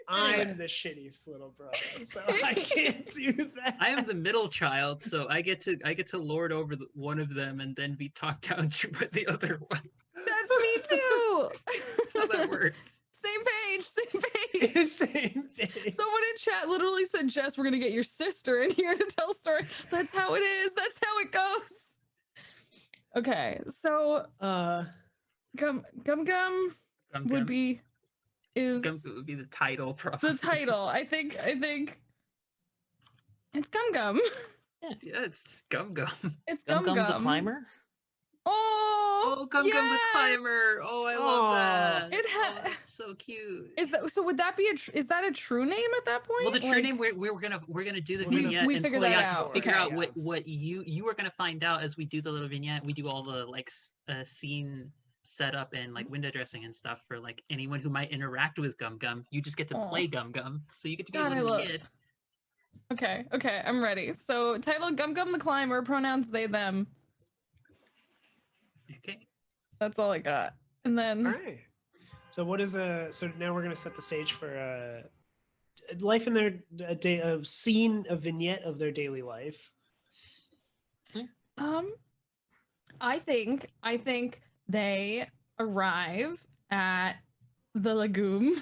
I'm the shittiest little brother, so I can't do that. I am the middle child, so I get to lord over one of them and then be talked down to by the other one. That's me too. That's how that works. Same page, same page. Same thing. Someone in chat literally said, Jess, we're gonna get your sister in here to tell story. That's how it is. That's how it goes. Okay, so Gum Gum would Gum. be is Gum would be the title, probably. the title. I think it's Gum. Yeah, it's just Gum Gum. It's Gum Gum Gum the Climber? Oh, Gum Gum the yes! Climber. Oh, I love Aw. that. It Oh, ha- that's so cute. Is that so? Would that be is that a true name at that point? Well, the true Like- name we're gonna do the We- vignette we and figured play that out out. to figure Okay. out what you are gonna find out as we do the little vignette. We do all the like scene setup and like window dressing and stuff for like anyone who might interact with Gum Gum. You just get to Aw. play Gum Gum, so you get to be God, a I little love- kid. Okay, I'm ready. So title Gum Gum the Climber, pronouns they them. Okay. That's all I got. And then All right. So what is so now we're gonna set the stage for life in their day of scene, a vignette of their daily life. I think they arrive at the lagoon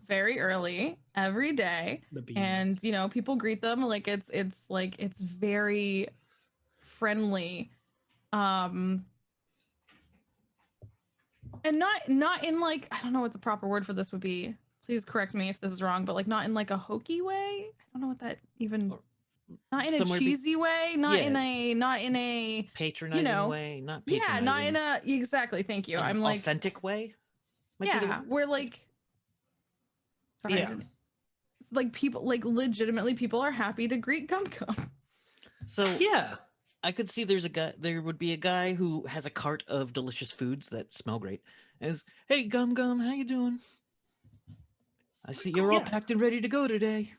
very early every day, The bean. and you know people greet them like it's very friendly, and not in like, I don't know what the proper word for this would be. Please correct me if this is wrong, but like not in like a hokey way. I don't know what that even. Or Not in a somewhere cheesy way. Not in Yeah. a Patronizing know, way, not yeah, patronizing. not in a exactly. Thank you. an I'm like, authentic way. Might be the yeah, word. we're like, sorry, Yeah. it's like people, like legitimately, people are happy to greet Gum Gum. So Yeah. I could see there would be a guy who has a cart of delicious foods that smell great. And is, hey Gum Gum, how you doing? I see you're all Yeah. packed and ready to go today.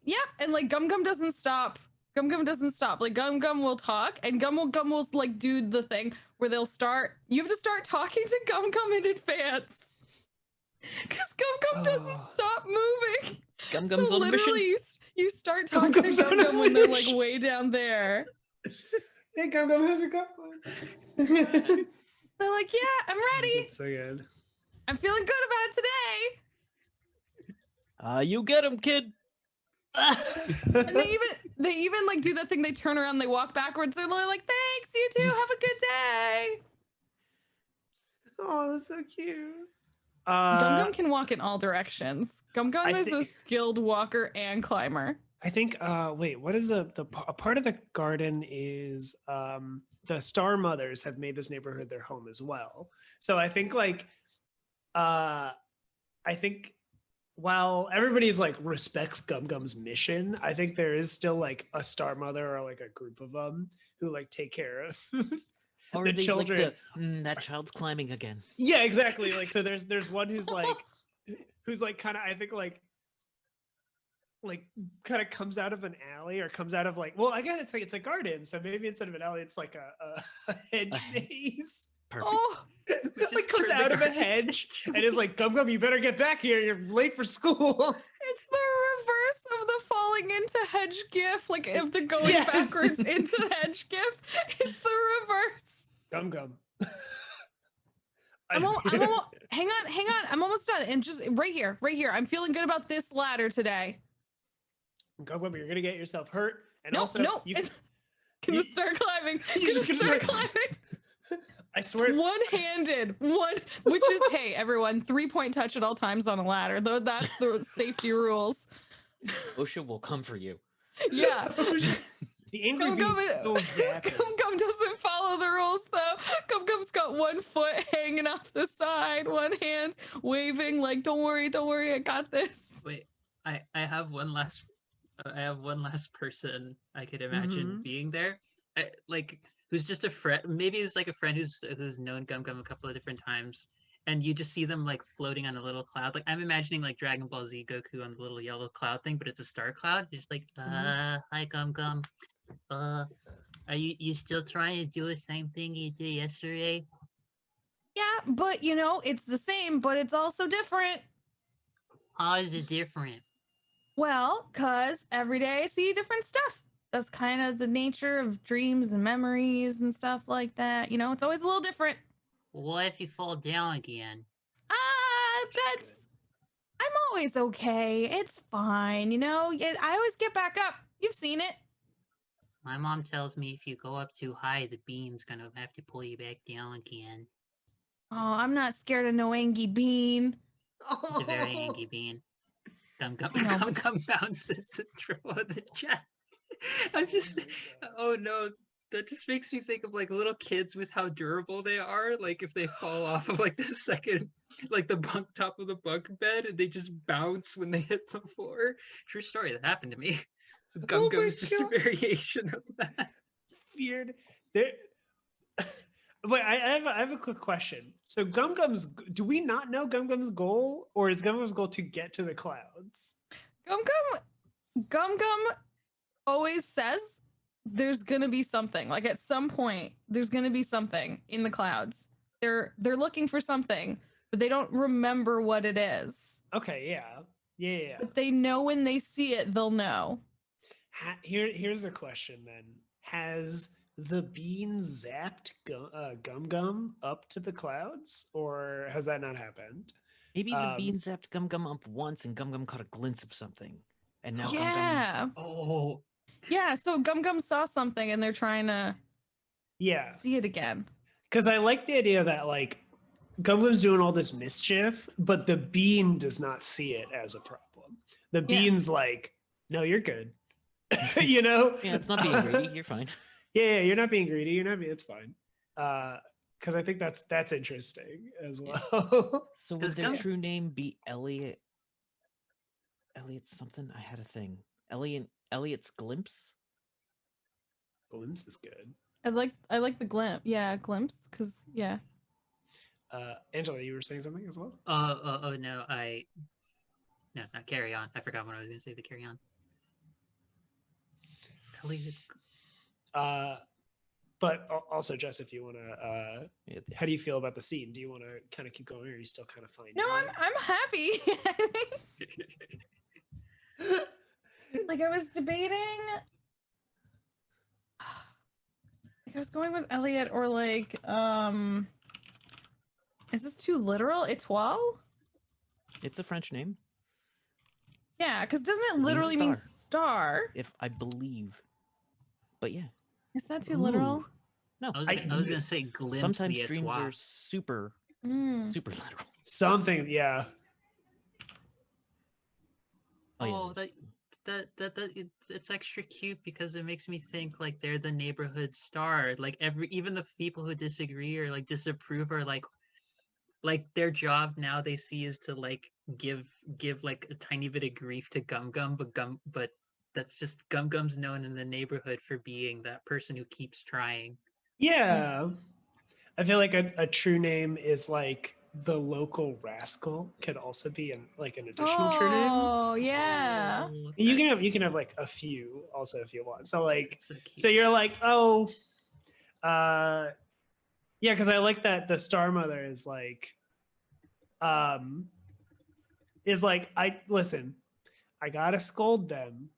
Yep, and like Gum Gum doesn't stop. Gum Gum doesn't stop. Like Gum Gum will talk, and Gum will like do the thing where they'll start. You have to start talking to Gum Gum in advance, because Gum Gum doesn't Oh. stop moving. Gum Gum's so on a mission. literally, you start Gum talking to Gum's on Gum a Gum when they're like mission. way down there. Hey, Gum Gum, how's it going? They're like, yeah, I'm ready. That's so good. I'm feeling good about today. You get him, kid. And they even like do that thing. They turn around, they walk backwards, and they're like, thanks, you too. Have a good day. Oh, that's so cute. Gum Gum can walk in all directions. Gum Gum I is a think- skilled walker and climber. I think. Wait, what is a part of the garden is the Star Mothers have made this neighborhood their home as well. So I think like, I think while everybody's like respects Gum Gum's mission, I think there is still like a Star Mother or like a group of them who like take care of Or the they children. like that child's climbing again. Yeah, exactly. Like so there's one who's like kind of, I think like kind of comes out of an alley or comes out of like, well, I guess it's a garden, so maybe instead of an alley it's like a hedge maze. Perfect. Oh, Like comes turn the out of a garden. hedge and is like, Gum Gum, you better get back here, you're late for school. it's the reverse of the falling into hedge gif. Like if the going Yes. backwards into the hedge gif, it's the reverse. Gum Gum. I'm hang on. I'm almost done. And just right here. I'm feeling good about this ladder today. Gum Gum, you're gonna get yourself hurt. And No, also no. you Can you start climbing? You're Can just you gonna start start- climbing? I swear. One-handed, which is, hey, everyone, 3-point touch at all times on a ladder. Though that's the safety rules. OSHA will come for you. Yeah. The angry Gum bee Gum, will zap you. Gum Gum doesn't follow the rules though. Gum Gum's got 1 foot hanging off the side, one hand waving like, don't worry, I got this. Wait, I have one last person I could imagine Mhm. being there. Like who's just a friend. Maybe it's like a friend who's known Gum Gum a couple of different times, and you just see them like floating on a little cloud. Like I'm imagining like Dragon Ball Z Goku on the little yellow cloud thing, but it's a star cloud. Just like, hi Gum Gum. Are you still trying to do the same thing you did yesterday? Yeah, but you know, it's the same, but it's also different. How is it different? Well, cause every day I see different stuff. That's kind of the nature of dreams and memories and stuff like that. You know, it's always a little different. What if you fall down again? That's I'm always okay. It's fine, you know. I always get back up. You've seen it. My mom tells me if you go up too high, the bean's gonna have to pull you back down again. Oh, I'm not scared of no Angie Bean. It's a very angry bean. Gum Gum, I know, Gum but Gum bounces to throw in the chat. I'm just, oh no, that just makes me think of like little kids with how durable they are. Like if they fall off of like the second, like the bunk top of the bunk bed, and they just bounce when they hit the floor. True story, that happened to me. So Gum Oh Gum my is just a God. variation of that. Weird. There. Wait, I have a quick question. So Gum Gum's, do we not know Gum Gum's goal, or is Gum Gum's goal to get to the clouds? Gum Gum always says there's gonna be something. Like at some point, there's gonna be something in the clouds. They're looking for something, but they don't remember what it is. Okay, yeah. But they know when they see it, they'll know. Here's a question then. Has the bean zapped Gum Gum up to the clouds, or has that not happened? Maybe the bean zapped Gum Gum up once and Gum Gum caught a glimpse of something. And now Gum Gum... Yeah. Oh, Yeah, so Gum Gum saw something and they're trying to see it again. Because I like the idea that like Gum Gum's doing all this mischief, but the bean does not see it as a problem. The bean's like, no, you're good. You know? Yeah, it's not being greedy. You're fine. Yeah, you're not being greedy. You're not being, it's fine. Because I think that's interesting as well. So would their true name be Elliot? Elliot something? I had a thing. Elliot's Glimpse? Glimpse is good. I like the glimpse. Yeah, glimpse, because yeah. Angela, you were saying something as well? Oh no, no, not carry on. I forgot what I was gonna say, but carry on. Elliot. But also, Jess, if you want to, how do you feel about the scene? Do you want to kind of keep going, or are you still kind of finding? No, I'm happy. Like I was debating, like I was going with Elliot or like, is this too literal? Étoile? It's a French name. Yeah, because doesn't it literally mean star? If I believe. But yeah. Is that too literal? No. I was gonna say glimpse. Sometimes the streams étoile. are super literal. Something, yeah. Oh, it's extra cute because it makes me think like they're the neighborhood star. Like even the people who disagree or like disapprove are like their job now they see is to like give like a tiny bit of grief to Gum Gum, but that's just Gum Gum's known in the neighborhood for being that person who keeps trying. Yeah. I feel like a true name is like the local rascal could also be an additional true name. Oh yeah. You can have like a few also if you want. So like so you're like, oh yeah, because I like that the Star Mother is like I gotta scold them,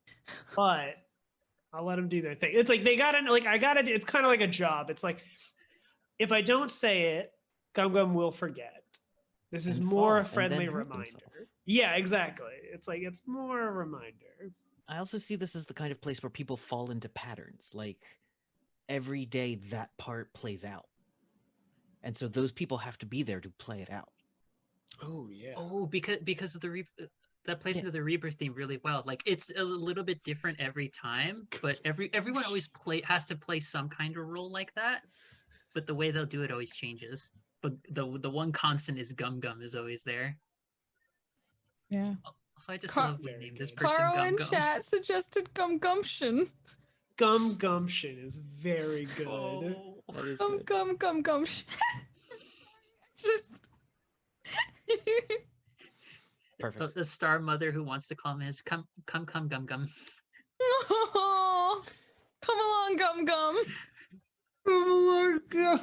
but I'll let them do their thing. It's like they gotta like I gotta do. It's kind of like a job. It's like if I don't say it, Gum Gum will forget. This is more a friendly reminder. Yeah, exactly. It's like it's more a reminder. I also see this as the kind of place where people fall into patterns. Like every day that part plays out. and so those people have to be there to play it out. Oh yeah. Oh, because of the that plays Yeah. into the rebirth theme really well. Like it's a little bit different every time, but everyone always has to play some kind of role like that. But the way they'll do it always changes. But the one constant is Gum Gum is always there. Yeah. Also, I just Car- love we Very named this good. person Caro Gum in Gum. chat suggested Gum Gumption. Gum Gumption is very good. Oh. That is Gum good. Gum Gum Gumption. Just. Perfect. The star mother who wants to call him is come Gum Gum. Oh, come along, Gum Gum. Oh my god.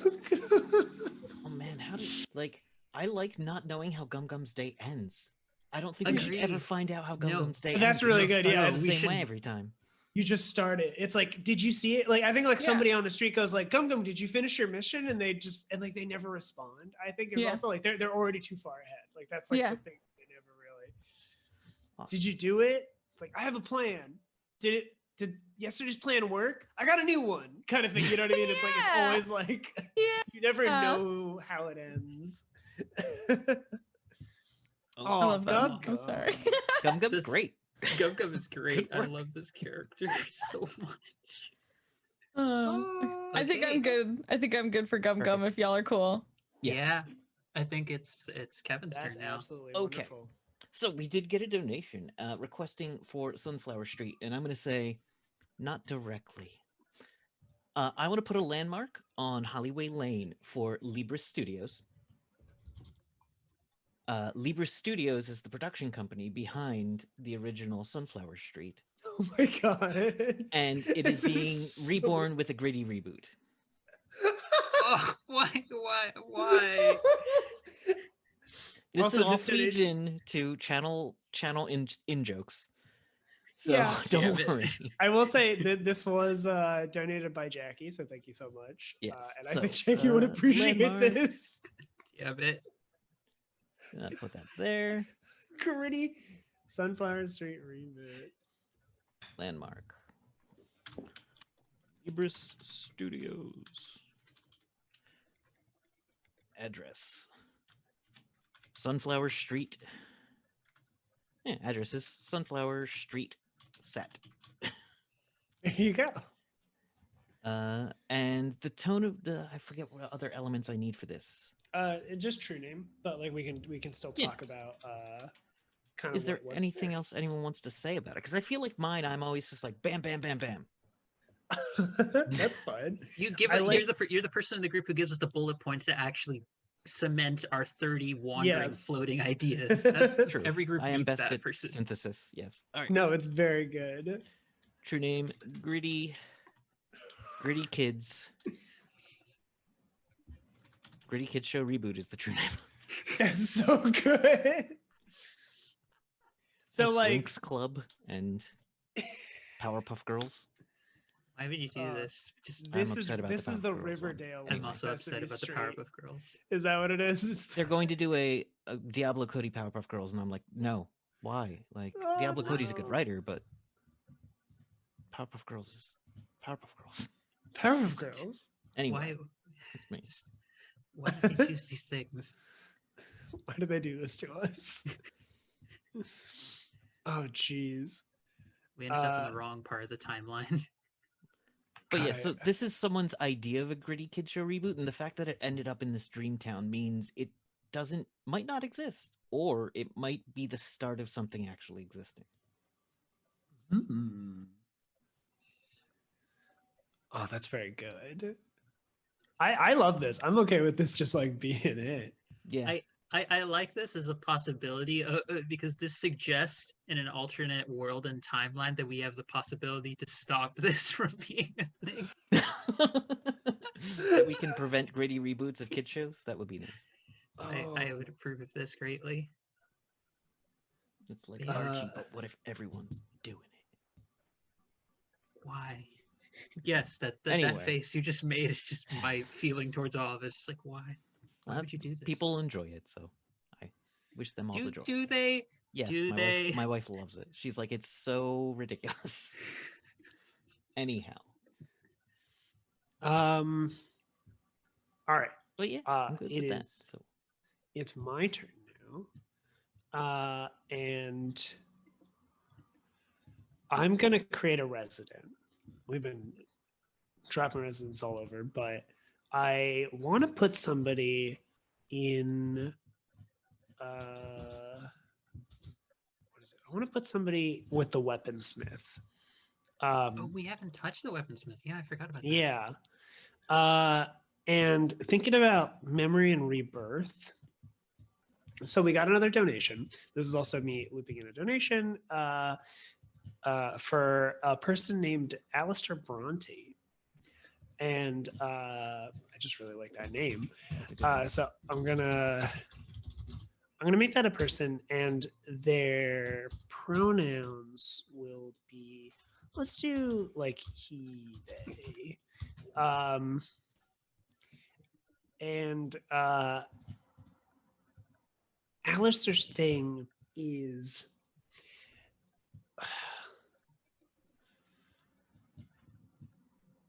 Oh man, how did I like not knowing how Gum Gum's day ends. I don't think we should ever Agreed. find out how Gum No. Gum's day ends. That's It really just good, starts yeah. the We same way should- every time. You just start it. It's like, did you see it? Like, I think like Yeah. somebody on the street goes like, Gum Gum, did you finish your mission? And they just, and like, they never respond. I think it's Yeah. also like, they're already too far ahead. Like, that's like Yeah. the thing. They never really, did you do it? It's like, I have a plan. Did yesterday's plan work? I got a new one kind of thing. You know what I mean? It's like, it's Yeah. always like, Yeah. you never know how it ends. Oh, I love that. Gum I'm Gum. sorry. Gum Gum's This- great. Gum Gum is great. Good I work. love this character so much. I think I'm Okay. good. I think I'm good for Gum Gum Perfect. if y'all are cool. Yeah. Yeah. I think it's Kevin's That's turn now. absolutely Okay. wonderful. So we did get a donation requesting for Sunflower Street, and I'm going to say not directly. I want to put a landmark on Hollyway Lane for Libris Studios. Libris Studios is the production company behind the original Sunflower Street, Oh my god. and it is This being so- reborn with a gritty reboot. Oh, why? This Also, all this feeds donation- into channel in jokes. So Yeah. don't Damn it. worry. I will say that this was donated by Jackie, so thank you so much. Yes, And I so, think Jackie would appreciate landmark. this. Damn it. Put that there. Gritty Sunflower Street reboot. Landmark. Libris Studios. Address. Sunflower Street. Yeah, address is Sunflower Street set. There you go. And the tone of I forget what other elements I need for this. Just true name, but like we can still Yeah. talk about kind of. Is there anything else anyone wants to say about it? Because I feel like mine, I'm always just like bam, bam, bam, bam. That's fine. You give I it. like- You're the person in the group who gives us the bullet points to actually cement our 30 wandering, floating ideas. That's True. every group I am needs best that at person. synthesis. Yes. All right. No, it's very good. True name, Gritty Kids. Gritty Kids Show Reboot is the true name. That's so good. So It's like, Winx Club and Powerpuff Girls. Why would you do Uh, this? Just I'm this is upset about the this is the Powerpuff Girls one. Riverdale. I'm with also upset Sesame about Street. the Powerpuff Girls. Is that what it is? It's They're going to do a Diablo Cody Powerpuff Girls, and I'm like, no. Why? Like Oh, Diablo Cody's a good no. writer, but Powerpuff Girls is Powerpuff Girls. Powerpuff Girls. Anyway, Why? it's me. Just, why do they choose these things? Why did they do this to us? Oh, jeez. We ended up in Uh, the wrong part of the timeline. But yeah, Got so it. this is someone's idea of a Gritty Kid Show reboot, and the fact that it ended up in this dream town means it might not exist, or it might be the start of something actually existing. Oh, that's very good. I love this. I'm okay with this just like being it. Yeah, I like this as a possibility because this suggests in an alternate world and timeline that we have the possibility to stop this from being a thing. that we can prevent gritty reboots of kid shows. That would be nice. I would approve of this greatly. It's like Yeah. Archie, but what if everyone's doing it? Why? Yes, that Anyway. face you just made is just my feeling towards all of it. It's just like, why? Why Uh, would you do this? People enjoy it, so I wish them all the joy. do they? Yes, do they? my wife loves it. She's like, it's so ridiculous. Anyhow, All right. But yeah, I'm good with that. So It's my turn now. And I'm going to create a resident. We've been dropping residents all over, but I want to put somebody in. What is it? I want to put somebody with the weaponsmith. Oh, we haven't touched the weaponsmith. Yeah, I forgot about that. Yeah. And thinking about memory and rebirth. So we got another donation. This is also me looping in a donation for a person named Alistair Bronte. And I just really like that name. So I'm gonna make that a person, and their pronouns will be, let's do like he, they. And Alistair's thing is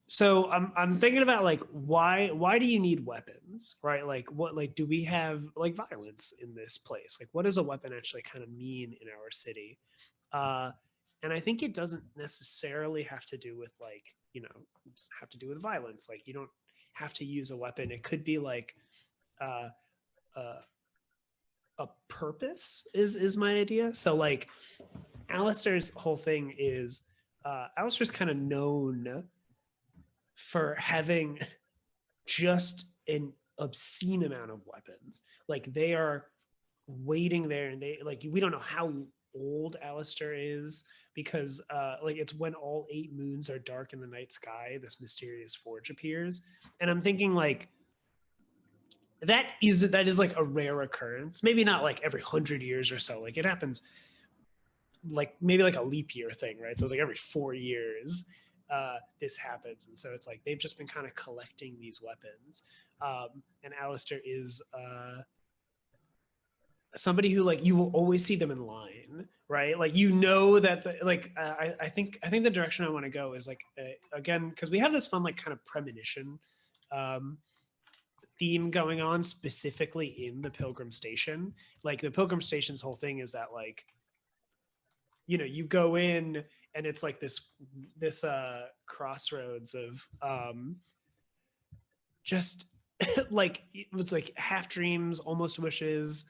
so I'm thinking about like why do you need weapons, right? Like what, like do we have like violence in this place? Like what does a weapon actually kind of mean in our city? And I think it doesn't necessarily have to do with like, you know, have to do with violence. Like you don't have to use a weapon. It could be like a purpose is my idea. So like Alistair's whole thing is Alistair's kind of known for having just an obscene amount of weapons. Like they are waiting there, and they like, we don't know how old Alistair is, because like it's when all 8 moons are dark in the night sky, this mysterious forge appears. And I'm thinking like that is like a rare occurrence. Maybe not like every 100 years or so. Like it happens like maybe like a leap year thing, right? So it's like every 4 years this happens. And so it's like they've just been kind of collecting these weapons. And Alistair is somebody who like you will always see them in line, right? Like you know that I think the direction I want to go is like again, because we have this fun like kind of premonition theme going on specifically in the Pilgrim Station. Like the Pilgrim Station's whole thing is that like, you know, you go in and it's like this crossroads of just like it was like half dreams, almost wishes.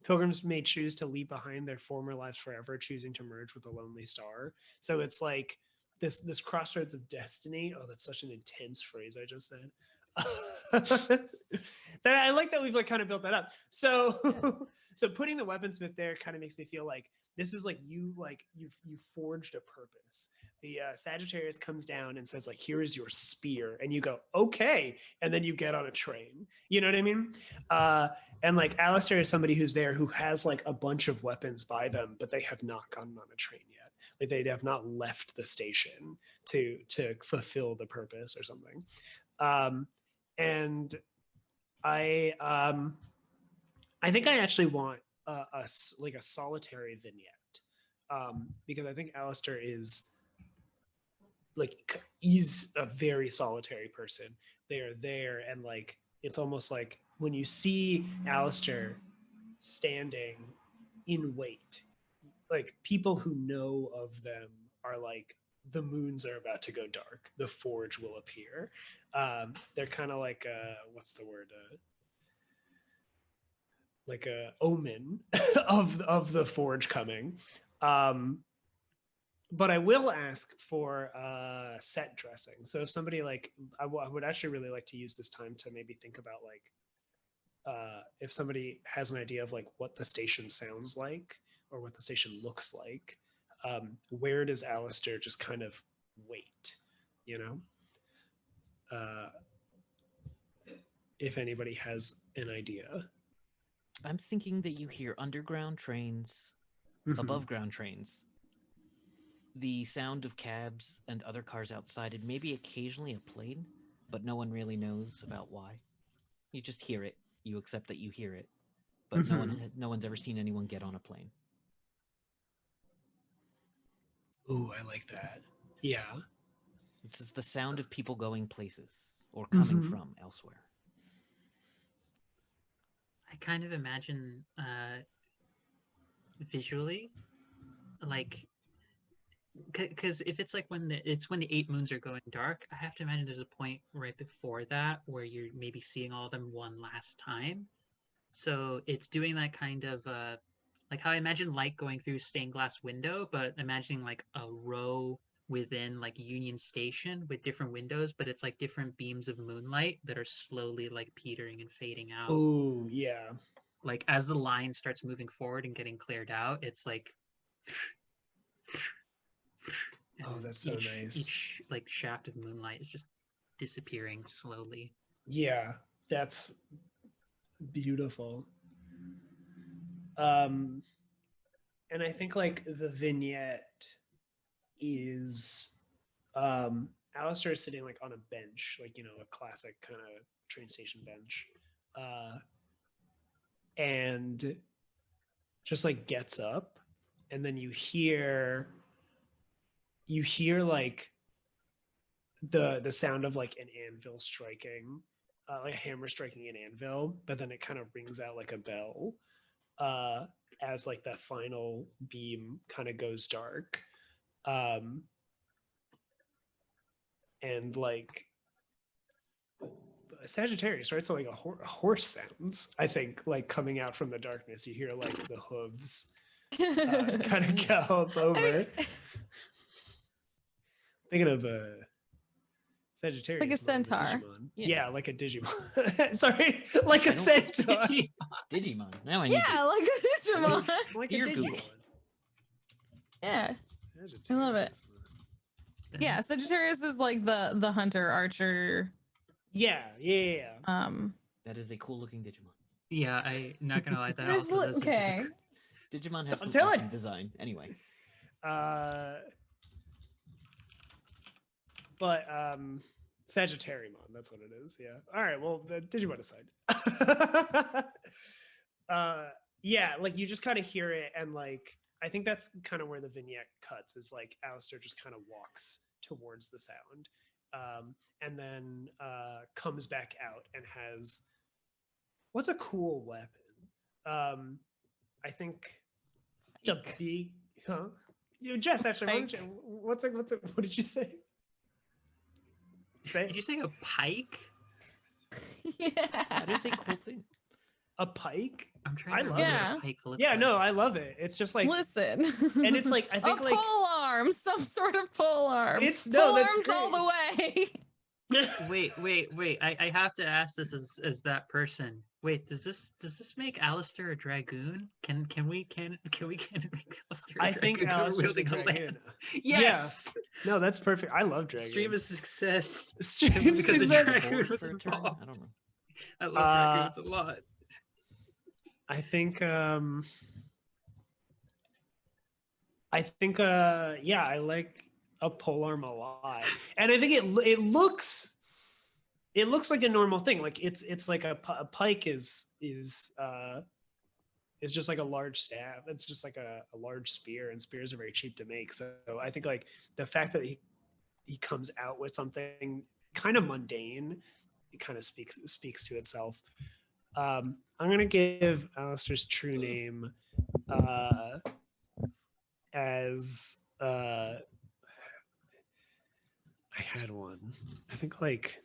Pilgrims may choose to leave behind their former lives forever, choosing to merge with a lonely star. So it's like this crossroads of destiny. Oh, that's such an intense phrase I just said. That I like that we've like kind of built that up. So so putting the weaponsmith there kind of makes me feel like this is like you forged a purpose. The Sagittarius comes down and says like, here is your spear, and you go okay, and then you get on a train. You know what I mean? And like Alistair is somebody who's there who has like a bunch of weapons by them, but they have not gotten on a train yet. Like they have not left the station to fulfill the purpose or something. And I think I actually want a solitary vignette, because I think Alistair is like, he's a very solitary person. They are there, and like it's almost like when you see Alistair standing in wait, like people who know of them are like, the moons are about to go dark, the forge will appear. They're kind of like what's the word, like a omen of the forge coming. But I will ask for set dressing. So if somebody like, I would actually really like to use this time to maybe think about like, if somebody has an idea of like what the station sounds like or what the station looks like, where does Alistair just kind of wait, you know? If anybody has an idea. I'm thinking that you hear underground trains, above ground trains, the sound of cabs and other cars outside, and maybe occasionally a plane, but no one really knows about why. You just hear it. You accept that you hear it, but no one's ever seen anyone get on a plane. Ooh, I like that. Yeah. It's just the sound of people going places or coming from elsewhere. I kind of imagine visually, like, because if it's like when the 8 moons are going dark, I have to imagine there's a point right before that where you're maybe seeing all of them one last time. So it's doing that kind of like how I imagine light going through stained glass window, but imagining like a row within like Union Station with different windows, but it's like different beams of moonlight that are slowly like petering and fading out. Oh, yeah. Like as the line starts moving forward and getting cleared out, it's like Oh, that's so nice. Each like shaft of moonlight is just disappearing slowly. Yeah, that's beautiful. And I think like the vignette is Alistair is sitting like on a bench, like, you know, a classic kind of train station bench. And just like gets up, and then you hear like the sound of like an anvil striking, like a hammer striking an anvil, but then it kind of rings out like a bell as like that final beam kind of goes dark. And like Sagittarius, right? So like a horse sounds, I think, like coming out from the darkness. You hear like the hooves kind of gallop over. Thinking of a Sagittarius, like a centaur. Digimon. Yeah, like a Digimon. Sorry, like a centaur. Digimon. Now I need Yeah, like a Digimon. Like a Dear Digimon. Google. Yeah, I love it. Yeah, Sagittarius is like the hunter archer. Yeah. That is a cool looking Digimon. Yeah, I'm not gonna lie. That It is also does okay. Digimon have I'm some telling awesome design. Anyway. But Sagittariumon, that's what it is. Yeah. All right. Well, the Digimon aside. Yeah, like you just kind of hear it, and like I think that's kind of where the vignette cuts. Is like Alistair just kind of walks towards the sound, and then comes back out and has what's a cool weapon? I think the big, huh? You know, Jess, actually, what did you say? Did you say a pike? Yeah. That is a cool thing. A pike? I'm trying to love remember it. what a pike looks Yeah, like. no, I love it. It's just like Listen. and it's like I think a like pole arm, some sort of pole arm. It's pole that's arms great. all the way. Wait. I have to ask this as that person. Wait, does this make Alistair a dragoon? Can we make Alistair a I think dragoon Alistair's a wielding dragoon. lance? Yes. No, that's perfect. I love dragons. Stream of success. Stream Simply because success. a dragoon Forward was for a turn? involved. I don't know. I love dragoons a lot. I think yeah, I like a polearm a lot. And I think it looks like a normal thing. Like it's like a pike is just like a large staff. It's just like a large spear, and spears are very cheap to make. So I think like the fact that he comes out with something kind of mundane, it kind of speaks to itself. I'm gonna give Alistair's true name as I had one. I think like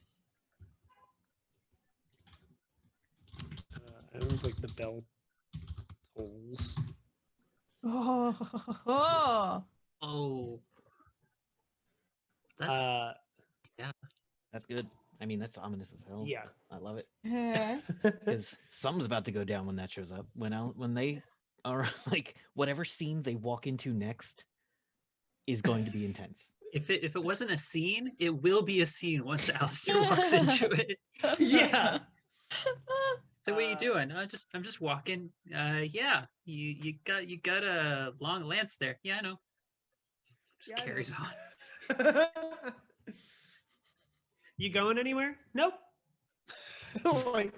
I think it's like the bell tolls. Oh. That's yeah. That's good. I mean, that's ominous as hell. Yeah. I love it. Yeah. Because something's about to go down when that shows up. When they are like whatever scene they walk into next is going to be intense. If it wasn't a scene, it will be a scene once Alistair walks into it. Yeah. So what are you doing? I'm just walking. Yeah, you got a long lance there. Yeah, I know. Just carries on. You going anywhere? Nope. Like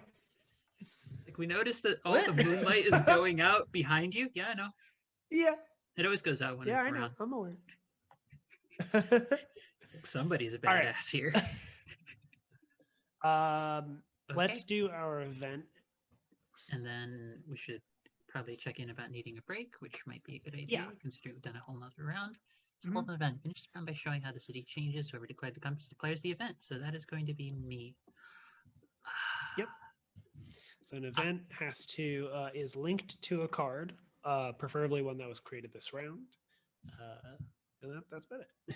we noticed that all the moonlight is going out behind you. Yeah, I know. Yeah. It always goes out when Yeah, I'm I know. around. I'm aware. It's like somebody's a All right. badass here. Let's do our event. And then we should probably check in about needing a break, which might be a good idea, Yeah. considering we've done a whole nother round. So Mhm. hold an event. Finish the round by showing how the city changes. Whoever declared the compass declares the event. So that is going to be me. Yep. So an event has to is linked to a card, preferably one that was created this round, and that's about it.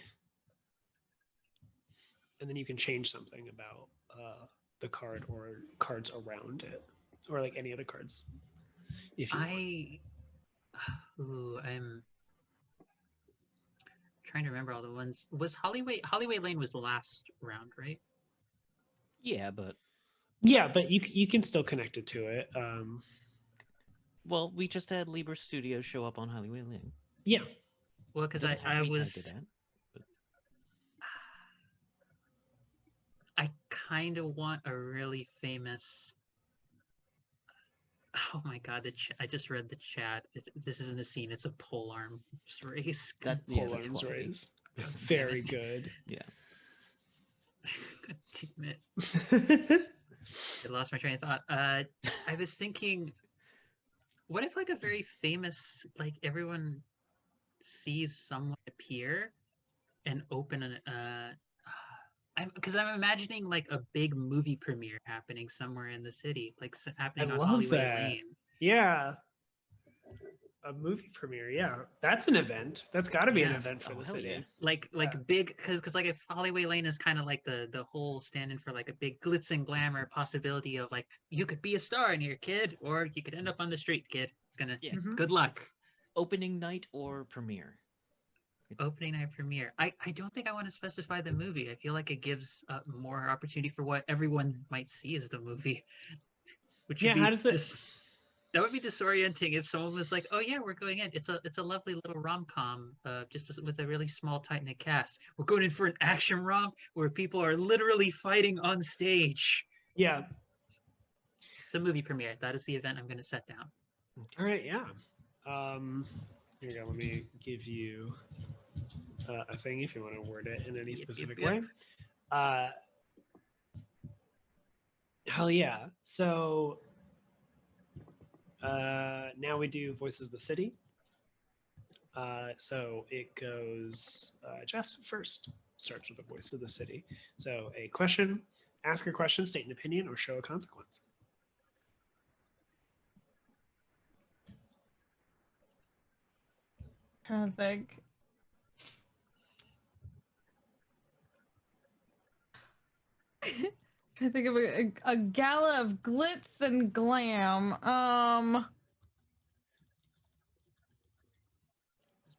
And then you can change something about the card or cards around it, or like any other cards. If you want. I'm trying to remember all the ones. Was Hollyway Lane was the last round, right? Yeah, but Yeah, but you can still connect it to it. well, we just had Libra Studios show up on Hollywood Lane. Yeah. Well, It because doesn't have I to be was. tied to that. I kind of want a really famous. Oh my god! I just read the chat. This isn't a scene. It's a polearm race. That yeah, Pole that's arms quality. raise. Very good. Yeah. God damn it! I lost my train of thought. I was thinking, what if like a very famous, like everyone sees someone appear and open an because I'm imagining like a big movie premiere happening somewhere in the city, like happening on love Hollywood that. Lane. Yeah. A movie premiere, yeah, that's an event. That's got to be an Yeah. event for Oh, the hell city. yeah. Like Yeah. big, because like if Hollywood Lane is kind of like the whole stand-in for like a big glitz and glamour possibility of like you could be a star in here, kid, or you could end up on the street, kid. It's gonna Yeah. Mhm. good luck. Opening night or premiere. Opening night premiere. I don't think I want to specify the movie. I feel like it gives more opportunity for what everyone might see as the movie. Which would Yeah, be how does it? that would be disorienting if someone was like, "Oh yeah, we're going in. It's a lovely little rom-com, with a really small, tight-knit cast. We're going in for an action rom where people are literally fighting on stage." Yeah. It's a movie premiere. That is the event I'm going to set down. All right. Yeah. Here you go. Let me give you a thing if you want to word it in any specific way. Hell yeah. So now we do Voices of the City. So it goes Jess first. Starts with the Voice of the City. So a question, ask a question, state an opinion, or show a consequence. Trying to think. Trying to think of a gala of glitz and glam. That's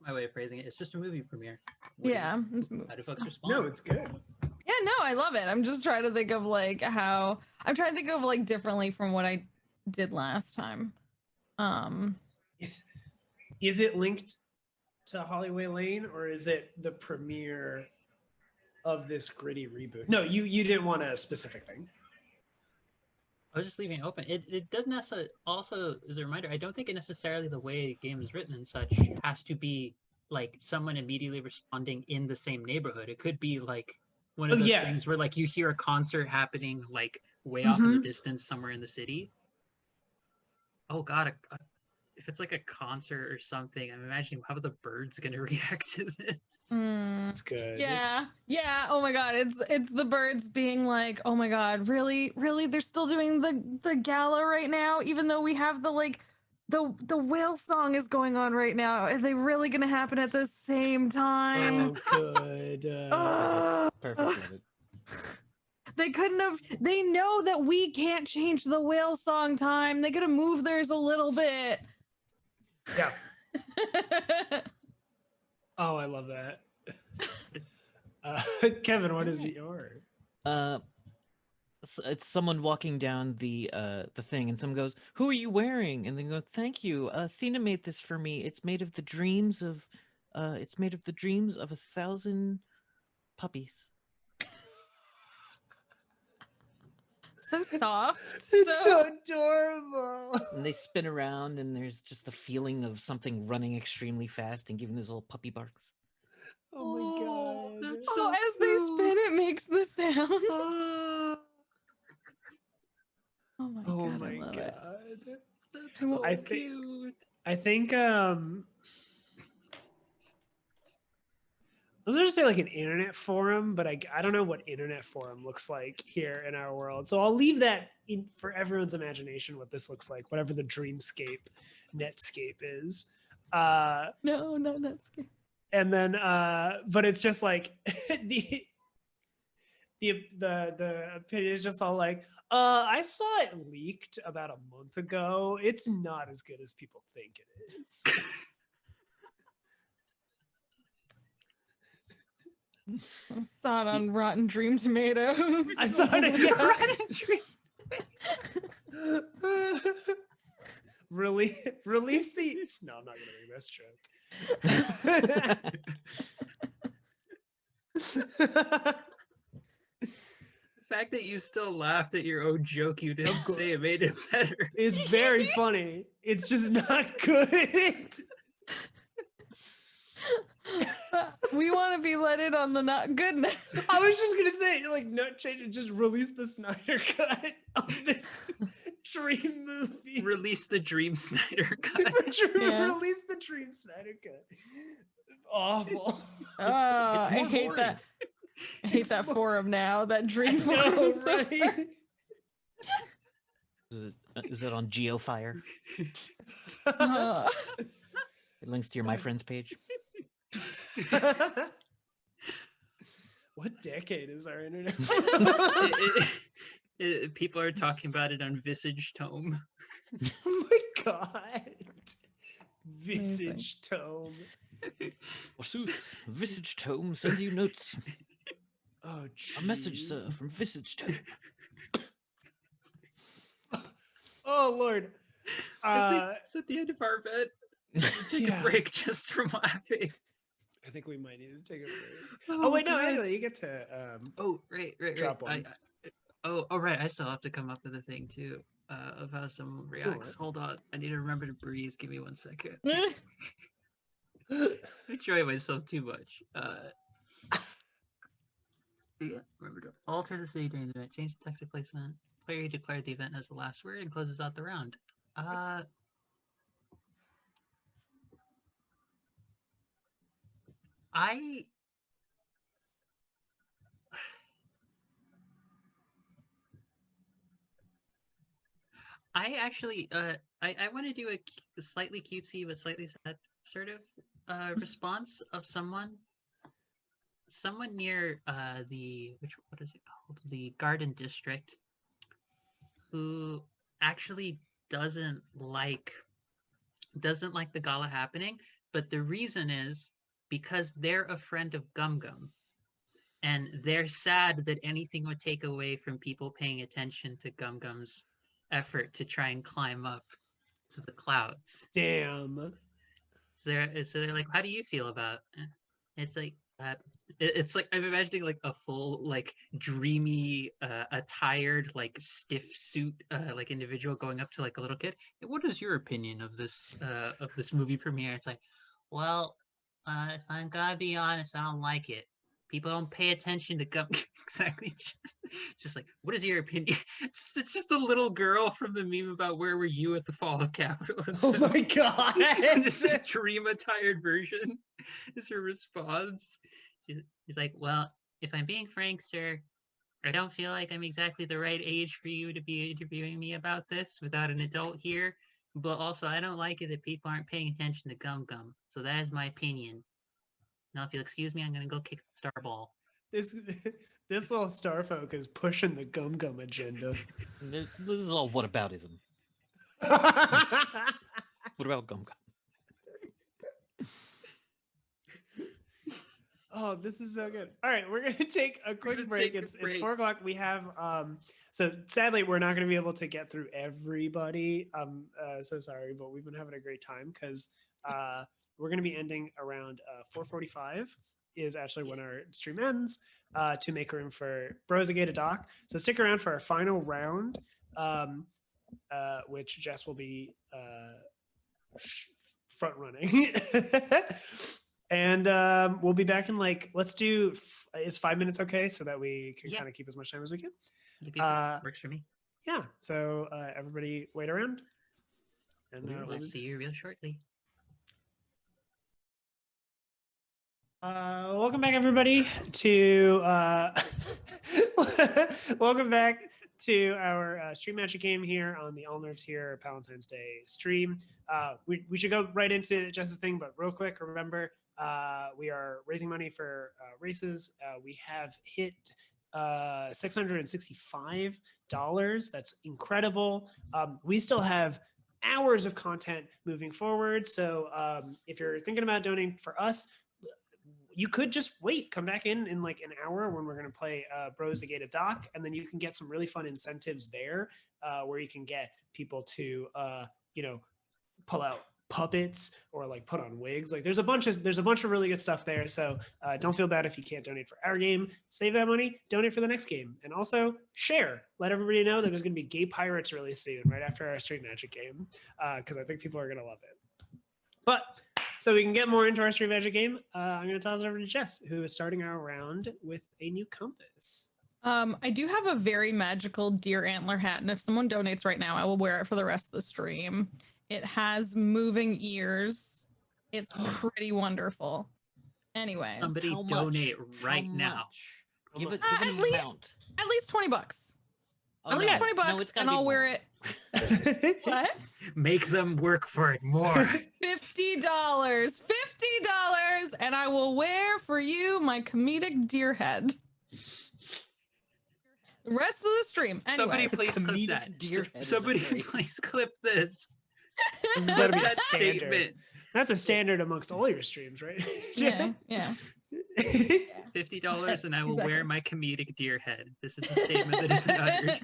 my way of phrasing it. It's just a movie premiere. Yeah. How do folks respond? No, it's good. Yeah, no, I love it. I'm just trying to think of like how I'm trying to think of like differently from what I did last time. Is it linked to Hollyway Lane, or is it the premiere of this gritty reboot? No, you didn't want a specific thing. I was just leaving it open. It doesn't necessarily, also as a reminder, I don't think it necessarily the way a game is written and such has to be like someone immediately responding in the same neighborhood. It could be like one of those things where like you hear a concert happening like way off in the distance somewhere in the city. Oh god, if it's like a concert or something, I'm imagining how are the birds going to react to this. It's good. Yeah. Oh my god, it's the birds being like, oh my god, really they're still doing the gala right now, even though we have the like the whale song is going on right now. Are they really gonna happen at the same time? Oh, good. Perfect. Love it. They couldn't have. They know that we can't change the whale song time. They could have moved theirs a little bit. Yeah. Oh, I love that. Kevin, what is yours? It's someone walking down the thing, and someone goes, "Who are you wearing?" And they go, "Thank you. Athena made this for me. It's made of the dreams of 1,000 puppies." So soft. It's so adorable. And they spin around, and there's just the feeling of something running extremely fast and giving those little puppy barks. Oh my god. Oh, as they spin, it makes the sound. Oh my god, I love it. That's so I think- cute. I think I was going to say like an internet forum, but I don't know what internet forum looks like here in our world. So I'll leave that for everyone's imagination what this looks like, whatever the dreamscape, Netscape is. No, not that scary. And then but it's just like the opinion is just all like, I saw it leaked about a month ago. It's not as good as people think it is. I saw it on Rotten Dream Tomatoes. I saw it release the no, I'm not gonna make this joke. The fact that you still laughed at your own joke you didn't Of say it made it better. It's very funny. It's just not good. We want to be let in on the not goodness. I was just gonna say, like, no change it. Just release the Snyder cut of this dream movie. Release the Dream Snyder cut. Yeah. Release the Dream Snyder cut. Awful. I more hate boring. that. I hate that forum now. That dream No, forum. right? Is it on GeoFire? Uh, It links to your My Friends page. What decade is our internet? People are talking about it on Visage Tome. Oh my god. Visage tome. Forsooth, Visage Tome sends you notes. Oh, A message, jeez. sir, from Visage Tome. Oh lord. I think it's at the end of our event. Take Yeah. a break just from laughing. I think we might need to take a break. Oh wait, no, God. Angela, you get to Oh, right. drop I, right. I still have to come up with a thing too of how someone reacts. Alright. Hold on. I need to remember to breathe. Give me 1 second. I enjoy myself too much. Yeah, remember to alter the city during the event. Change the text replacement. Player declared the event as the last word and closes out the round. I actually I want to do a slightly cutesy but slightly sad sort of response of someone near what is it called, the Garden District, who actually doesn't like the gala happening, but the reason is because they're a friend of Gum Gum. And they're sad that anything would take away from people paying attention to Gum Gum's effort to try and climb up to the clouds. damn. So they're like, how do you feel about it? It's like it's like I'm imagining like a full like dreamy attired like stiff suit like individual going up to like a little kid. "Hey, what is your opinion of this movie premiere?" It's like, well, if I'm gonna be honest, I don't like it. People don't pay attention to Gum. Exactly. Just like, what is your opinion? It's just a little girl from the meme about where were you at the fall of capitalism. Oh my god. This dream attired version is her response. He's like, well, if I'm being frank, sir, I don't feel like I'm exactly the right age for you to be interviewing me about this without an adult here. But also, I don't like it that people aren't paying attention to Gum Gum. So that is my opinion. Now, if you'll excuse me, I'm going to go kick the star ball. This little star folk is pushing the Gum Gum agenda. This is all whataboutism. What about Gum Gum? Oh, this is so good. All right, we're gonna take a quick gonna break. take a It's break. 4 o'clock. We have so sadly we're not gonna be able to get through everybody. So sorry, but we've been having a great time because we're gonna be ending around 4:45 is actually when our stream ends to make room for Brosagate Doc. So stick around for our final round, which Jess will be front running. And we'll be back in like, let's do, is 5 minutes okay? So that we can Yeah. kind of keep as much time as we can. Works for me. Yeah, so everybody wait around And We'll see you real shortly. welcome back, everybody, to welcome back to our Stream Magic game here on the All Nerds Here Palentine's Day stream. We should go right into Jess's thing, but real quick, remember, we are raising money for races. We have hit $665. That's incredible. We still have hours of content moving forward. So if you're thinking about donating for us, you could just wait, come back in like an hour when we're going to play Bros the Gated Dock, and then you can get some really fun incentives there where you can get people to, pull out puppets or like put on wigs. Like there's a bunch of really good stuff there. So don't feel bad if you can't donate for our game. Save that money, donate for the next game, and also share. Let everybody know that there's going to be Gay Pirates really soon, right after our Street Magic game, because I think people are going to love it. But so we can get more into our Street Magic game, I'm going to toss it over to Jess, who is starting our round with a new compass. I do have a very magical deer antler hat, and if someone donates right now, I will wear it for the rest of the stream. It has moving ears. It's pretty wonderful. Anyways, Somebody donate right now. Give it at an least- amount. At least $20. Oh, At least no. $20, No, it's gotta and be I'll wear more. it. What? Make them work for it more. $50, and I will wear for you my comedic deer head. The rest of the stream. Somebody Anyways, please clip Comedic that. deer head is a Somebody phrase. please clip this. This has got to be a That standard. statement. That's a standard amongst all your streams, right? yeah. $50 and I will Exactly. wear my comedic deer head. This is a statement that has been uttered.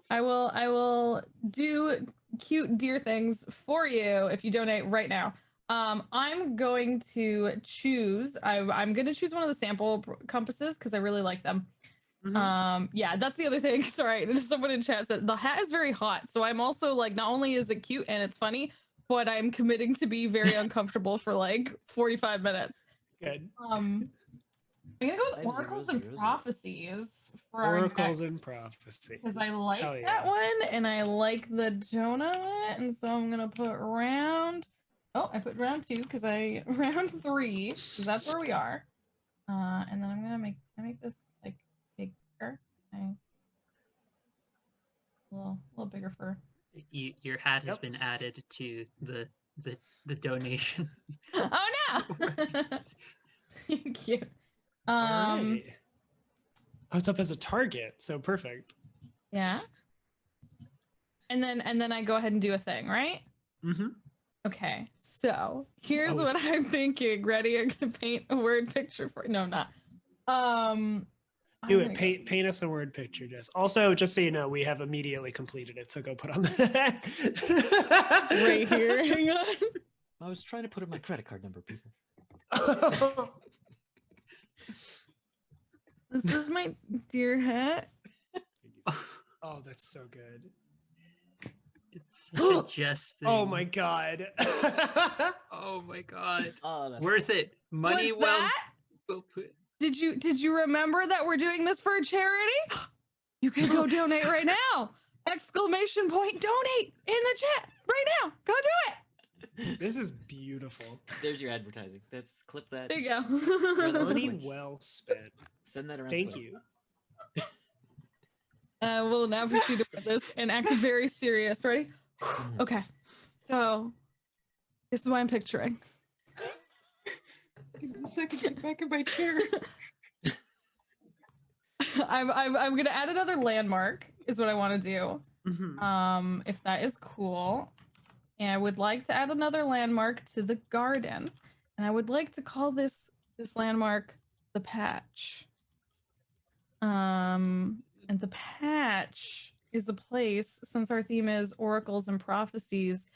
I will do cute deer things for you if you donate right now. I'm going to choose. I'm going to choose one of the sample compasses because I really like them. Mhm. Yeah, that's the other thing. Sorry, someone in chat said the hat is very hot. So I'm also like, not only is it cute and it's funny, but I'm committing to be very uncomfortable for like 45 minutes. Good. I'm gonna go with 500. Oracles and Prophecies for our Oracles and next, Prophecies. because I like Hell that yeah. one and I like the donut, and so I'm gonna put round. Oh, I put round 2 because round 3 because that's where we are. And then I'm gonna make this like bigger. Okay. A little bigger for. Your hat has Yep. been added to the donation. Oh no! Cute. All right. Oh, it's up as a target, so perfect. Yeah. And then I go ahead and do a thing, right? Mm-hmm. Okay. So here's Oh, what it's- I'm thinking. Ready? I'm gonna paint a word picture for. No, I'm not. Do I'm it. gonna Paint us a word picture, Jess. Also, just so you know, we have immediately completed it, so go put on that. It's right here. Hang on. I was trying to put in my credit card number, people. This is my deer hat. Oh, that's so good. It's such a Jess thing. Oh my god. Oh my god. Oh, that's Worth it. Money What's well, that? well put. Did you remember that we're doing this for a charity? You can go donate right now! Exclamation point donate in the chat right now. Go do it. This is beautiful. There's your advertising. That's clip that. There you go. Money Twitch. well spent. Send that around. Thank Twitter. you. We'll now proceed with this and act very serious. Ready? Okay. So this is what I'm picturing. Give me a second, get back in my chair. I'm gonna add another landmark is what I want to do. Mhm. If that is cool. And I would like to add another landmark to the garden. And I would like to call this landmark the patch. And the patch is a place, since our theme is oracles and prophecies,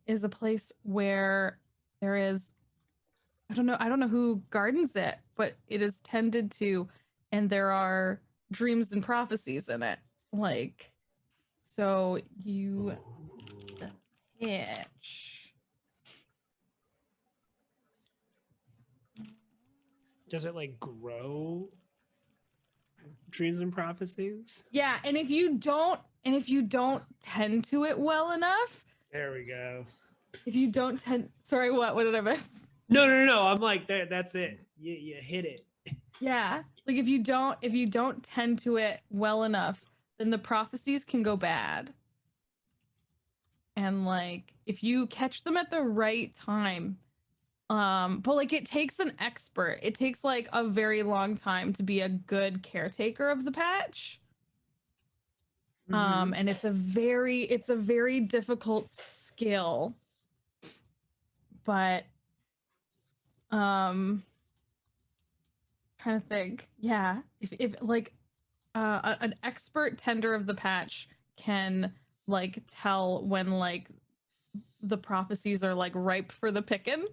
is a place where there is, I don't know who gardens it, but it is tended to, and there are dreams and prophecies in it. Like, so you pitch. Does it like grow dreams and prophecies? Yeah, and if you don't tend to it well enough, There we go. If you don't tend, sorry, what did I miss? No. I'm like, that's it. You hit it. Yeah, like if you don't tend to it well enough, then the prophecies can go bad. And like if you catch them at the right time, but like it takes an expert. It takes like a very long time to be a good caretaker of the patch. And it's a very difficult skill. But trying to think. Yeah, if like an expert tender of the patch can like tell when like the prophecies are like ripe for the picking.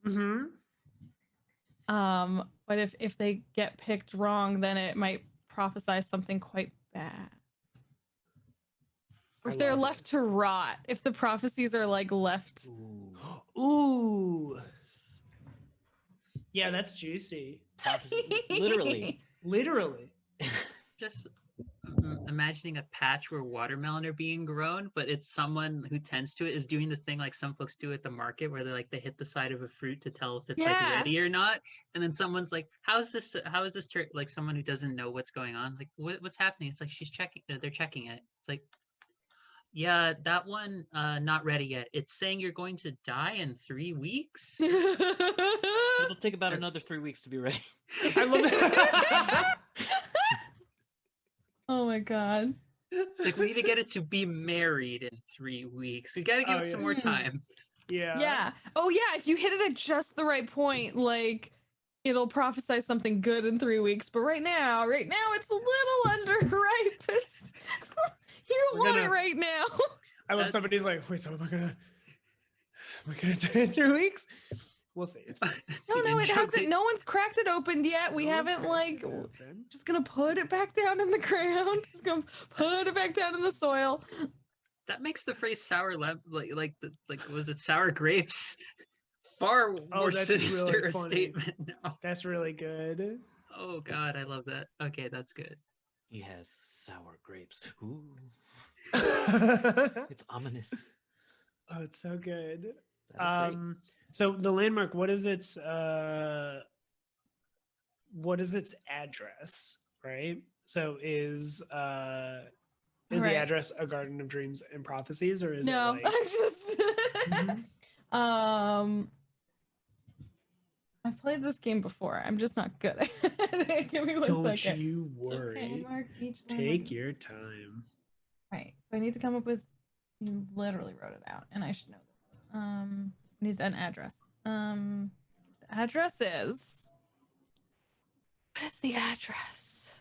But if they get picked wrong, then it might prophesy something quite bad. Or if they're left to rot, if the prophecies are like left. Ooh. Yeah, that's juicy. Literally. Just imagining a patch where watermelon are being grown, but it's someone who tends to it is doing this thing like some folks do at the market where they hit the side of a fruit to tell if it's like ready or not, and then someone's like, how is this like someone who doesn't know what's going on, it's like, what's happening? It's like they're checking it. It's like, yeah, that one not ready yet. It's saying you're going to die in 3 weeks. It'll take about another 3 weeks to be ready. I love that. Oh my god. It's like, we need to get it to be married in 3 weeks. We gotta give it some more time. Yeah. Oh yeah, if you hit it at just the right point, like it'll prophesy something good in 3 weeks. But right now it's a little underripe. It's you don't want it right now. I love somebody's like, wait, so am I gonna do it in 3 weeks? We'll see. It's fine. No, it hasn't. No one's cracked it open yet. We haven't like. Just gonna put it back down in the ground. Just gonna put it back down in the soil. That makes the phrase sour was it sour grapes? Far more sinister a statement now. That's really good. Oh god, I love that. Okay, that's good. He has sour grapes. Ooh. It's ominous. Oh, it's so good. That is great. So the landmark, what is its address, right? So is the address a Garden of Dreams and Prophecies, or is it like... I just I've played this game before. I'm just not good at it. Give me 1 second. Don't you worry. Take your time. Right. So I need to come up with, you literally wrote it out and I should know this. Needs an address. The address is, what is the address?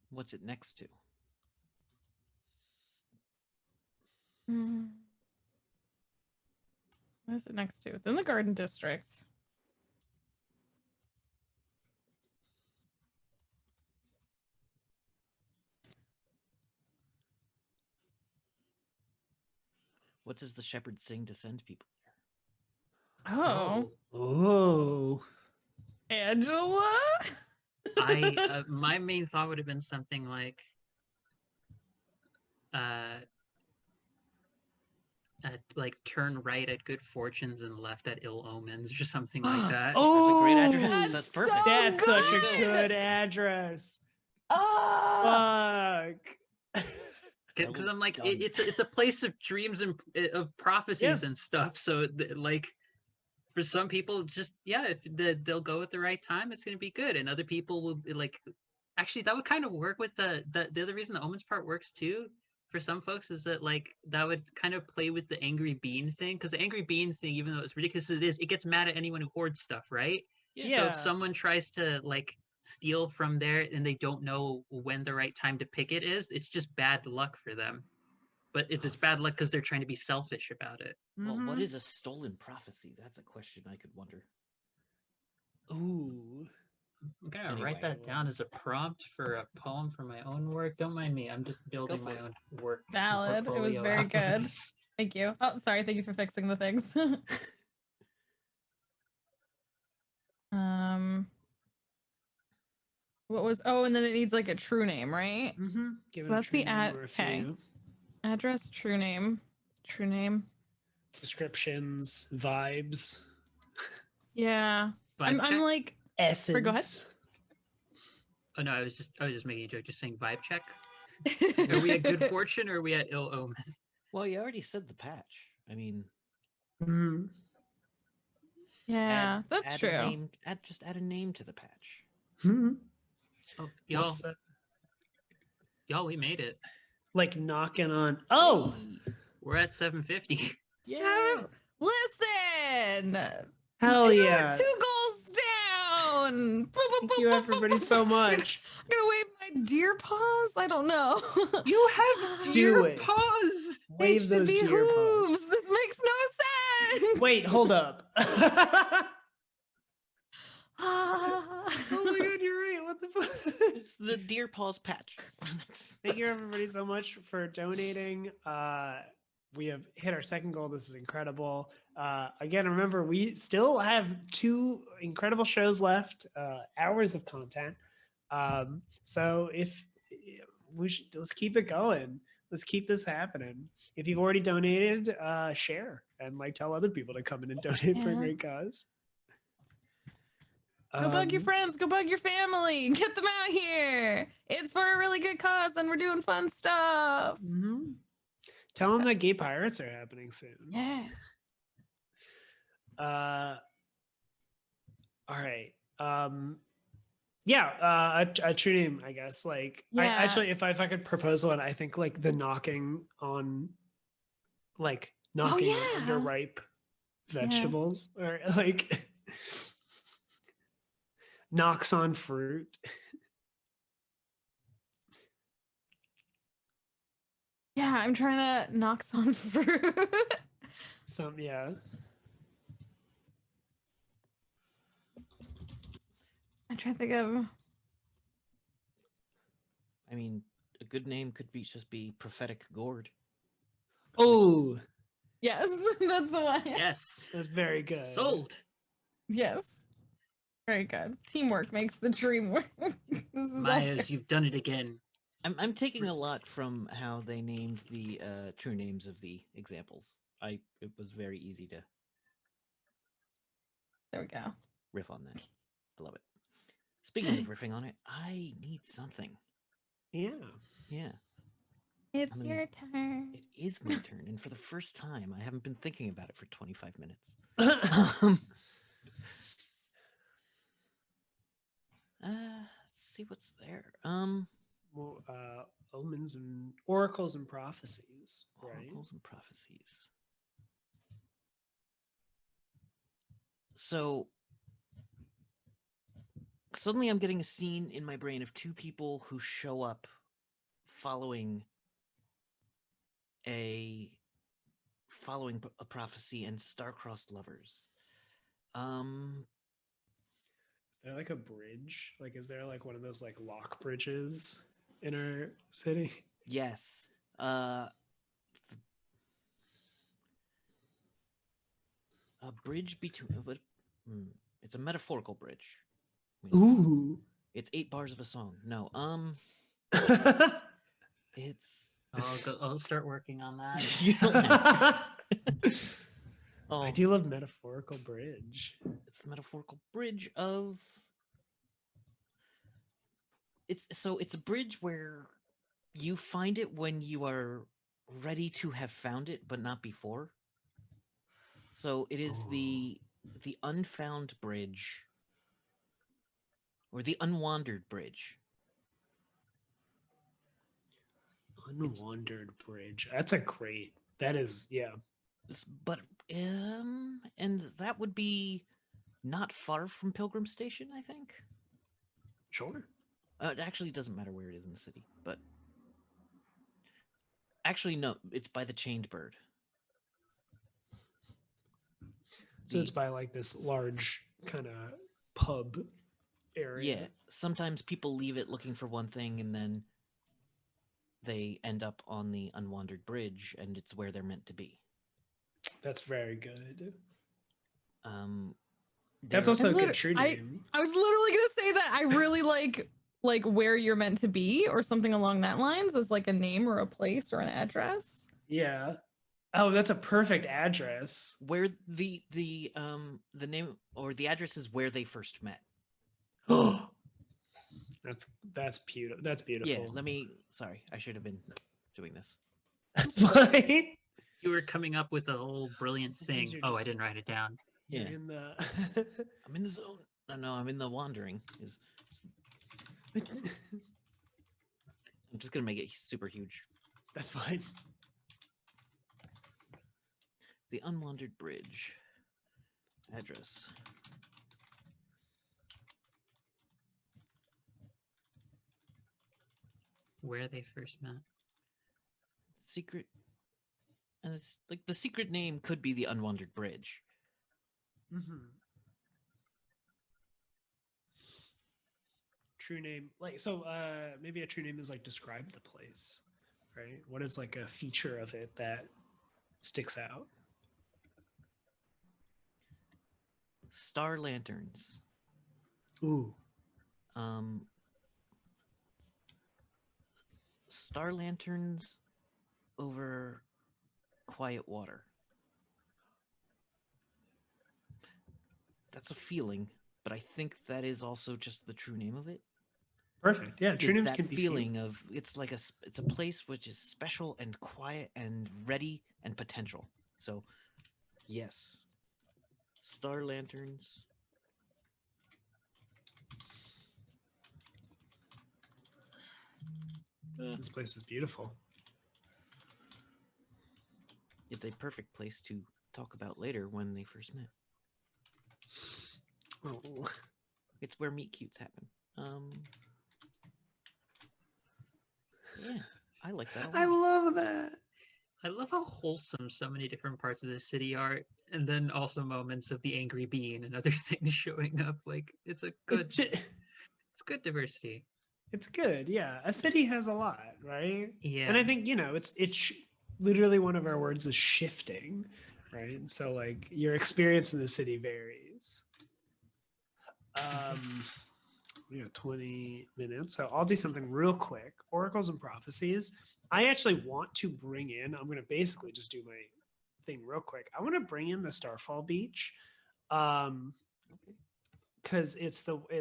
What's it next to? What is it next to? It's in the Garden District. What does the shepherd sing to send people there? Oh. Angela? My main thought would have been something like turn right at good fortunes and left at ill omens, or something like that. Oh, that's a great address. That's perfect. So That's such a good. good address. Oh. Fuck. Because I'm like, it's a place of dreams and of prophecies and stuff. So like, for some people, just if they'll go at the right time, it's going to be good, and other people will be like. Actually, that would kind of work with the other reason the omens part works too. For some folks, is that like that would kind of play with the angry bean thing, because the angry bean thing, even though it's ridiculous as it gets mad at anyone who hoards stuff, right? Yeah. So if someone tries to like steal from there and they don't know when the right time to pick it is, it's just bad luck for them. But it's bad luck because they're trying to be selfish about it. Well, what is a stolen prophecy? That's a question I could wonder. Ooh. I'm gonna write that down as a prompt for a poem for my own work. Don't mind me. I'm just building my own work. Valid. It was very good. Thank you. Oh, sorry. Thank you for fixing the things. what was? Oh, and then it needs like a true name, right? Mm-hmm. So that's the okay. Address, true name. Descriptions, vibes. Vibe Yeah. I'm check? like Essence. Go ahead. Oh no, I was just making a joke, just saying vibe check. Are we at good fortune or are we at ill omen? Well, you already said the patch. I mean, Yeah, that's add true. A name, just add a name to the patch. Oh, y'all, we made it. Like knocking on. Oh, we're at 750. Yeah. Listen. Hell yeah! 2 goals down. Thank you, everybody, so much. I'm gonna wave my deer paws. I don't know. You have deer paws. Wave those HTV deer hooves. paws. This makes no sense. Wait, hold up. Oh my god, you're right. What the fuck? It's the deer paws patch. Thank you, everybody, so much for donating. We have hit our second goal. This is incredible. Again, remember, we still have 2 incredible shows left, hours of content. So if let's keep it going. Let's keep this happening. If you've already donated, share and like tell other people to come in and donate for a great cause. Go bug your friends, go bug your family, get them out here. It's for a really good cause and we're doing fun stuff. Mm-hmm. Tell them that gay pirates are happening soon. Yeah. All right. Yeah, a true name, I guess. Like, Yeah. I actually, if I could propose one, I think like the knocking on underripe vegetables, or like knocks on fruit. Yeah, I'm trying to knock on fruit. Yeah. I'm trying to think of. I mean, a good name could just be Prophetic Gourd. Oh, yes, that's the one. Yes, that's very good. Sold. Yes, very good. Teamwork makes the dream work. Myers, you've done it again. I'm taking a lot from how they named the true names of the examples. It was very easy to. There we go. Riff on that. I love it. Speaking of riffing on it, I need something. Yeah. Yeah. It's your turn. It is my turn, and for the first time, I haven't been thinking about it for 25 minutes. Let's see what's there. Well, omens and oracles and prophecies, right? Oracles and prophecies. So suddenly I'm getting a scene in my brain of 2 people who show up following a prophecy and star-crossed lovers. Is there like a bridge? Like, is there like one of those like lock bridges in our city? Yes. A bridge between, but it's a metaphorical bridge. Ooh. It's 8 bars of a song. No, it's. I'll start working on that. You don't have to. I do love metaphorical bridge. It's the metaphorical bridge of. It's a bridge where you find it when you are ready to have found it, but not before. So it is the unfound bridge, or the unwandered bridge. Unwandered bridge. That's a great. That is, yeah. But and that would be not far from Pilgrim Station, I think. Sure. It actually doesn't matter where it is in the city, but actually no, it's by the Chained Bird. So it's by like this large kind of pub area. Yeah, sometimes people leave it looking for one thing and then they end up on the unwandered bridge and it's where they're meant to be. That's very good. Um, That's also a good true name. I was literally gonna say that. I really like like where you're meant to be or something along that lines as like a name or a place or an address. Yeah. Oh, that's a perfect address. Where the name or the address is where they first met. Oh, that's beautiful. That's beautiful. Yeah, let me. Sorry, I should have been doing this. That's fine. You were coming up with a whole brilliant Sometimes thing. you're Oh, I just- didn't write it down. You're Yeah. in the. I'm in the zone. No, I'm in the wandering. I'm just gonna make it super huge. That's fine. The Unwandered Bridge. Address. Where they first met. Secret. And it's like the secret name could be the Unwandered Bridge. Mm-hmm. True name, like so. Maybe a true name is like describe the place, right? What is like a feature of it that sticks out? Star lanterns. Ooh. Star lanterns over quiet water. That's a feeling, but I think that is also just the true name of it. Perfect. Yeah, true Is names that can be feeling feelings. of it's like it's a place which is special and quiet and ready and potential. So, yes, star lanterns. This place is beautiful. It's a perfect place to talk about later when they first met. Oh. It's where meet cutes happen. Yeah, I like that a lot. I love that. I love how wholesome so many different parts of the city are, and then also moments of the angry bean and other things showing up. Like it's a good, it's good diversity. It's good. Yeah, a city has a lot, right? Yeah. And I think it's literally one of our words is shifting, right? So like your experience in the city varies. We got 20 minutes, so I'll do something real quick. Oracles and prophecies. I actually want to bring in. I'm going to basically just do my thing real quick. I want to bring in the Starfall Beach, because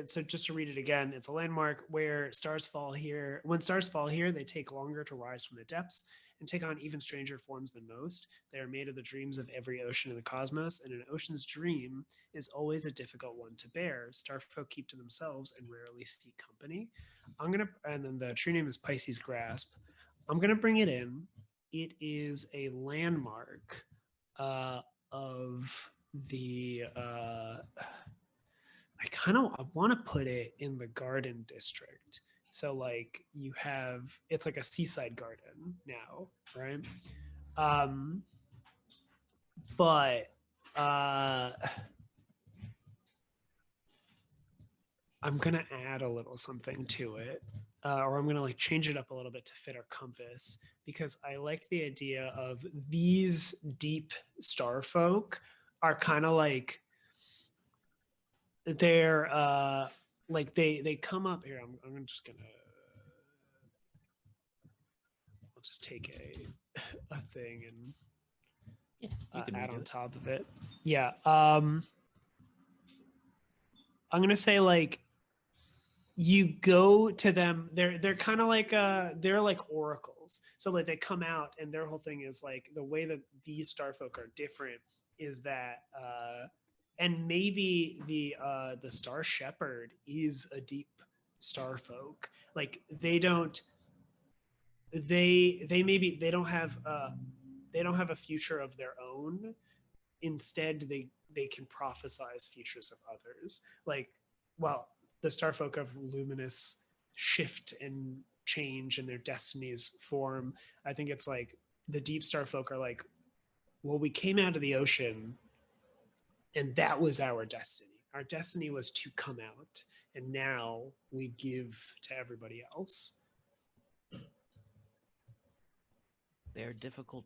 so just to read it again, it's a landmark where stars fall here. When stars fall here, they take longer to rise from the depths and take on even stranger forms than most. They are made of the dreams of every ocean in the cosmos, and an ocean's dream is always a difficult one to bear. Starfolk keep to themselves and rarely seek company. And then the true name is Pisces Grasp. I'm gonna bring it in. It is a landmark of the. I want to put it in the Garden District. So like it's like a seaside garden now, right? But I'm gonna add a little something to it, or I'm gonna like change it up a little bit to fit our compass, because I like the idea of these deep star folk are kind of like they're like they come up here. I'm just gonna I'll just take a thing and Yeah, you can add redo on it. top of it. Yeah. I'm gonna say like you go to them. They're kind of like they're like oracles. So like they come out and their whole thing is like the way that these starfolk are different is that and maybe the star shepherd is a deep starfolk. Like they don't maybe they don't have a future of their own. Instead they can prophesize futures of others. Like, well, the starfolk of Luminous shift and change and their destinies form. I think it's like the deep starfolk are like, well, we came out of the ocean and that was our destiny. Our destiny was to come out, and now we give to everybody else. They're difficult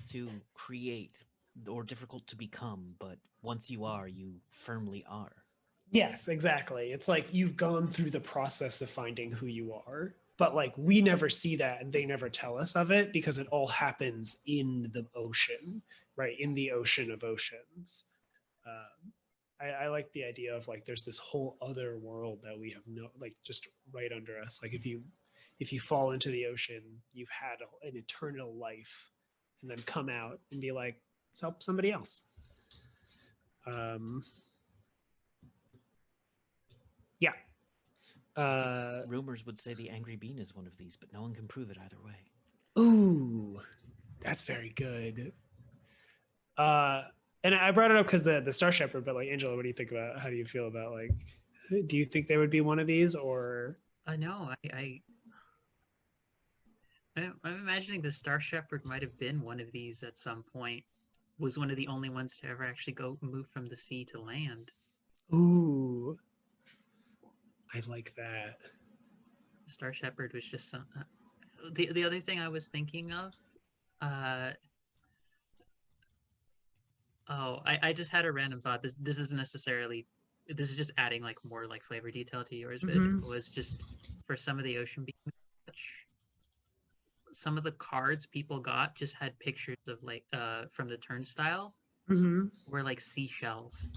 to create or difficult to become, but once you are, you firmly are. Yes, exactly. It's like you've gone through the process of finding who you are, but like we never see that and they never tell us of it because it all happens in the ocean, right? In the ocean of oceans. I like the idea of like there's this whole other world that we have no like just right under us. Like if you fall into the ocean, you've had an eternal life, and then come out and be like, let's help somebody else. Yeah. Rumors would say the angry bean is one of these, but no one can prove it either way. Ooh, that's very good. And I brought it up because the Star Shepherd, but like Angela, what do you think about? How do you feel about like? Do you think they would be one of these, or? No, I'm imagining the Star Shepherd might have been one of these at some point. Was one of the only ones to ever actually move from the sea to land. Ooh, I like that. The Star Shepherd was just some. The other thing I was thinking of. I just had a random thought. This isn't necessarily. This is just adding like more like flavor detail to yours, but it was just for some of the ocean beings. Some of the cards people got just had pictures of like from the turnstile were like seashells.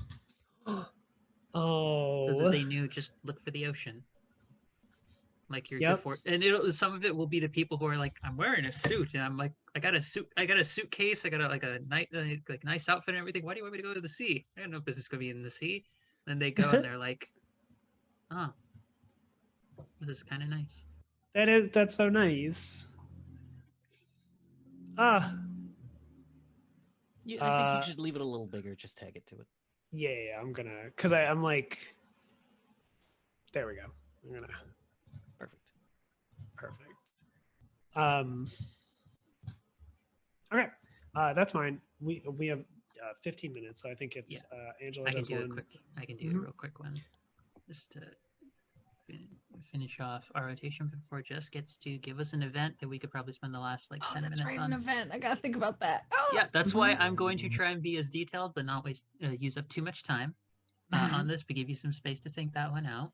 Oh, So that they knew just look for the ocean. Like you're good for, and some of it will be the people who are like, I'm wearing a suit, and I'm like, I got a suitcase, I got a nice outfit and everything. Why do you want me to go to the sea? I got no business going to be in the sea. Then they go and they're like, oh, this is kind of nice. That's so nice. Yeah, I think you should leave it a little bigger. Just tag it to it. Yeah, I'm gonna, cause I'm like, there we go. I'm gonna. Perfect. Okay, that's mine. We have 15 minutes, so I think it's Angela does one. I can do a real quick one, just to finish off our rotation before Jess gets to give us an event that we could probably spend the last like 10 minutes on. An event. I gotta think about that. Yeah, that's why I'm going to try and be as detailed, but not use up too much time on this, but give you some space to think that one out.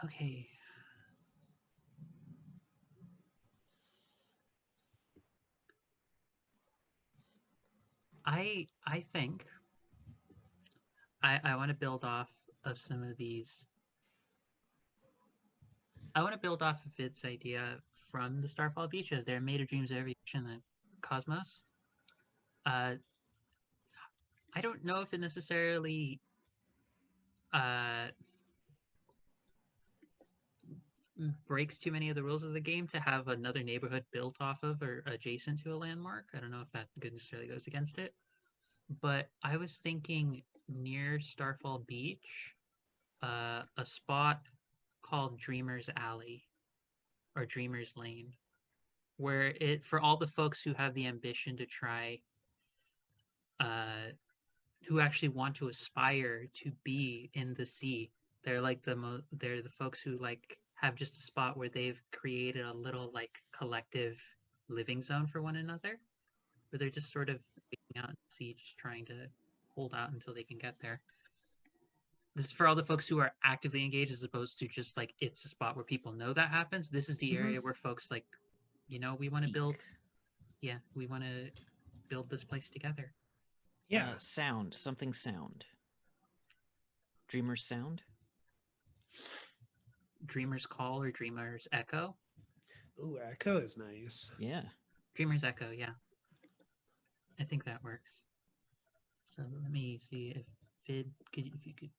Okay. I think I want to build off of some of these. I want to build off of its idea from the Starfall Beach. They're made of dreams of every ocean in the cosmos. I don't know if it necessarily breaks too many of the rules of the game to have another neighborhood built off of or adjacent to a landmark. I don't know if that necessarily goes against it. But I was thinking near Starfall Beach, a spot called Dreamer's Alley or Dreamer's Lane, where it for all the folks who have the ambition to try, who actually want to aspire to be in the sea. They're like they're the folks who like have just a spot where they've created a little like collective living zone for one another, where they're just sort of out in the sea, just trying to hold out until they can get there. This is for all the folks who are actively engaged, as opposed to just like it's a spot where people know that happens. This is the area where folks like, we want to build. Yeah, we want to build this place together. Yeah, sound. Dreamer's sound. Dreamer's call or Dreamer's echo. Ooh, echo is nice. Yeah. Dreamer's echo. Yeah. I think that works. So let me see if if you could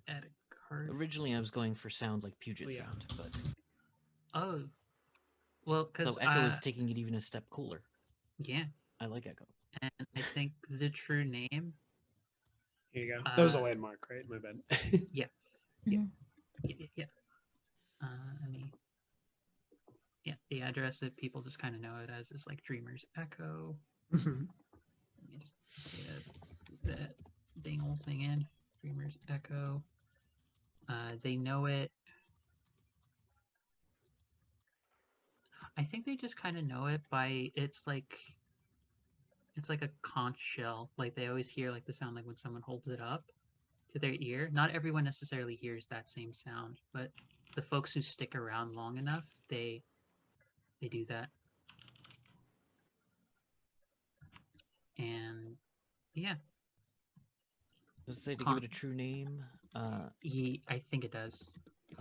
add a card. Originally, I was going for sound like Puget Sound, but because so Echo is taking it even a step cooler. Yeah, I like Echo, and I think the true name. Here you go. That was a landmark, right? My bad. Yeah. Yeah. I mean, the address that people just kind of know it as is like Dreamer's Echo. Let me just get that dang old thing in. Dreamer's Echo. They know it. I think they just kind of know it by it's like a conch shell. Like they always hear like the sound like when someone holds it up. to their ear. Not everyone necessarily hears that same sound, but the folks who stick around long enough, they do that. And yeah, Does it say to give it a true name? I think it does.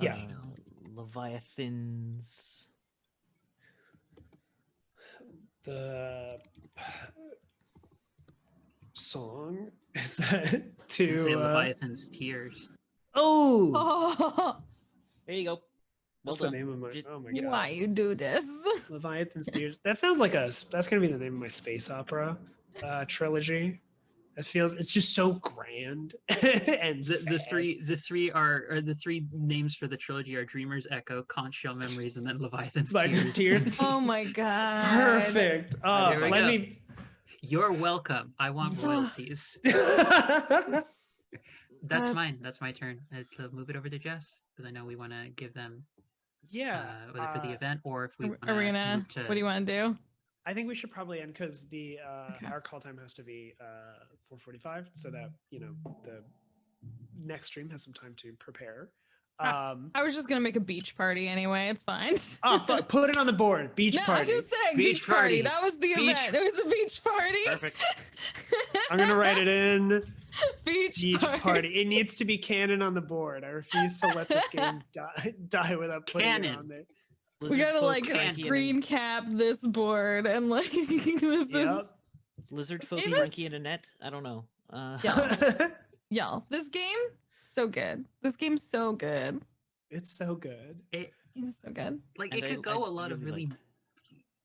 Yeah. Leviathans. The song is that Say to Leviathan's Tears. oh, Oh, There you go. Well what's done. the name of my Just- oh my god, why you do this? Leviathan's Tears. That sounds like that's gonna be the name of my space opera trilogy. It's just so grand and The three names for the trilogy are Dreamer's Echo, Conch Shell Memories, and then Leviathan's Leviathan's Tears. Tears. Oh my god. Perfect. There we Let go. me. You're welcome. I want royalties. That's mine. That's my turn. To move it over to Jess because I know we want to give them whether for the event or if we Are we gonna? move to. What do you want to do? I think we should probably end because the Okay. our call time has to be 4:45, so that the next stream has some time to prepare. I was just gonna make a beach party anyway. It's fine. Oh fuck! Put it on the board. Beach No, I party. was just saying Beach beach party. party. That was the Beach- event. It was a beach party. Perfect. I'm gonna write it in. Beach Party. It needs to be canon on the board. I refuse to let this game die without putting it Canon. on there. We Lizard gotta folk, like Frankie, and screen cap this board and like this is Yep. Lizard Folky, Give us- Frankie, and Annette. I don't know. Yeah. y'all. This game so good. This game's so good. It's so good. It It's so good. like And it could I go a lot of really really. liked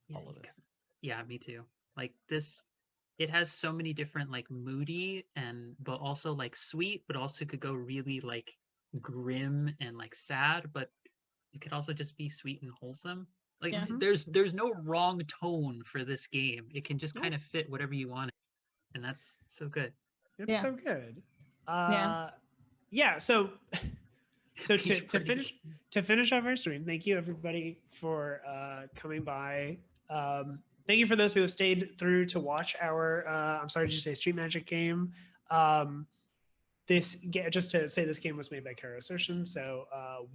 Yeah, all of you this. got- yeah, me too. Like this, it has so many different like moody but also like sweet, but also could go really like grim and like sad, but it could also just be sweet and wholesome. Like Yeah. there's no wrong tone for this game. It can just kind of fit whatever you want, and that's so good. It's Yeah. so good. Yeah. Yeah. So Beach to party. finish off our stream, thank you everybody for coming by. Thank you for those who have stayed through to watch our I'm sorry, did you say Street Magic game? Just to say, this game was made by Caro Asercion, so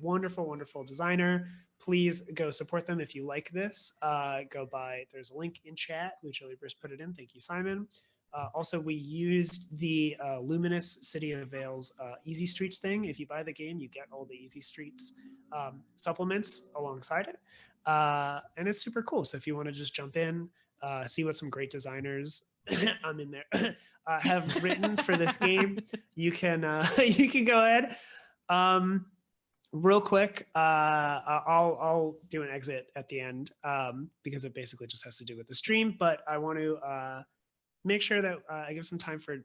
wonderful designer. Please go support them if you like this. Go by, there's a link in chat. Lucha Libris put it in. Thank you, Simon. Also, we used the Luminous City of Vale's Easy Streets thing. If you buy the game, you get all the Easy Streets supplements alongside it. And it's super cool. So if you want to just jump in, see what some great designers I'm in there have written for this game, you can go ahead. Real quick, I'll do an exit at the end because it basically just has to do with the stream. But I want to make sure that I give some time for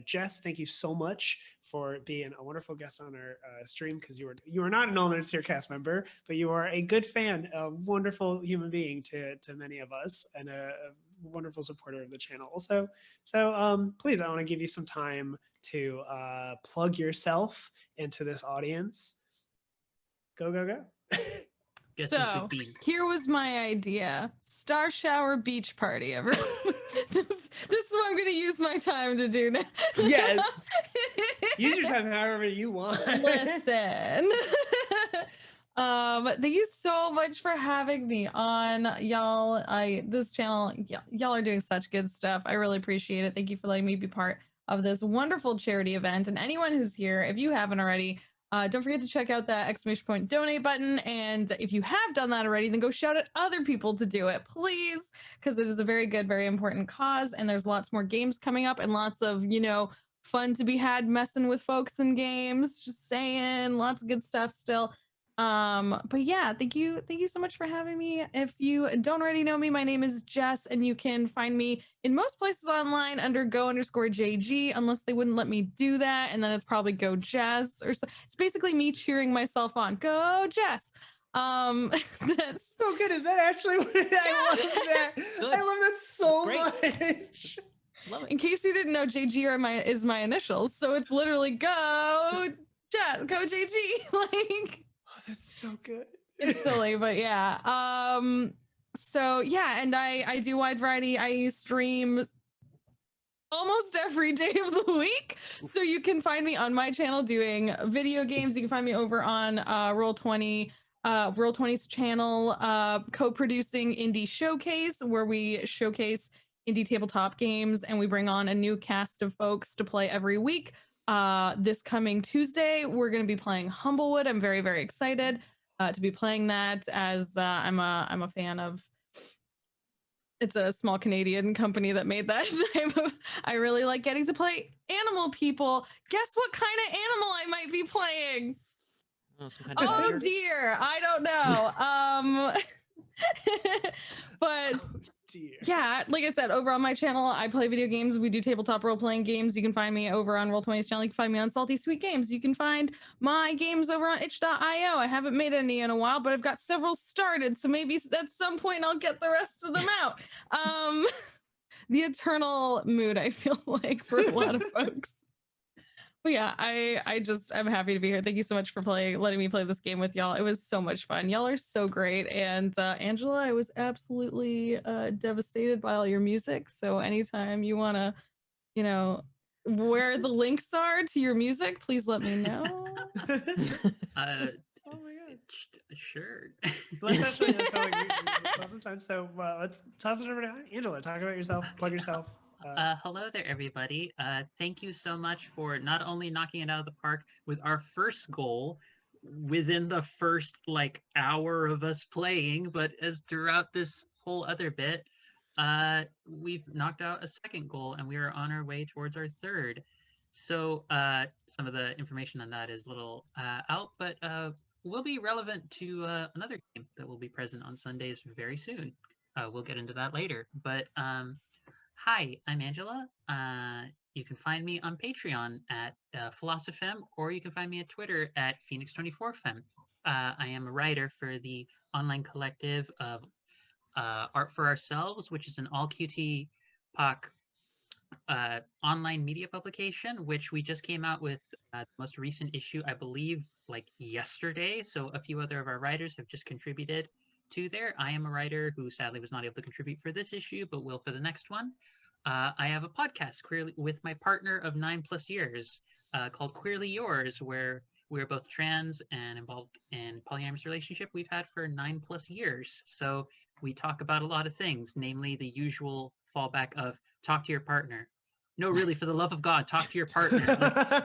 Jess. Thank you so much for being a wonderful guest on our stream, because you are not an All Nerds Here cast member, but you are a good fan, a wonderful human being to many of us, and a wonderful supporter of the channel also. So please, I want to give you some time to plug yourself into this audience. Go. Get some So good beans. here was my idea: Star Shower Beach Party. Everyone, this is what I'm going to use my time to do now. Yes. Use your time however you want. Listen. Thank you so much for having me on, y'all. This channel, y'all are doing such good stuff. I really appreciate it. Thank you for letting me be part of this wonderful charity event. And anyone who's here, if you haven't already, don't forget to check out that ! Donate button. And if you have done that already, then go shout at other people to do it, please, because it is a very good, very important cause. And there's lots more games coming up and lots of, fun to be had messing with folks in games. Just saying, lots of good stuff still. But yeah, thank you so much for having me. If you don't already know me, my name is Jess, and you can find me in most places online under go_JG, unless they wouldn't let me do that, and then it's probably go Jess, or so. It's basically me cheering myself on. Go Jess. That's So good. Is that actually what I love that? Good. I love that so That's much. Love it. in case you didn't know, JG is my initials, so it's literally go Jess, go JG. Like, Oh, that's so good. it's silly, but yeah. So yeah, and I do wide variety. I stream almost every day of the week. So you can find me on my channel doing video games. You can find me over on Roll20, Roll20's channel, co-producing Indie Showcase, where we showcase indie tabletop games and we bring on a new cast of folks to play every week. This coming Tuesday, we're going to be playing Humblewood. I'm very, very excited to be playing that, as I'm a fan of. It's a small Canadian company that made that. I really like getting to play animal people. Guess what kind of animal I might be playing? Oh, some kind of Oh badger? dear, I don't know. But Dear. yeah, like I said, over on my channel, I play video games. We do tabletop role-playing games. You can find me over on Roll20's channel. You can find me on Salty Sweet Games. You can find my games over on itch.io. I haven't made any in a while, but I've got several started, so maybe at some point I'll get the rest of them out. The eternal mood, I feel like, for a lot of folks. But yeah, I'm happy to be here. Thank you so much for letting me play this game with y'all. It was so much fun. Y'all are so great. And Angela, I was absolutely devastated by all your music. So anytime you want to, where the links are to your music, please let me know. Oh my god. Sure. Let's actually sometimes. So let's toss it over to Angela. Talk about yourself. Plug yourself. Hello there, everybody. Thank you so much for not only knocking it out of the park with our first goal within the first hour of us playing, but as throughout this whole other bit, we've knocked out a second goal and we are on our way towards our third. So some of the information on that is a little out, but will be relevant to another game that will be present on Sundays very soon. We'll get into that later, but hi, I'm Angela. You can find me on Patreon at PhilosophyFem, or you can find me at Twitter at Phoenix24Fem. I am a writer for the online collective of Art for Ourselves, which is an all QT POC online media publication, which we just came out with the most recent issue, I believe, yesterday. So a few other of our writers have just contributed to there. I am a writer who sadly was not able to contribute for this issue, but will for the next one. I have a podcast queerly with my partner of 9+ years called Queerly Yours, where we're both trans and involved in polyamorous relationship we've had for 9+ years. So we talk about a lot of things, namely the usual fallback of talk to your partner. No, really, for the love of God, talk to your partner.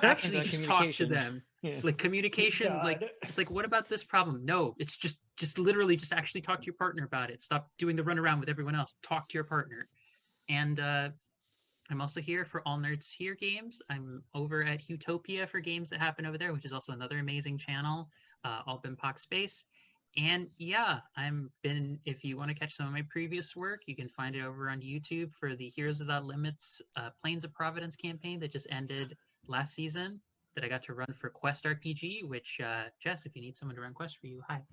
Actually, just talk to them. Yeah. Communication, it's what about this problem? No, it's just literally just actually talk to your partner about it. Stop doing the runaround with everyone else. Talk to your partner. And I'm also here for All Nerds Here Games. I'm over at Utopia for games that happen over there, which is also another amazing channel, all BIMPOC space. And yeah, if you want to catch some of my previous work, you can find it over on YouTube for the Heroes Without Limits Plains of Providence campaign that just ended last season that I got to run for Quest RPG, which, Jess, if you need someone to run Quest for you, hi.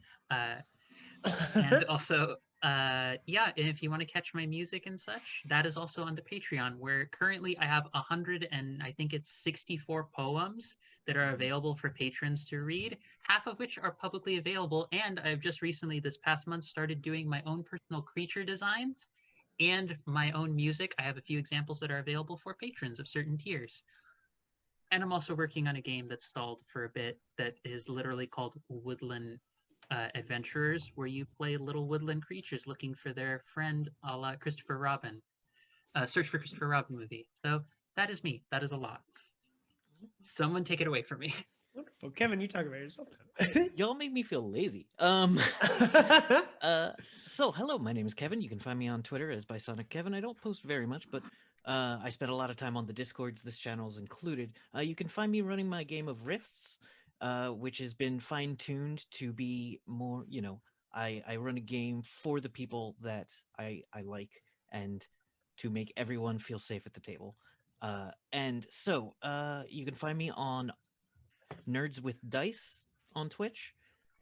And also, yeah, if you want to catch my music and such, that is also on the Patreon, where currently I have 64 poems that are available for patrons to read, half of which are publicly available. And I've just recently, this past month, started doing my own personal creature designs and my own music. I have a few examples that are available for patrons of certain tiers. And I'm also working on a game that's stalled for a bit that is literally called Woodland Adventurers, where you play little woodland creatures looking for their friend, a la Christopher Robin. Search for Christopher Robin movie. So that is me. That is a lot. Someone take it away from me. Wonderful. Kevin, you talk about yourself. Y'all make me feel lazy. So hello, my name is Kevin. You can find me on Twitter as BysoniccKevin. I don't post very much, but I spend a lot of time on the Discords. This channel is included. You can find me running my game of Rifts, which has been fine-tuned to be more, I run a game for the people that I like and to make everyone feel safe at the table. And so you can find me on Nerds with Dice on Twitch,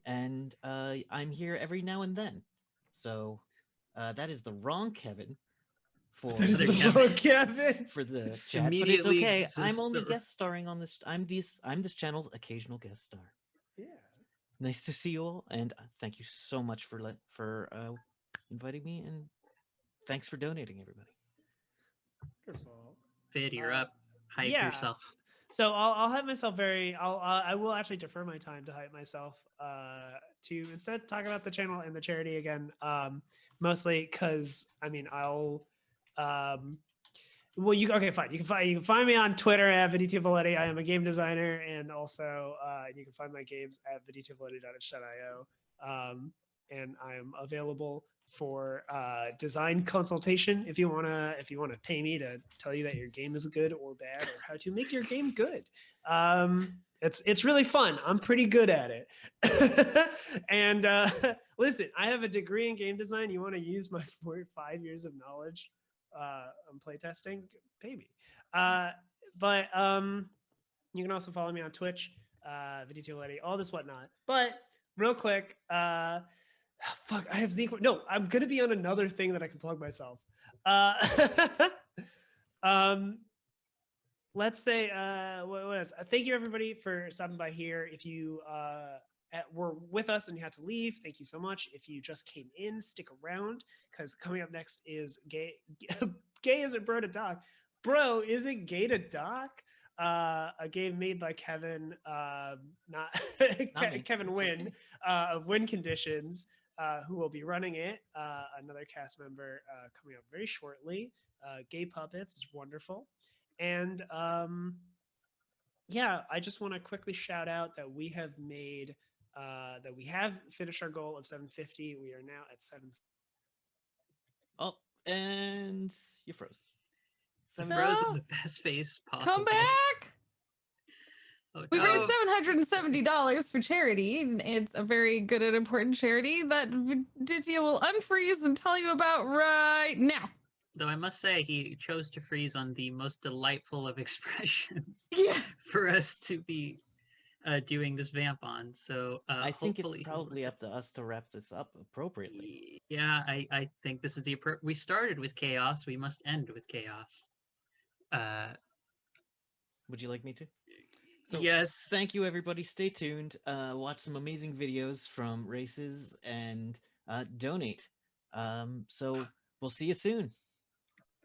and I'm here every now and then. So that is the wrong Kevin for Kevin for the chat, but it's okay. I'm only guest starring on this. I'm this channel's occasional guest star. Yeah. Nice to see you all, and thank you so much for inviting me, and thanks for donating, everybody. Wonderful. vid, you're up. Hype yeah. yourself. So I'll have myself I will actually defer my time to hype myself to instead talk about the channel and the charity again. Mostly because I mean well, okay, fine. You can find me on Twitter at Viditya Valetti. I am a game designer, and also you can find my games at vidityavaletti.itch.io. And I am available for design consultation if you wanna pay me to tell you that your game is good or bad or how to make your game good. It's really fun. I'm pretty good at it. And listen, I have a degree in game design. You want to use my 5 years of knowledge on playtesting, pay me. But you can also follow me on Twitch, Viditya Valetti, all this whatnot. But real quick, fuck, I have Zeke. No, I'm gonna be on another thing that I can plug myself. Let's say what else? Thank you everybody for stopping by here. If you were with us and you had to leave, thank you so much. If you just came in, stick around, because coming up next is gay isn't bro to doc. Bro, isn't gay to doc? A game made by Kevin, not Kevin Wynn, of Win Conditions, who will be running it. Another cast member coming up very shortly. Gay Puppets is wonderful. And yeah, I just want to quickly shout out that we have made that we have finished our goal of 750. We are now at 7. Oh, and you froze. You froze in the best face possible. Come back. Oh, We no. raised $770 for charity. It's a very good and important charity that Viditya will unfreeze and tell you about right now. Though I must say, he chose to freeze on the most delightful of expressions Yeah. for us to be doing this vamp on. So I think it's hopefully probably up to us to wrap this up appropriately. Yeah, I think this is the we started with chaos. We must end with chaos. Would you like me to? So, yes. Thank you, everybody. Stay tuned. Watch some amazing videos from races and donate. So we'll see you soon.